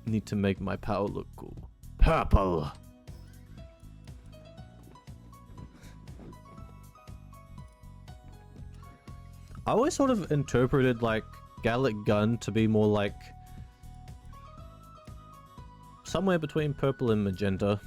Need to make my power look cool. Purple. I always sort of interpreted like Gallic Gun to be more like somewhere between purple and magenta.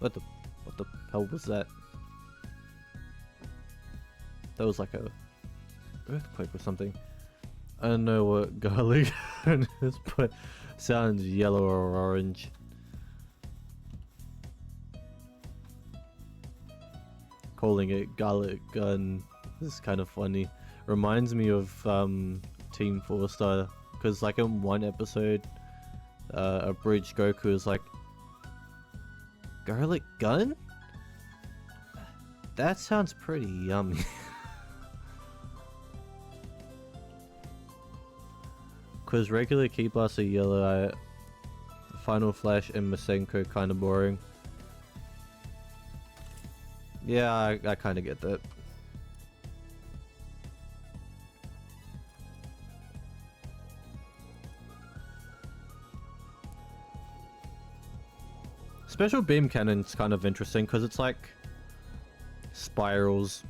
What the hell was that? That was like a earthquake or something. I don't know what garlic is, but sounds yellow or orange. Calling it garlic gun is kind of funny. Reminds me of Team 4-Star, because like in one episode, a bridge Goku is like, garlic gun? That sounds pretty yummy. Cause regular Ki Blasts are yellow, Final Flash and Masenko kinda boring. Yeah, I kinda get that. Special beam cannon's kind of interesting because it's like spirals.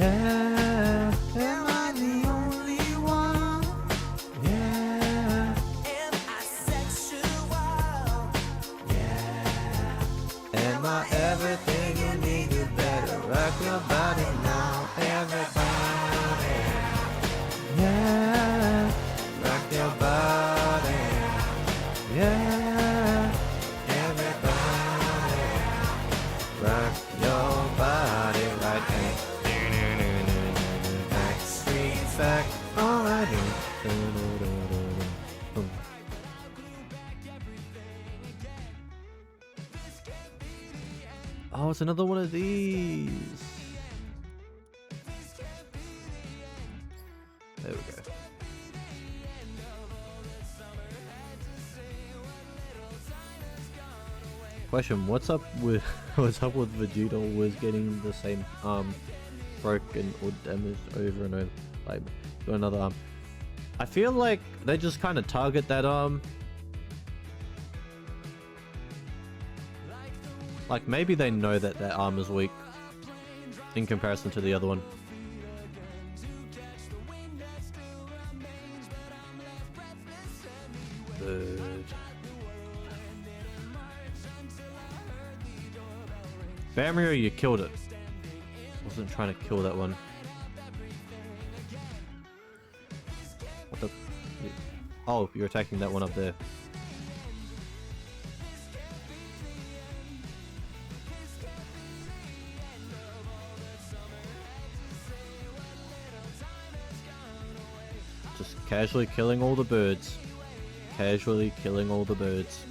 Yeah, am I the only one? Yeah, am I sexual? Yeah, am I everything you need? You better rock your body now, everybody. Yeah, rock your body. Yeah, everybody, rock your body right now. Backstreet back, alright. Oh, it's another one of these. There we go. Question: what's up with Vegeta always getting the same arm broken or damaged over and over? Like, got another arm. I feel like they just kind of target that arm. Like maybe they know that that arm is weak in comparison to the other one. Bamrio, you killed it. Wasn't trying to kill that one. What the? Oh, you're attacking that one up there. Just casually killing all the birds. Casually killing all the birds.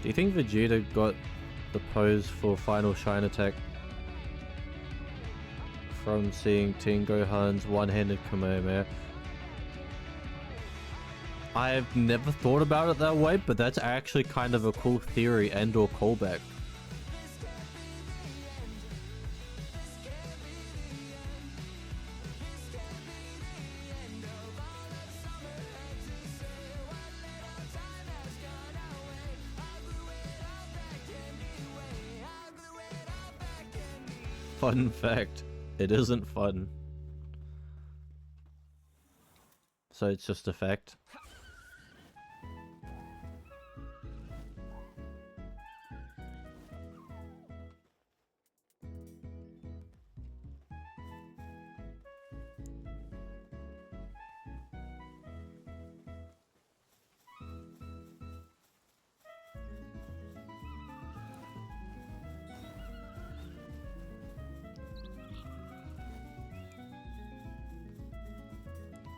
Do you think Vegeta got the pose for Final Shine Attack from seeing Teen Gohan's one-handed Kamehameha? I've never thought about it that way, but that's actually kind of a cool theory and or callback. Fun fact, it isn't fun. So it's just a fact.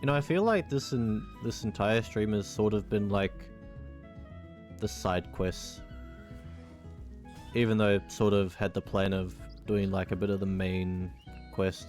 You know, I feel like this entire stream has sort of been like the side quests, even though it sort of had the plan of doing like a bit of the main quest.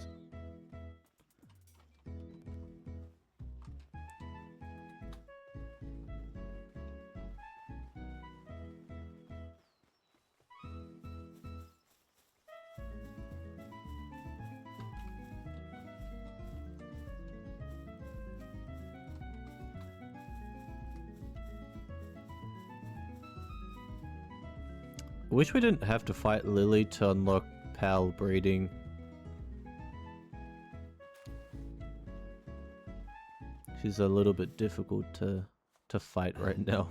Wish we didn't have to fight Lily to unlock Pal breeding. She's a little bit difficult to fight right now.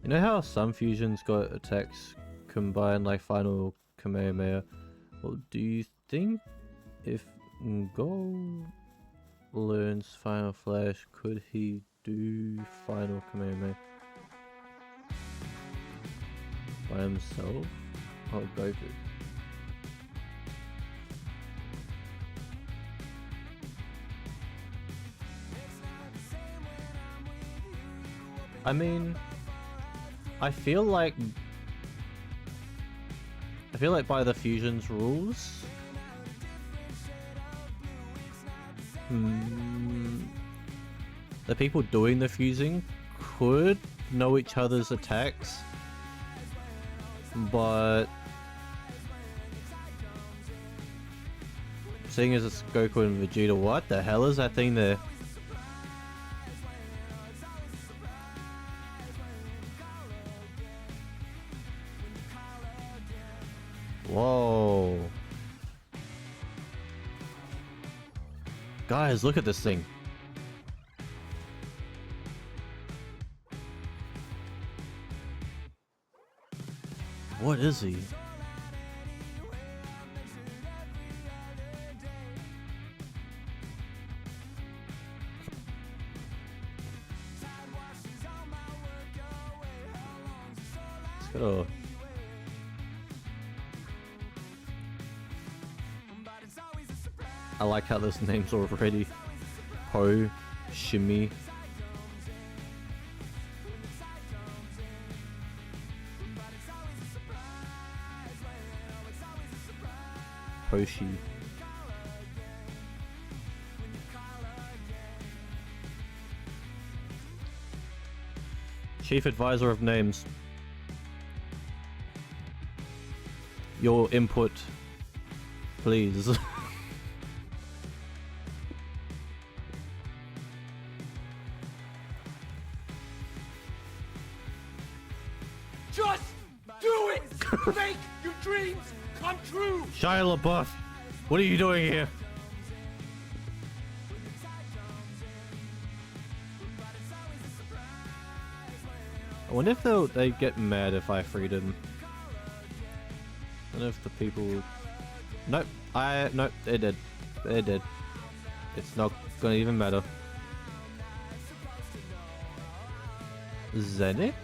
You know how some fusions got attacks combined like final Kamehameha? Well, do you think if Ngo learns Final Flash, could he do final Kamehameha by himself? Oh, Goku. I mean, I feel like by the fusion's rules, the people doing the fusing could know each other's attacks, but seeing as it's Goku and Vegeta, what the hell is that thing there? Whoa. Guys, look at this thing. What is he? Let's go. I like how this name's already Po, Shimmy. Poshi. Chief Advisor of Names. Your input, please. Just do it! Make your dreams come true! Shia LaBeouf, what are you doing here? I wonder if they get mad if I freed him. I wonder if the people... Nope, nope, they're dead. They're dead. It's not gonna even matter. Xenix?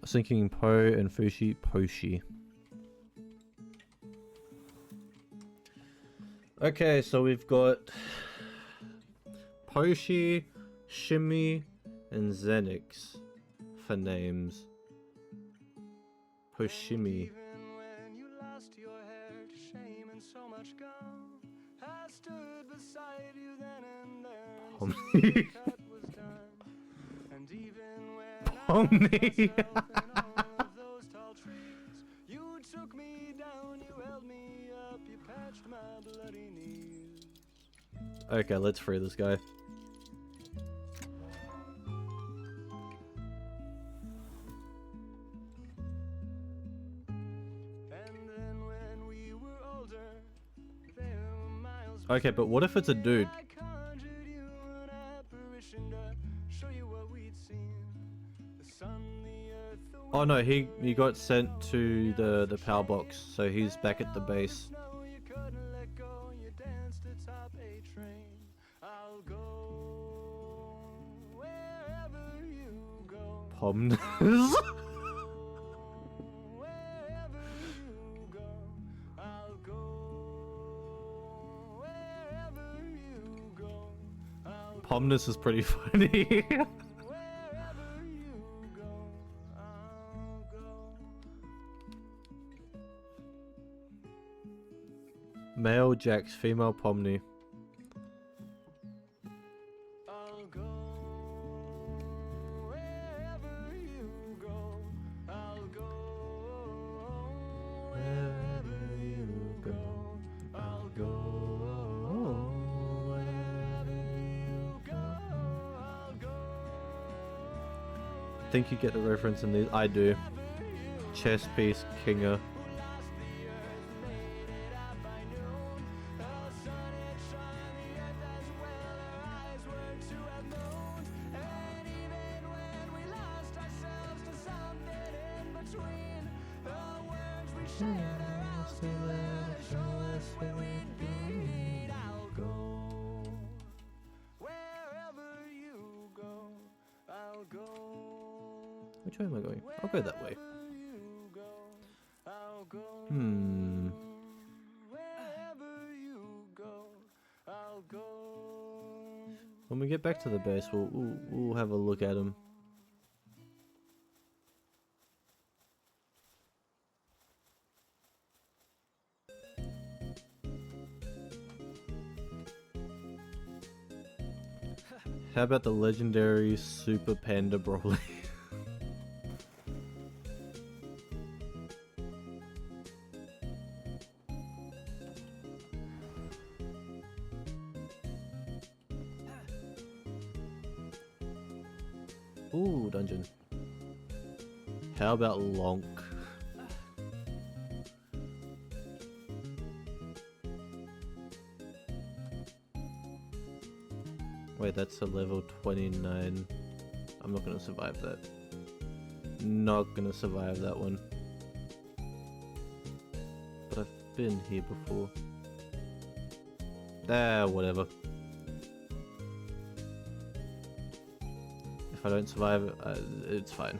Thinking Po and Poshi. Okay, so we've got Poshi, Shimmy, and Xenix for names. Poshimi. stood beside you then and there Pomni. until the cut was done. And even when I lost Pomni. myself in all of those tall trees, you took me down, you held me up, you patched my bloody knees. Okay, let's free this guy. And then when we were older, there were miles Okay, but what if it's a dude? I conjured you an apparition to show you what we'd seen. The sun, the earth, the Oh no, he got sent to the power box, so he's back at the base. snow, you couldn't let go, you danced atop a train. I'll go wherever you go. Pomnes. Wherever you go, I'll go. Wherever you go, I'll go. Pomnes is pretty funny. Wherever you go, I'll go. Male Jax, female Pomni. I'll go wherever you go. I'll go wherever you go. I'll go wherever you go. I'll go. I think you get the reference in these. I do. Chess piece, Kinger. Lost the earth, made it out by noon. The sun had shone, the earth as well. Our eyes were to have known. And even when we lost ourselves to something in between, the words we shared are all still there to show us where we'd be. I'll go wherever you go. I'll go. Which way am I going? I'll go that way. Wherever you go, I'll go. Hmm. Wherever you go, I'll go. When we get back to the base, we'll have a look at him. How about the legendary Super Panda Broly? Ooh, dungeon. How about Lonk? Wait, that's a level 29. I'm not gonna survive that. Not gonna survive that one. But I've been here before. Ah, whatever. If I don't survive it, it's fine.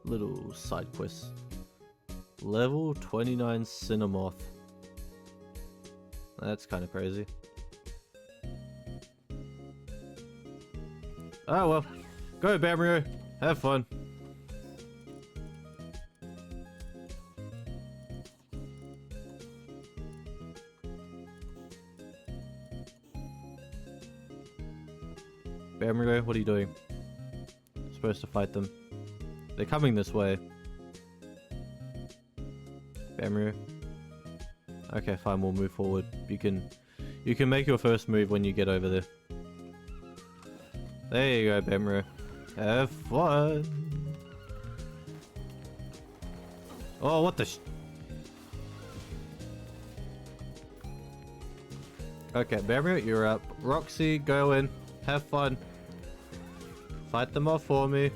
Little side quests. Level 29 Cinemoth. That's kind of crazy. Oh well. Go, Bamrio. Have fun. Bamrio, what are you doing? Supposed to fight them. They're coming this way. Bamrio. Okay, fine, we'll move forward. You can make your first move when you get over there. There you go, Bamrio. Have fun. Oh, what the Okay, Bamrio, you're up. Roxy, go in. Have fun. Fight them off for me.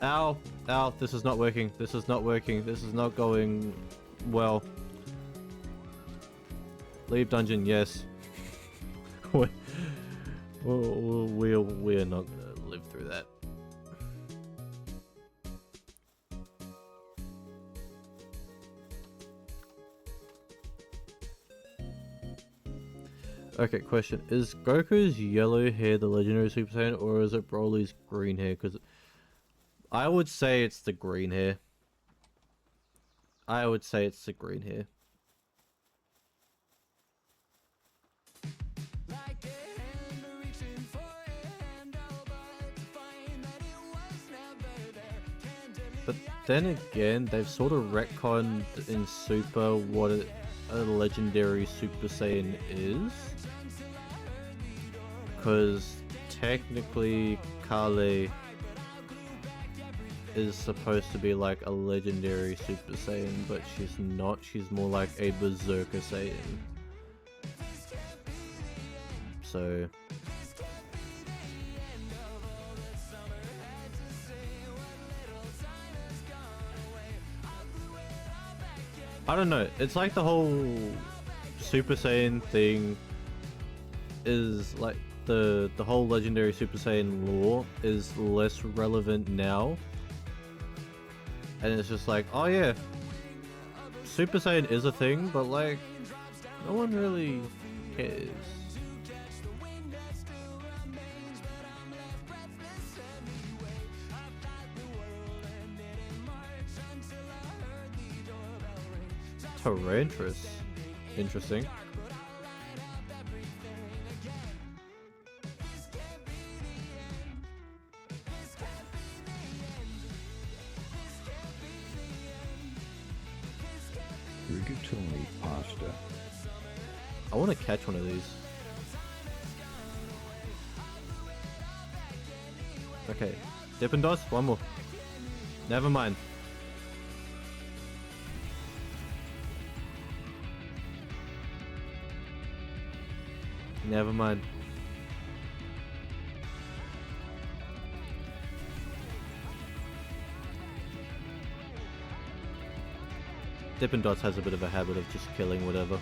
Ow. Ow. This is not working. This is not working. This is not going well. Leave dungeon, yes. We're not gonna live through that. Okay, question. Is Goku's yellow hair the legendary Super Saiyan, or is it Broly's green hair? Because I would say it's the green hair. I would say it's the green hair. But then again, they've sort of retconned in Super what a legendary Super Saiyan is. Because technically Kale is supposed to be like a legendary Super Saiyan, but she's not. She's more like a Berserker Saiyan. So I don't know. It's like the whole Super Saiyan thing is like the whole legendary Super Saiyan lore is less relevant now. And it's just like, oh yeah, Super Saiyan is a thing, but like, no one really cares. Tarantras. Interesting. Rigatoni pasta. I want to catch one of these. Okay. Dippin' Dots, one more. Never mind. Never mind. Dippin' Dots has a bit of a habit of just killing whatever.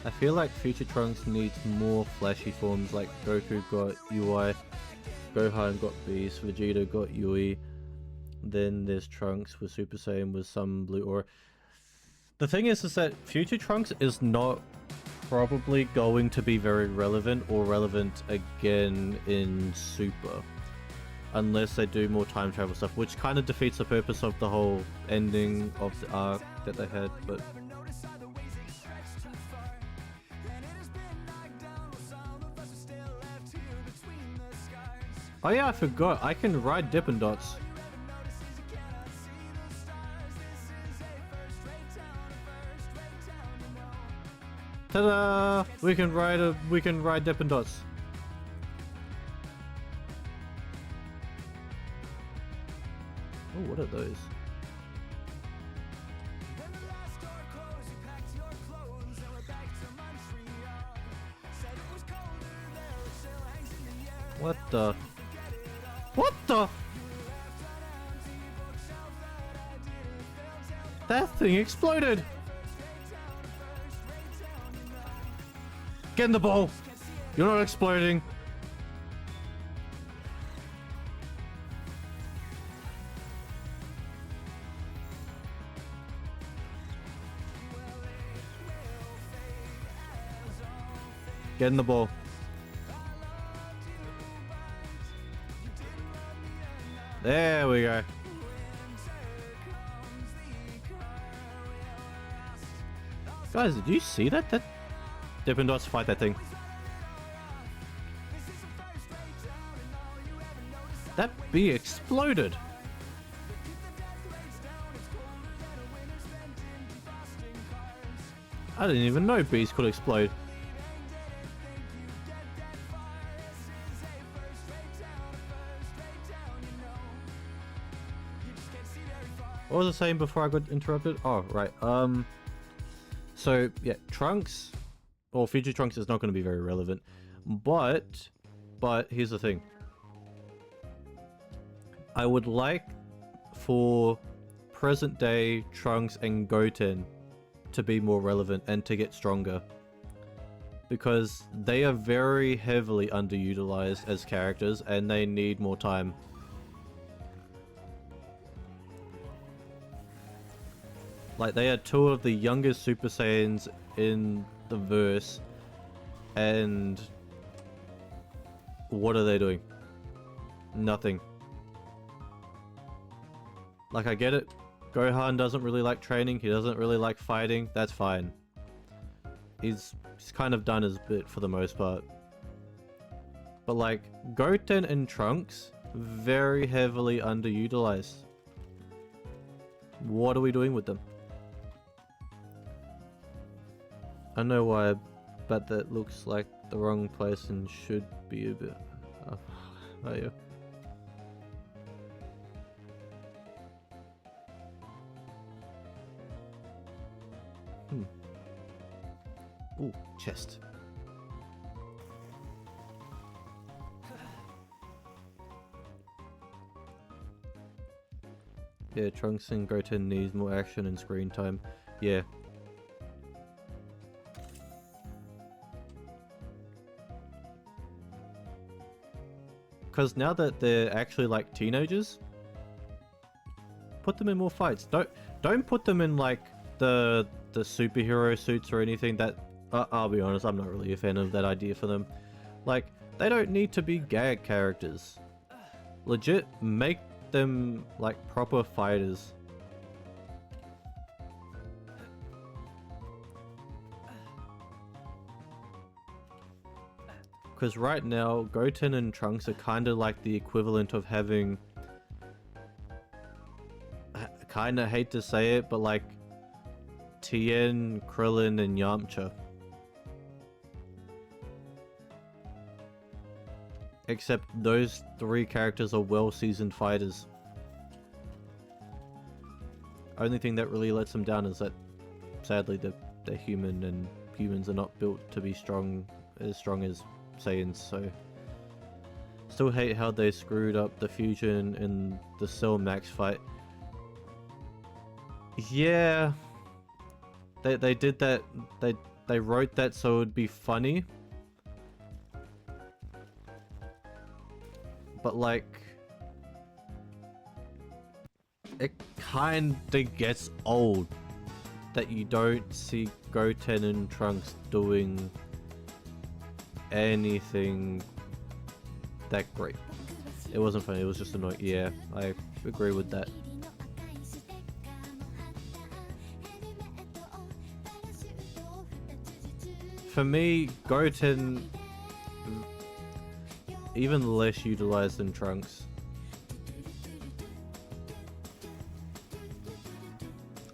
I feel like Future Trunks needs more flashy forms, like Goku got UI, Gohan got Beast, Vegeta got Yui, then there's Trunks with Super Saiyan with some blue aura. The thing is that Future Trunks is not probably going to be very relevant or relevant again in Super. Unless they do more time travel stuff, which kind of defeats the purpose of the whole ending of the arc that they had, but... Oh yeah, I forgot. I can ride Dippin' Dots. Ta-da! We can ride Dippin' Dots. Oh, what are those? What the? What the? That thing exploded! Get in the ball! You're not exploding! Get in the ball. There we go. Guys, did you see that? That Dippin' Dots fight that thing. That bee exploded. I didn't even know bees could explode. What was I saying before I got interrupted? Oh, right. So, yeah, Trunks, or Future Trunks is not going to be very relevant. But here's the thing. I would like for present day Trunks and Goten to be more relevant and to get stronger. because they are very heavily underutilized as characters and they need more time. Like, they are two of the youngest Super Saiyans in the verse, and what are they doing? Nothing. Like, I get it. Gohan doesn't really like training, he doesn't really like fighting, that's fine. He's kind of done his bit for the most part. But like, Goten and Trunks, very heavily underutilized. What are we doing with them? I know why, but that looks like the wrong place and should be a bit... Oh yeah. Ooh, chest. Yeah, Trunks and Goten needs more action and screen time. Yeah. Because now that they're actually like teenagers, put them in more fights. Don't put them in like the superhero suits or anything. That I'll be honest, I'm not really a fan of that idea for them. Like, they don't need to be gag characters. Legit, make them like proper fighters. Because right now, Goten and Trunks are kind of like the equivalent of having... I kind of hate to say it, but like Tien, Krillin, and Yamcha. Except those three characters are well-seasoned fighters. Only thing that really lets them down is that, sadly, they're human, and humans are not built to be as strong as Saiyans, so... Still hate how they screwed up the fusion in the Cell Max fight. Yeah... They did that... They wrote that so it would be funny. But like... It kinda gets old that you don't see Goten and Trunks doing anything that great. It wasn't funny, it was just annoying. Yeah, I agree with that. For me, Goten, even less utilized than Trunks.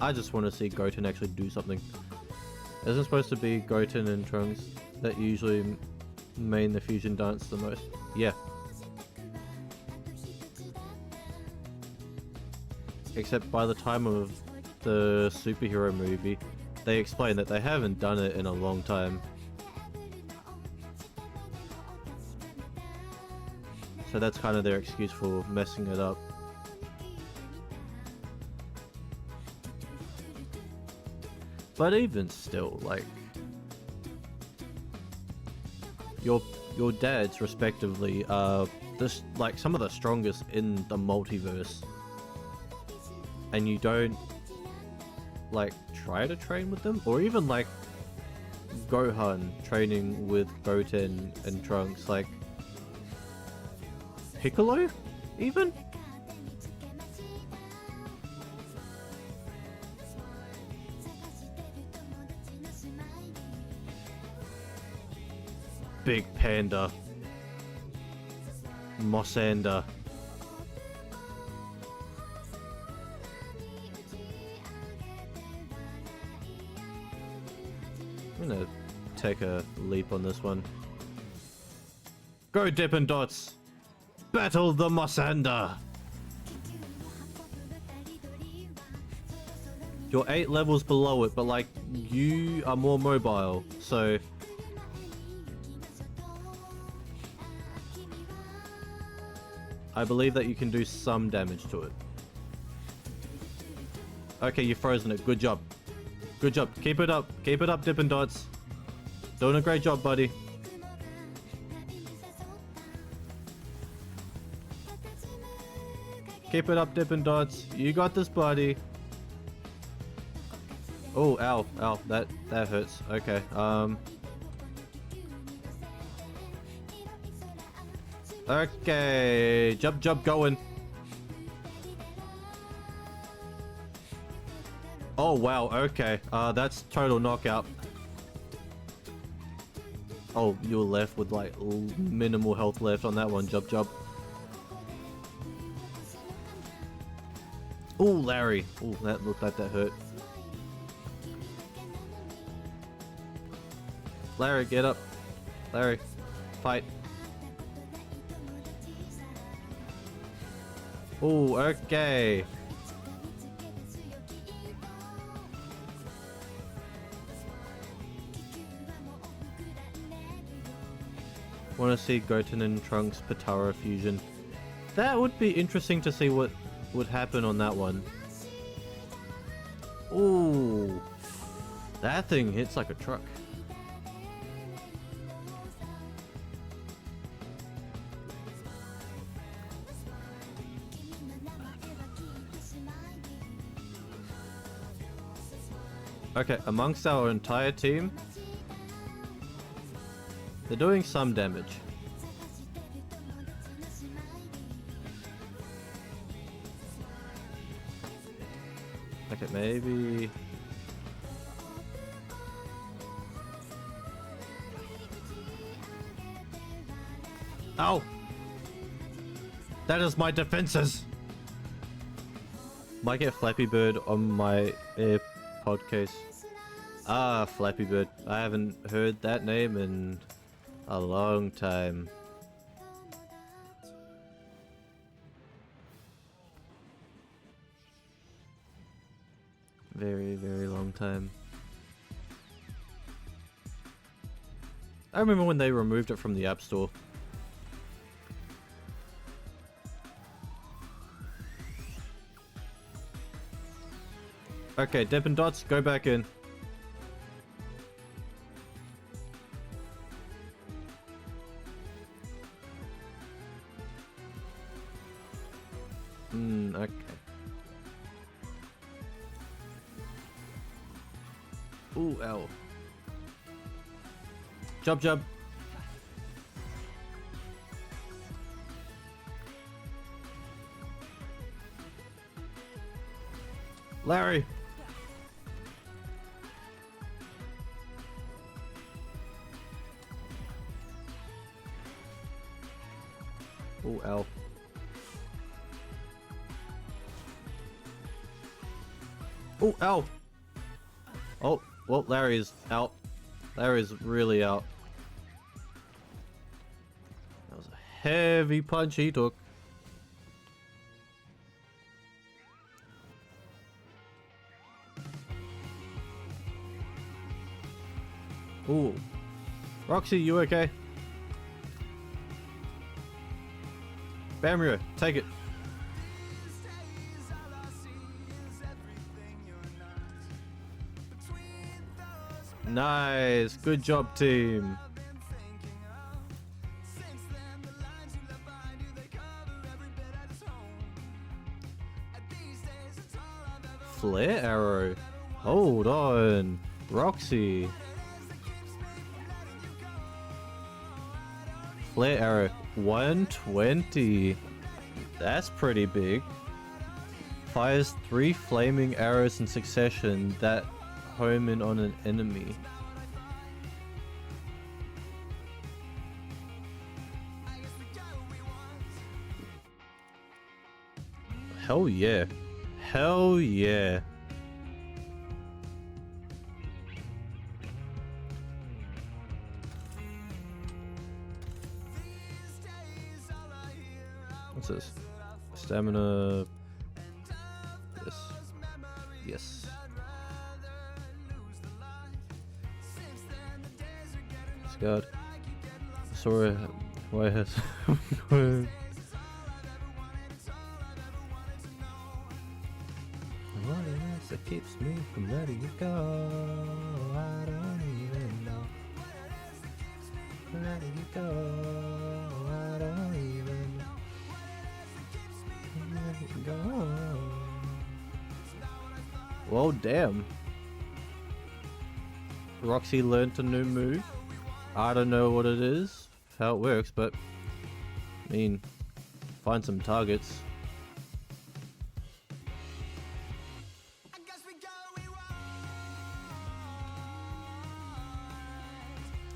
I just want to see Goten actually do something. Isn't it supposed to be Goten and Trunks that usually main the fusion dance the most? Yeah. Except by the time of the superhero movie, they explain that they haven't done it in a long time. So that's kind of their excuse for messing it up. But even still, like... Your dads, respectively, are like some of the strongest in the multiverse. And you don't, like, try to train with them? Or even, like, Gohan training with Goten and Trunks, like... Piccolo? Even? Big Panda. Mosander. I'm gonna take a leap on this one. Go Dippin' Dots! Battle the Mosander! You're 8 levels below it, but like, you are more mobile, so... I believe that you can do some damage to it. Okay, you've frozen it. Good job. Good job. Keep it up. Keep it up, Dippin' Dots. Doing a great job, buddy. Keep it up, Dippin' Dots. You got this, buddy. Oh, ow, ow, that hurts. Okay, okay, jump, going. Oh, wow, okay. That's total knockout. Oh, you were left with like minimal health left on that one. Jump. Oh, Larry. Oh, that looked like that hurt. Larry, get up. Larry, fight. Oh, okay. Want to see Goten and Trunks Patara fusion. That would be interesting to see what would happen on that one. Ooh, that thing hits like a truck. Okay, amongst our entire team, they're doing some damage. Okay, maybe... Ow! That is my defenses! Might get Flappy Bird on my AirPod case. Ah, Flappy Bird. I haven't heard that name in a long time. Very, very long time. I remember when they removed it from the App Store. Okay, Dippin' Dots, go back in. Okay. Ooh, ow. Jump. Larry. Ooh, ow. Oh, ow! Oh, well, Larry's out. Larry's really out. That was a heavy punch he took. Ooh. Roxy, you okay? Bamrio, take it. Nice, good job, team. Flare arrow. Hold on, Roxy. Flare arrow, 120. That's pretty big. Fires 3 flaming arrows in succession that home in on an enemy. Hell yeah. Hell yeah. What's this? Stamina. Yes. Yes. God. Sorry, why has what is it that keeps me from letting you go? I don't even know. did you go? I don't even know where did you go. Well, damn. Roxy learned a new move. I don't know what it is, how it works, but I mean, find some targets.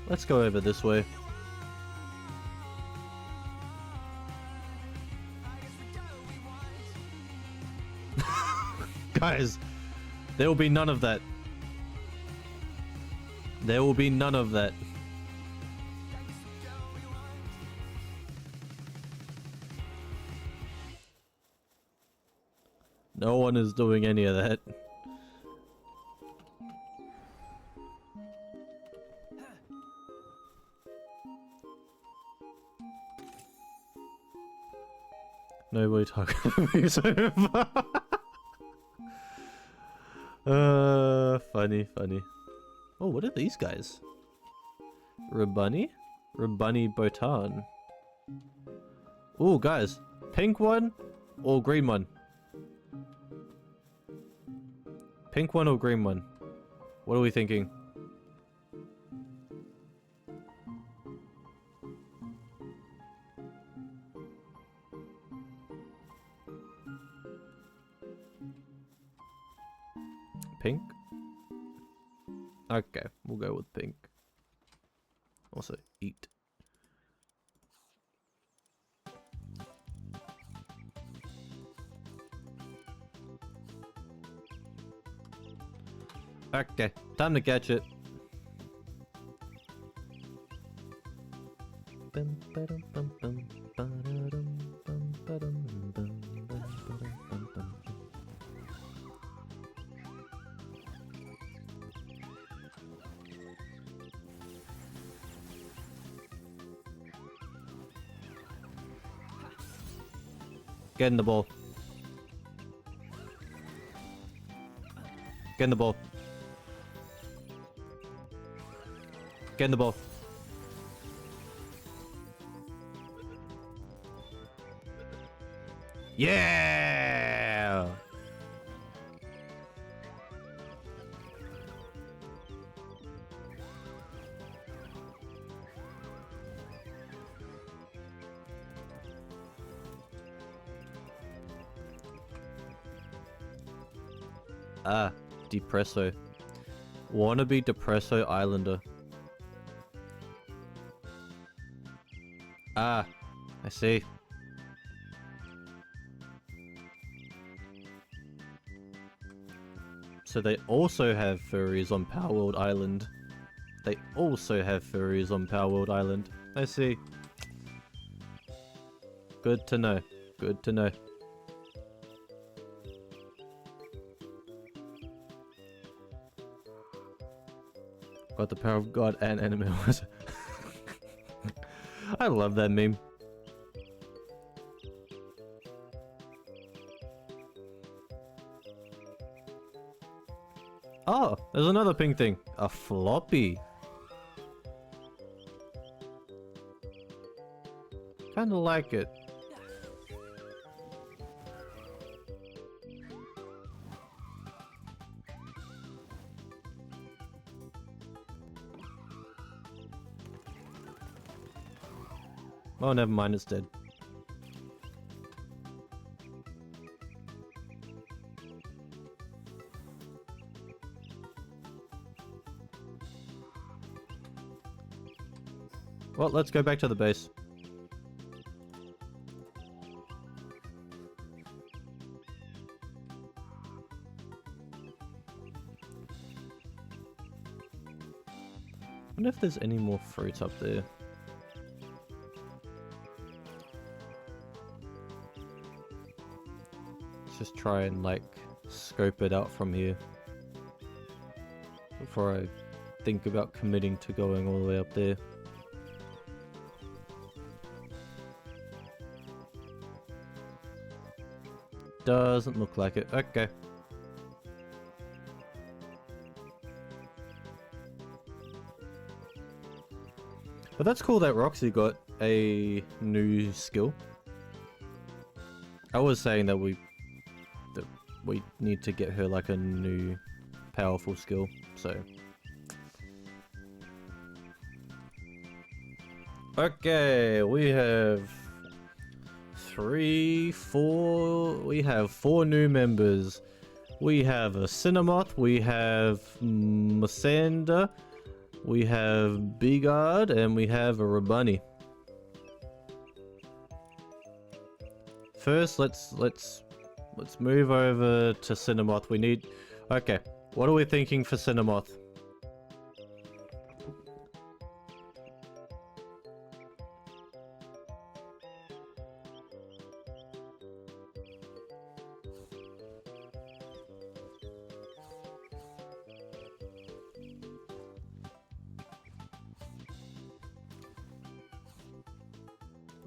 Let's go over this way. Guys, there will be none of that. There will be none of that. No one is doing any of that. Nobody talking to me so far. Funny, funny. Oh, what are these guys? Rabunny? Rabunny Botan. Oh, guys. Pink one or green one? Pink one or green one? What are we thinking? Pink? Okay, we'll go with pink. Also, eat. Okay, time to catch it. Get in the ball. Get in the ball. Get in the ball. Yeah! Ah, Depresso. Wannabe Depresso Islander. Ah, I see. So they also have furries on Palworld Island. They also have furries on Palworld Island. I see. Good to know. Good to know. Got the power of God and animals. I love that meme. Oh, there's another pink thing. A floppy. Kinda like it. Oh, never mind, it's dead. Well, let's go back to the base. I wonder if there's any more fruits up there. Let's just try and like scope it out from here before I think about committing to going all the way up there. Doesn't look like it. Okay. But that's cool that Roxy got a new skill. I was saying that we need to get her like a new powerful skill, so. Okay, we have we have 4 new members. We have a Cinemoth, we have Masanda, we have Bigard, and we have a Rabunny. First, let's move over to Cinemoth. We need... Okay, what are we thinking for Cinemoth?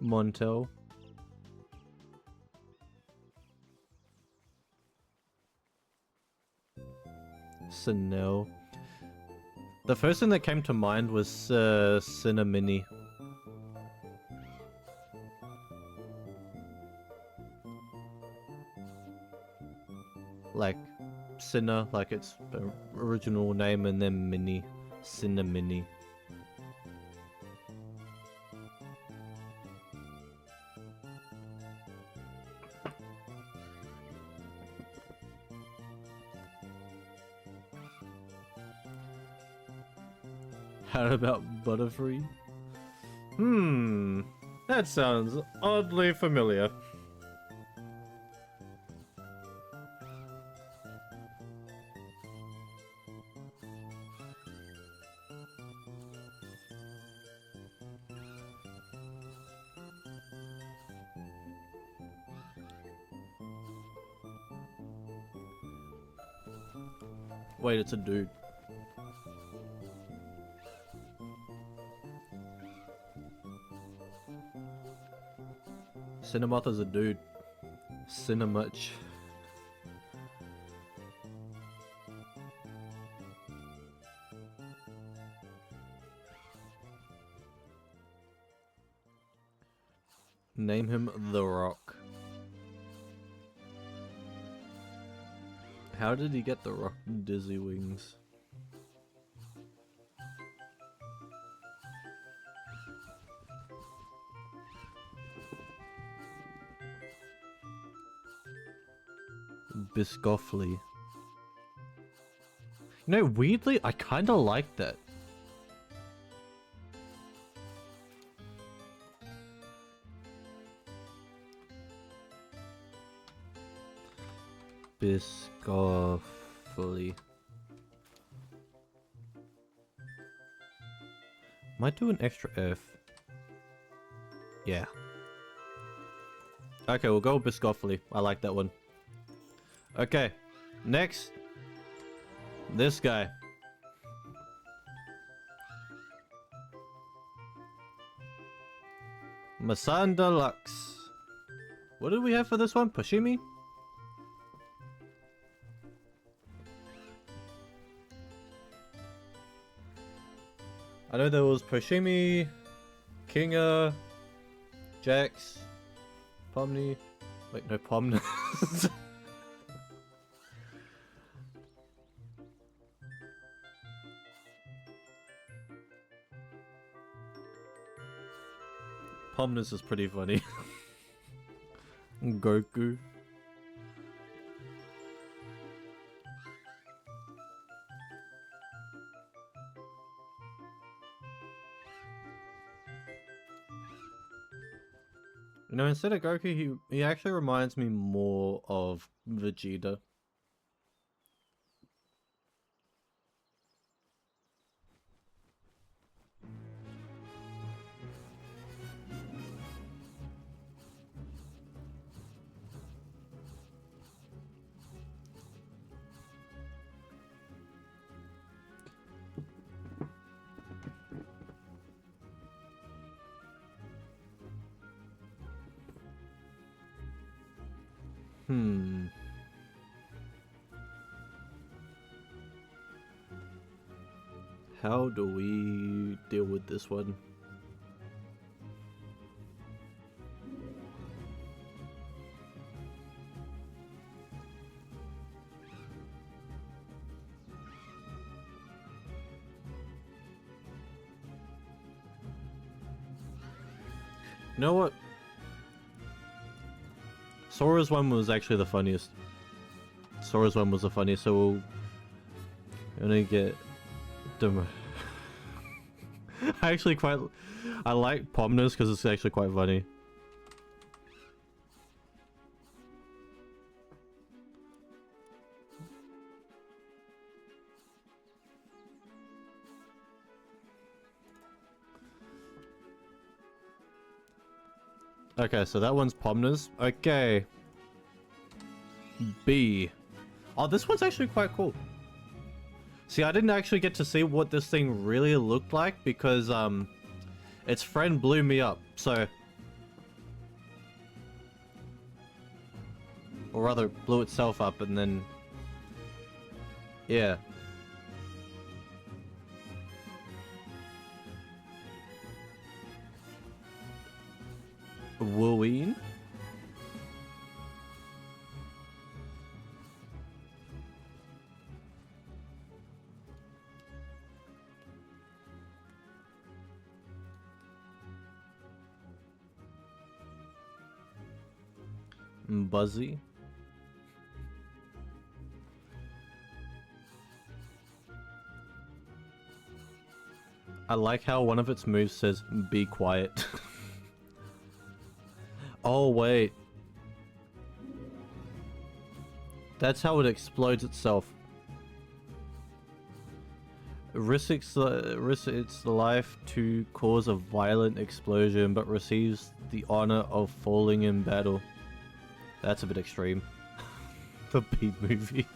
Montel. Sinel. The first thing that came to mind was Cinnamini. Like Cinna, like its original name, and then Mini. Cinnamini. How about Butterfree? That sounds oddly familiar. Wait, it's a dude. Cinemoth is a dude. Cinemuch. Name him The Rock. How did he get The Rock dizzy wings? Biscoffly. You know, weirdly, I kinda like that. Biscoffly. Might do an extra F. Yeah. Okay, we'll go with Biscoffly. I like that one. Okay, next. This guy. Masanda Lux. What did we have for this one? Pashimi? I know there was Pashimi, Kinga, Jax, Pomni. Wait, no, Pomna. Pomnus is pretty funny. Goku. You know, instead of Goku, he actually reminds me more of Vegeta. How do we deal with this one? You know what? Sora's one was actually the funniest. Sora's one was the funniest, so we'll only get them. I actually quite... I like Pomnos because it's actually quite funny. Okay, so that one's Pomnos. Okay. B. Oh, this one's actually quite cool. See, I didn't actually get to see what this thing really looked like because, its friend blew me up, so... Or rather, blew itself up and then... Yeah. Wooing? Buzzy? I like how one of its moves says, be quiet. Oh, wait. That's how it explodes itself. Risks its life to cause a violent explosion, but receives the honor of falling in battle. That's a bit extreme. The B movie.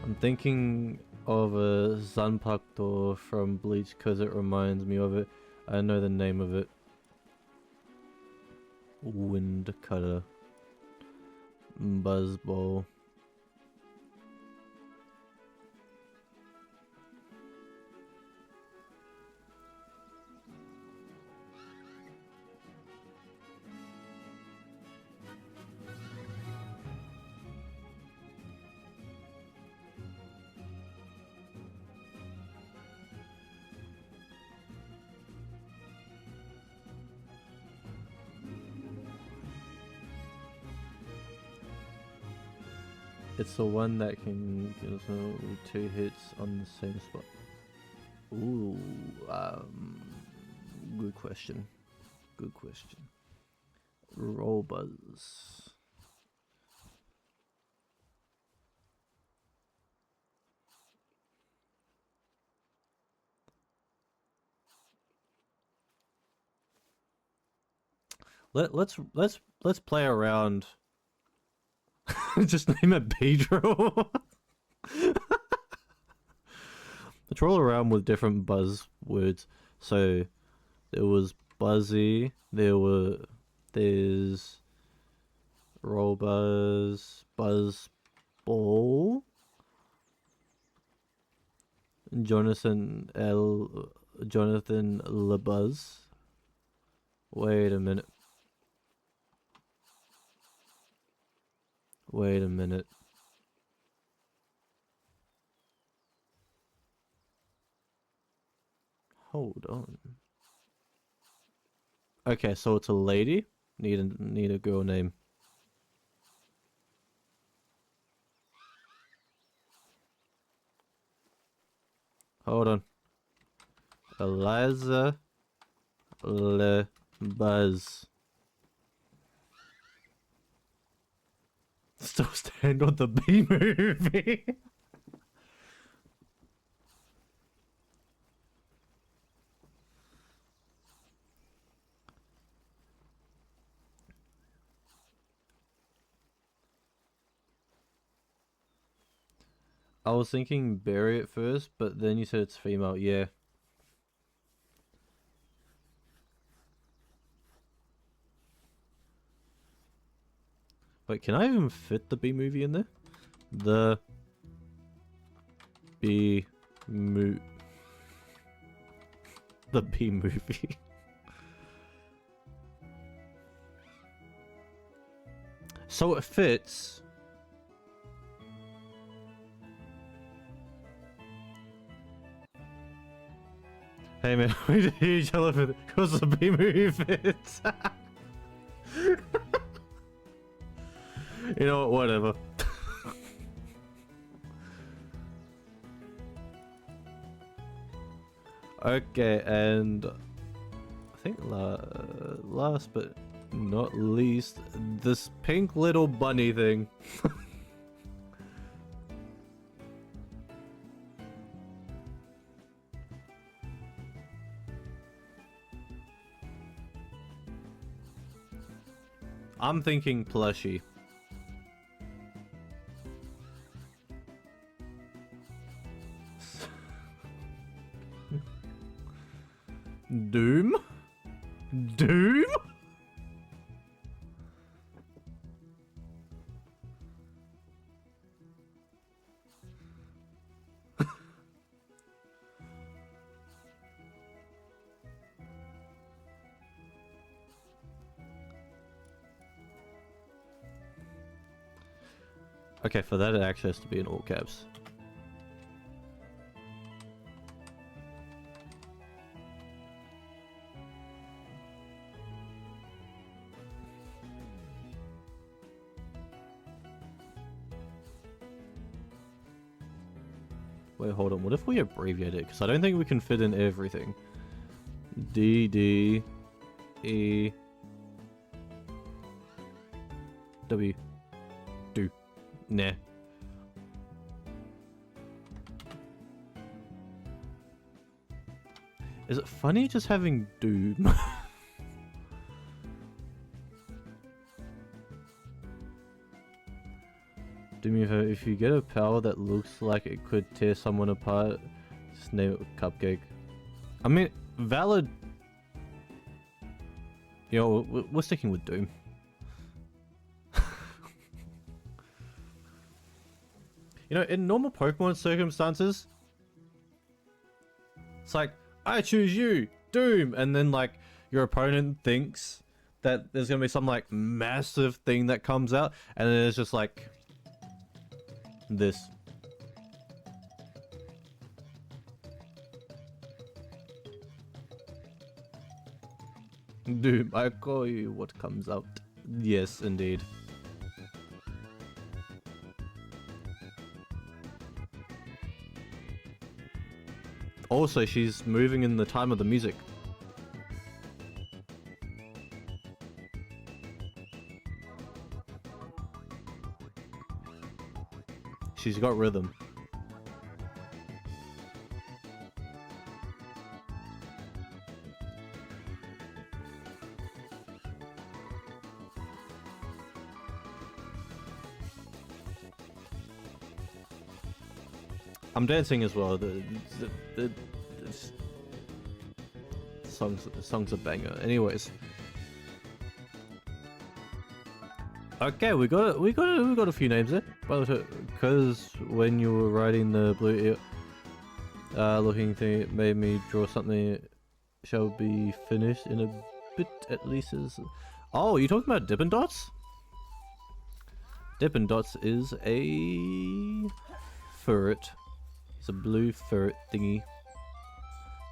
I'm thinking of a Zanpakuto from Bleach because it reminds me of it. I know the name of it. Wind Cutter. Buzzball. It's the one that can get us with 2 hits on the same spot. Ooh, good question. Good question. Roll buzz. Let's play around. Just name it Pedro. Let's roll around with different buzzwords. So there was Buzzy, there's Roll Buzz, Buzz Ball, Jonathan LeBuzz. Wait a minute. Wait a minute. Hold on. Okay, so it's a lady. Need a girl name. Hold on. Eliza LeBuzz. Still stand on the B movie. I was thinking Barry at first, but then you said it's female. Yeah. Wait, can I even fit the B movie in there? The B movie. The B movie. So it fits. Hey man, we need a huge elephant because the bee move it. You know what, whatever. Okay, and I think last but not least, this pink little bunny thing. I'm thinking plushie. Doom? Doom? Okay, for that it actually has to be in all caps. Wait, hold on. What if we abbreviate it? Because I don't think we can fit in everything. D D E W Do. Nah. Is it funny just having Doom? Do me a favor, if you get a power that looks like it could tear someone apart, just name it Cupcake. I mean, valid. You know, we're sticking with Doom. You know, in normal Pokemon circumstances, it's like, I choose you, Doom, and then like your opponent thinks that there's gonna be some like massive thing that comes out, and then it's just like this. Doom, I call you what comes out. Yes, indeed. Also, she's moving in the time of the music. She's got rhythm. I'm dancing as well. The song's a banger. Anyways, okay, we got a few names there. Because when you were writing the blue looking thing, it made me draw something that shall be finished in a bit at least. Oh, you talking about Dippin' Dots? Dippin' Dots is a ferret. It's a blue ferret thingy.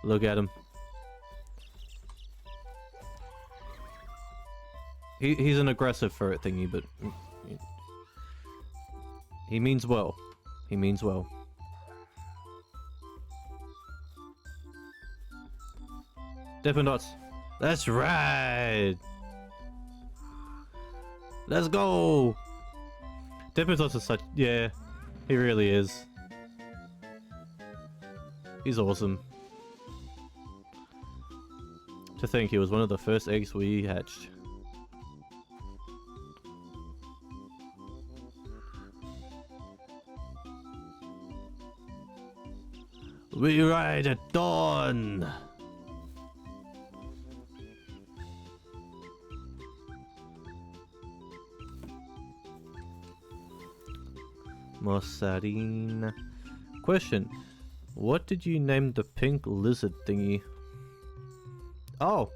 Look at him. He's an aggressive ferret thingy, but he means well. He means well. Dippin' Dots. That's right. Let's go. Dippin' Dots is such, yeah, he really is. He's awesome. To think he was one of the first eggs we hatched. We ride at dawn! Mossarine. Question. What did you name the pink lizard thingy? Oh!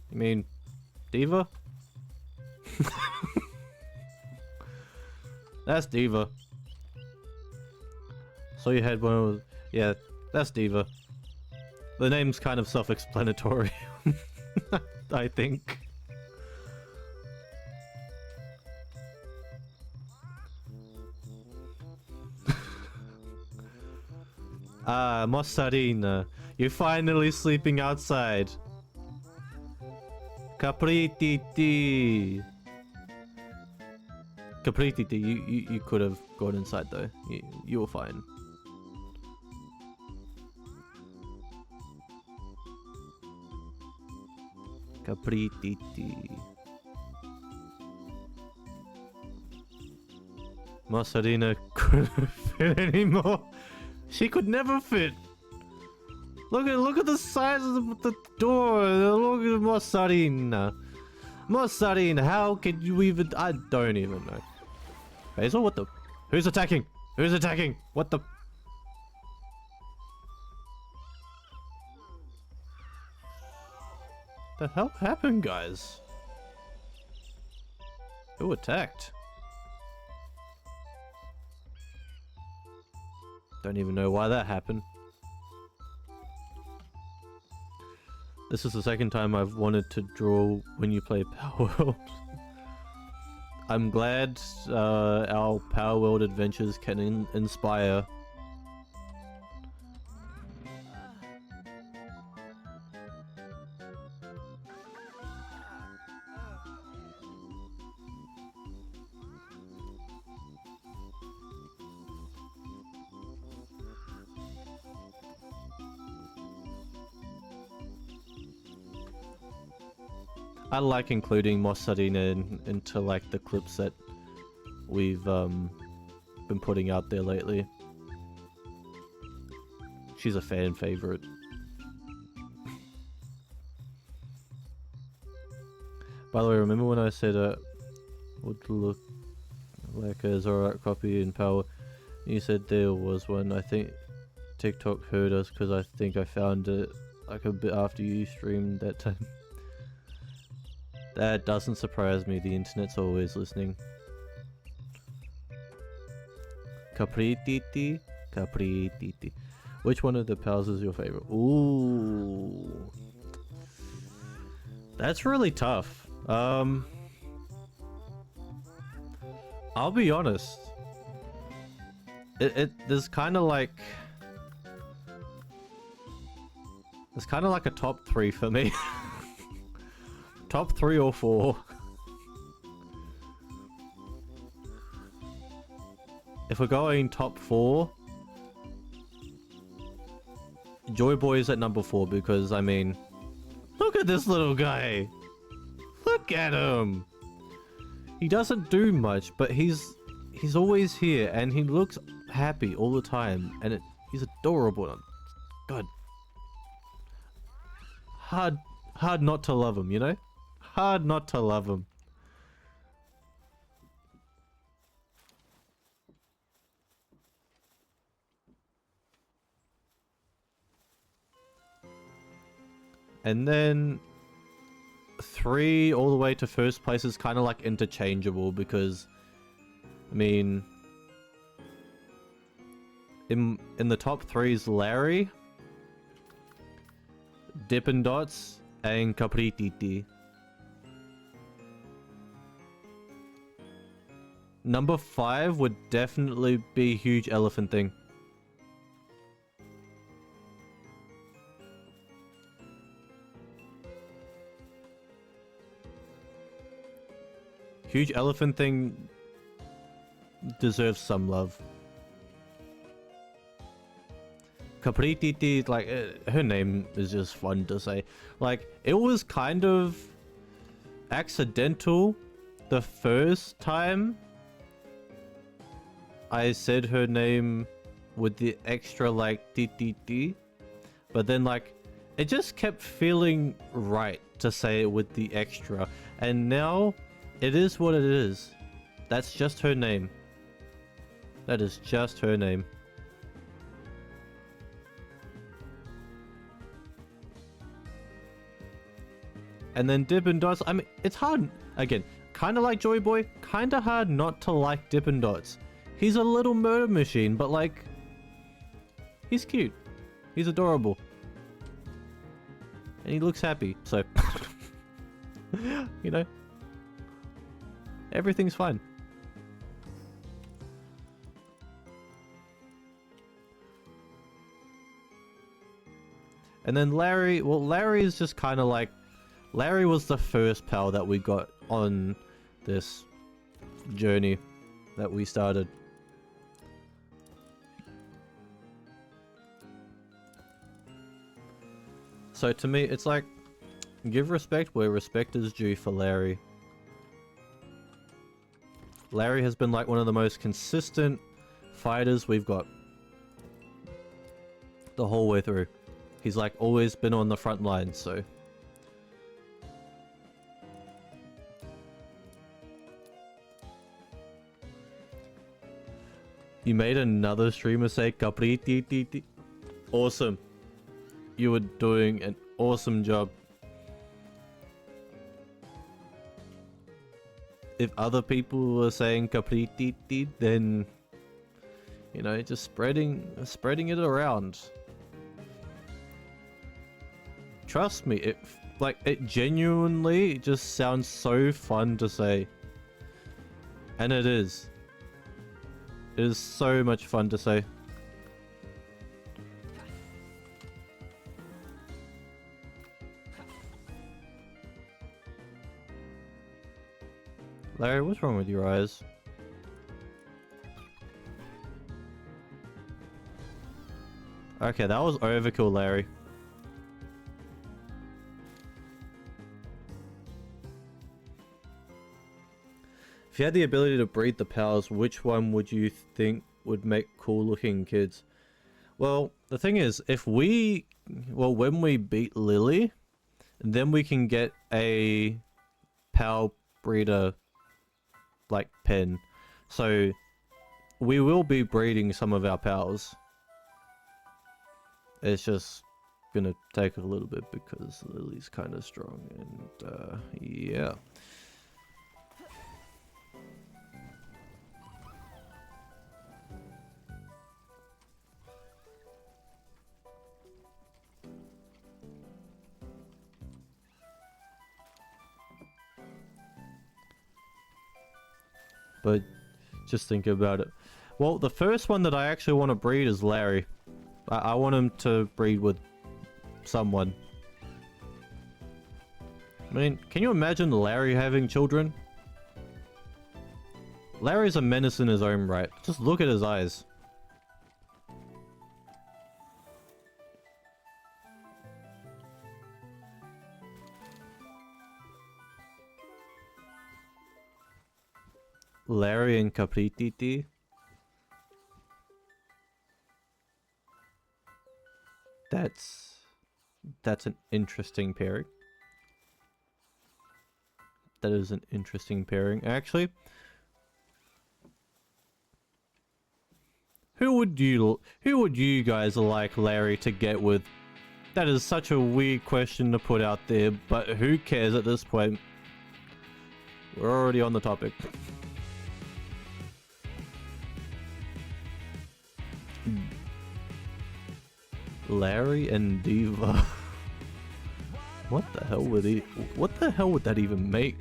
You mean... Diva? That's Diva. So you had one of... Yeah, that's Diva. The name's kind of self-explanatory, I think. Ah, Mossarina, you're finally sleeping outside. Caprititi. Caprititi, you could have gone inside though. You were fine. Caprititi. Mossarina couldn't fit anymore. She could never fit. Look at the size of the door. Look at Mossarina. Mossarina, how could you even? I don't even know. Basil, what the? Who's attacking? Who's attacking? What the? The hell happened, guys? Who attacked? Don't even know why that happened. This is the second time I've wanted to draw when you play Palworld. I'm glad our Palworld adventures can inspire. I like including Mossarina into like the clips that we've been putting out there lately. She's a fan favorite. By the way, remember when I said would look like a Zorak copy in Power? You said there was one. I think TikTok heard us because I think I found it like a bit after you streamed that time. That doesn't surprise me, the internet's always listening. Caprititi, Caprititi. Which one of the pals is your favorite? Ooh. That's really tough. I'll be honest. There's kind of like... There's kind of like a top 3 for me. Top 3 or 4. If we're going top 4, Joy Boy is at number 4 because, I mean, look at this little guy. Look at him. He doesn't do much, but he's always here and he looks happy all the time and he's adorable. God. Hard not to love him, you know? Hard not to love him. And then 3 all the way to first place is kind of like interchangeable because, I mean, in the top 3 is Larry, Dippin' Dots, and Caprititi. Number 5 would definitely be Huge Elephant Thing. Huge Elephant Thing deserves some love. Caprititi, like, her name is just fun to say. Like, it was kind of accidental the first time I said her name with the extra like TTT, but then like it just kept feeling right to say it with the extra, and now it is what it is. That's just her name. That is just her name. And then Dippin' Dots, I mean, it's hard, again, kind of like Joy Boy, kind of hard not to like Dippin' Dots. He's a little murder machine, but like, he's cute. He's adorable. and he looks happy. So, you know, everything's fine. And then Larry, well, Larry is just kind of like, Larry was the first pal that we got on this journey that we started. So to me, it's like, give respect where respect is due for Larry. Larry has been like one of the most consistent fighters we've got the whole way through. He's like always been on the front lines, so. You made another streamer say Capri. Awesome. You were doing an awesome job. If other people were saying Capri, then, you know, just spreading it around. Trust me, it genuinely just sounds so fun to say. And it is. It is so much fun to say. Larry, what's wrong with your eyes? Okay, that was overkill, Larry. If you had the ability to breed the powers, which one would you think would make cool looking kids? Well, the thing is, when we beat Lily, then we can get a power breeder like pen. So we will be breeding some of our pals. It's just gonna take a little bit because Lily's kind of strong and yeah. But just think about it. Well, the first one that I actually want to breed is Larry. I want him to breed with someone. I mean, can you imagine Larry having children? Larry's a menace in his own right. Just look at his eyes. Larry and Capri. That's an interesting pairing. That is an interesting pairing, actually. Who would you guys like Larry to get with? That is such a weird question to put out there, but who cares at this point? We're already on the topic. Larry and Diva. What the hell would that even make?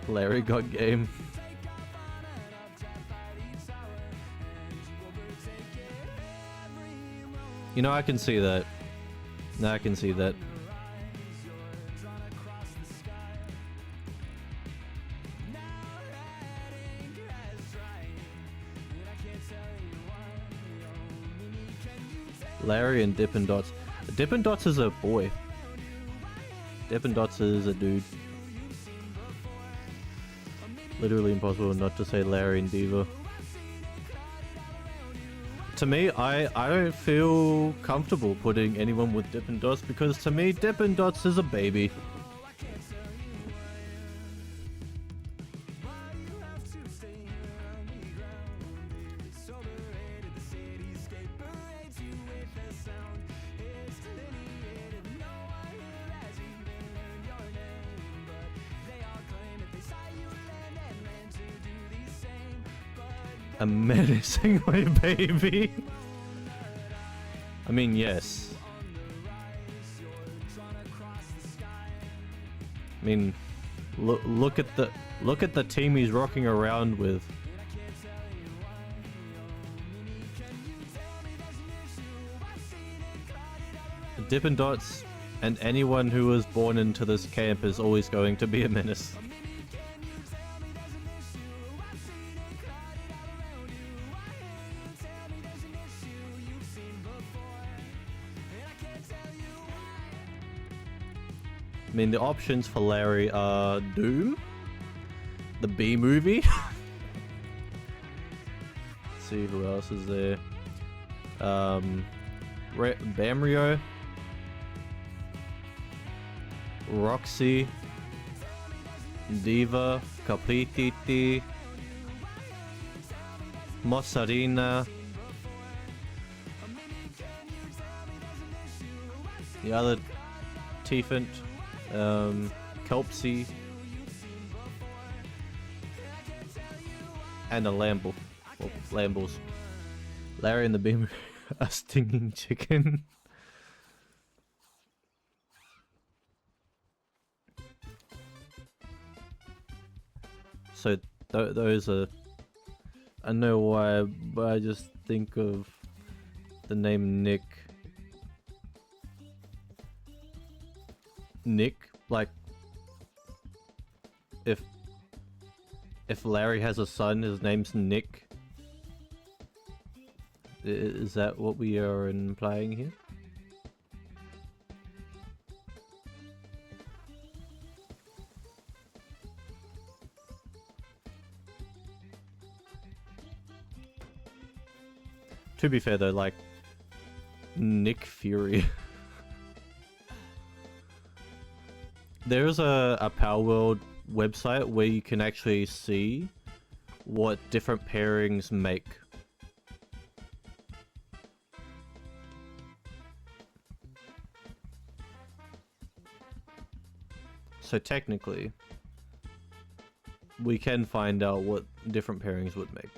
Larry got game. You know, I can see that. No, I can see that. Larry and Dippin' Dots. Dippin' Dots is a boy. Dippin' Dots is a dude. Literally impossible not to say Larry and Diva. To me, I don't feel comfortable putting anyone with Dippin' Dots because to me, Dippin' Dots is a baby. a menacingly baby. I mean, yes. I mean, look at the team he's rocking around with. Dippin' Dots and anyone who was born into this camp is always going to be a menace. I mean, the options for Larry are Doom, the B movie. Let's see who else is there. Bamrio, Roxy, Diva, Capititi, Mozzarina, the other Tiefant, Kelpsy, and a Lamble. Well, Lambles. Larry and the Beam, a stinging chicken. So those are, I know why, but I just think of the name Nick. Nick, like if Larry has a son, his name's Nick. Is that what we are implying here? To be fair though, like Nick Fury. There's a Palworld website where you can actually see what different pairings make. So technically, we can find out what different pairings would make.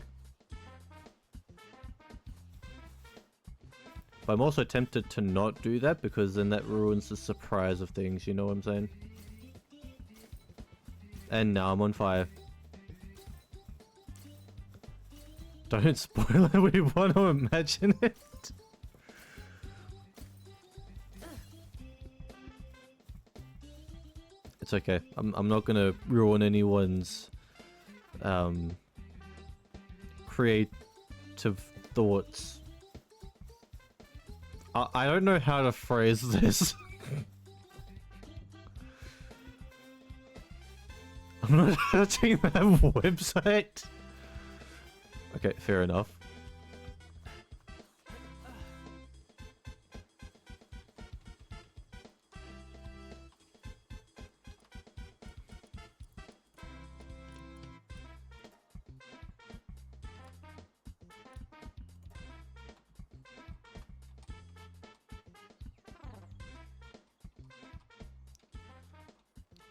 But I'm also tempted to not do that because then that ruins the surprise of things, you know what I'm saying? And now I'm on fire. Don't spoil it, we want to imagine it. It's okay. I'm not gonna ruin anyone's creative thoughts. I don't know how to phrase this. I'm not touching that website. Okay, fair enough.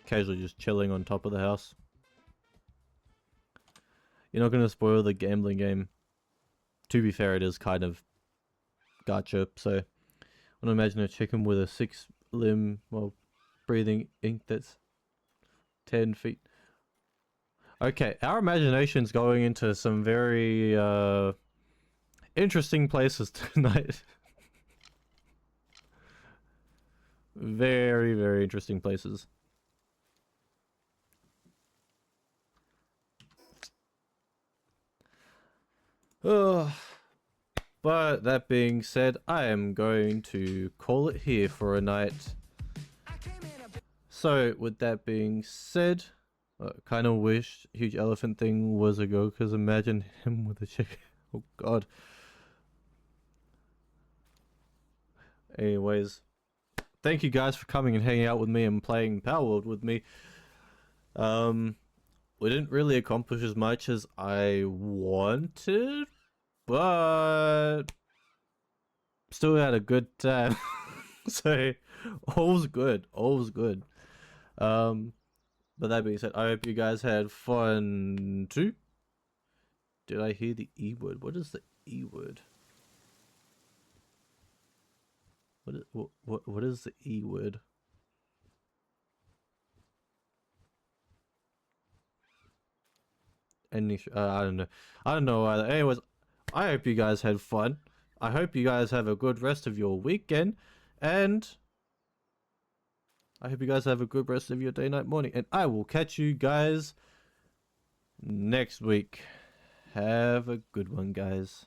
Casually just chilling on top of the house. You're not going to spoil the gambling game. To be fair, it is kind of gacha, so I want to imagine a chicken with a 6-limb, well, breathing ink that's 10 feet. Okay, our imagination's going into some very interesting places tonight. Very, very interesting places. But that being said, I am going to call it here for a night. So with that being said, I kind of wish Huge Elephant thing was a go, because imagine him with a chicken. Oh god. Anyways, thank you guys for coming and hanging out with me and playing Palworld with me. We didn't really accomplish as much as I wanted, but still had a good time. So all's good, all's good. But that being said, I hope you guys had fun too. Did I hear the E word? What is the E word? What is the E word? I don't know. I don't know either. Anyways, I hope you guys had fun. I hope you guys have a good rest of your weekend, and I hope you guys have a good rest of your day, night, morning, and I will catch you guys next week. Have a good one, guys.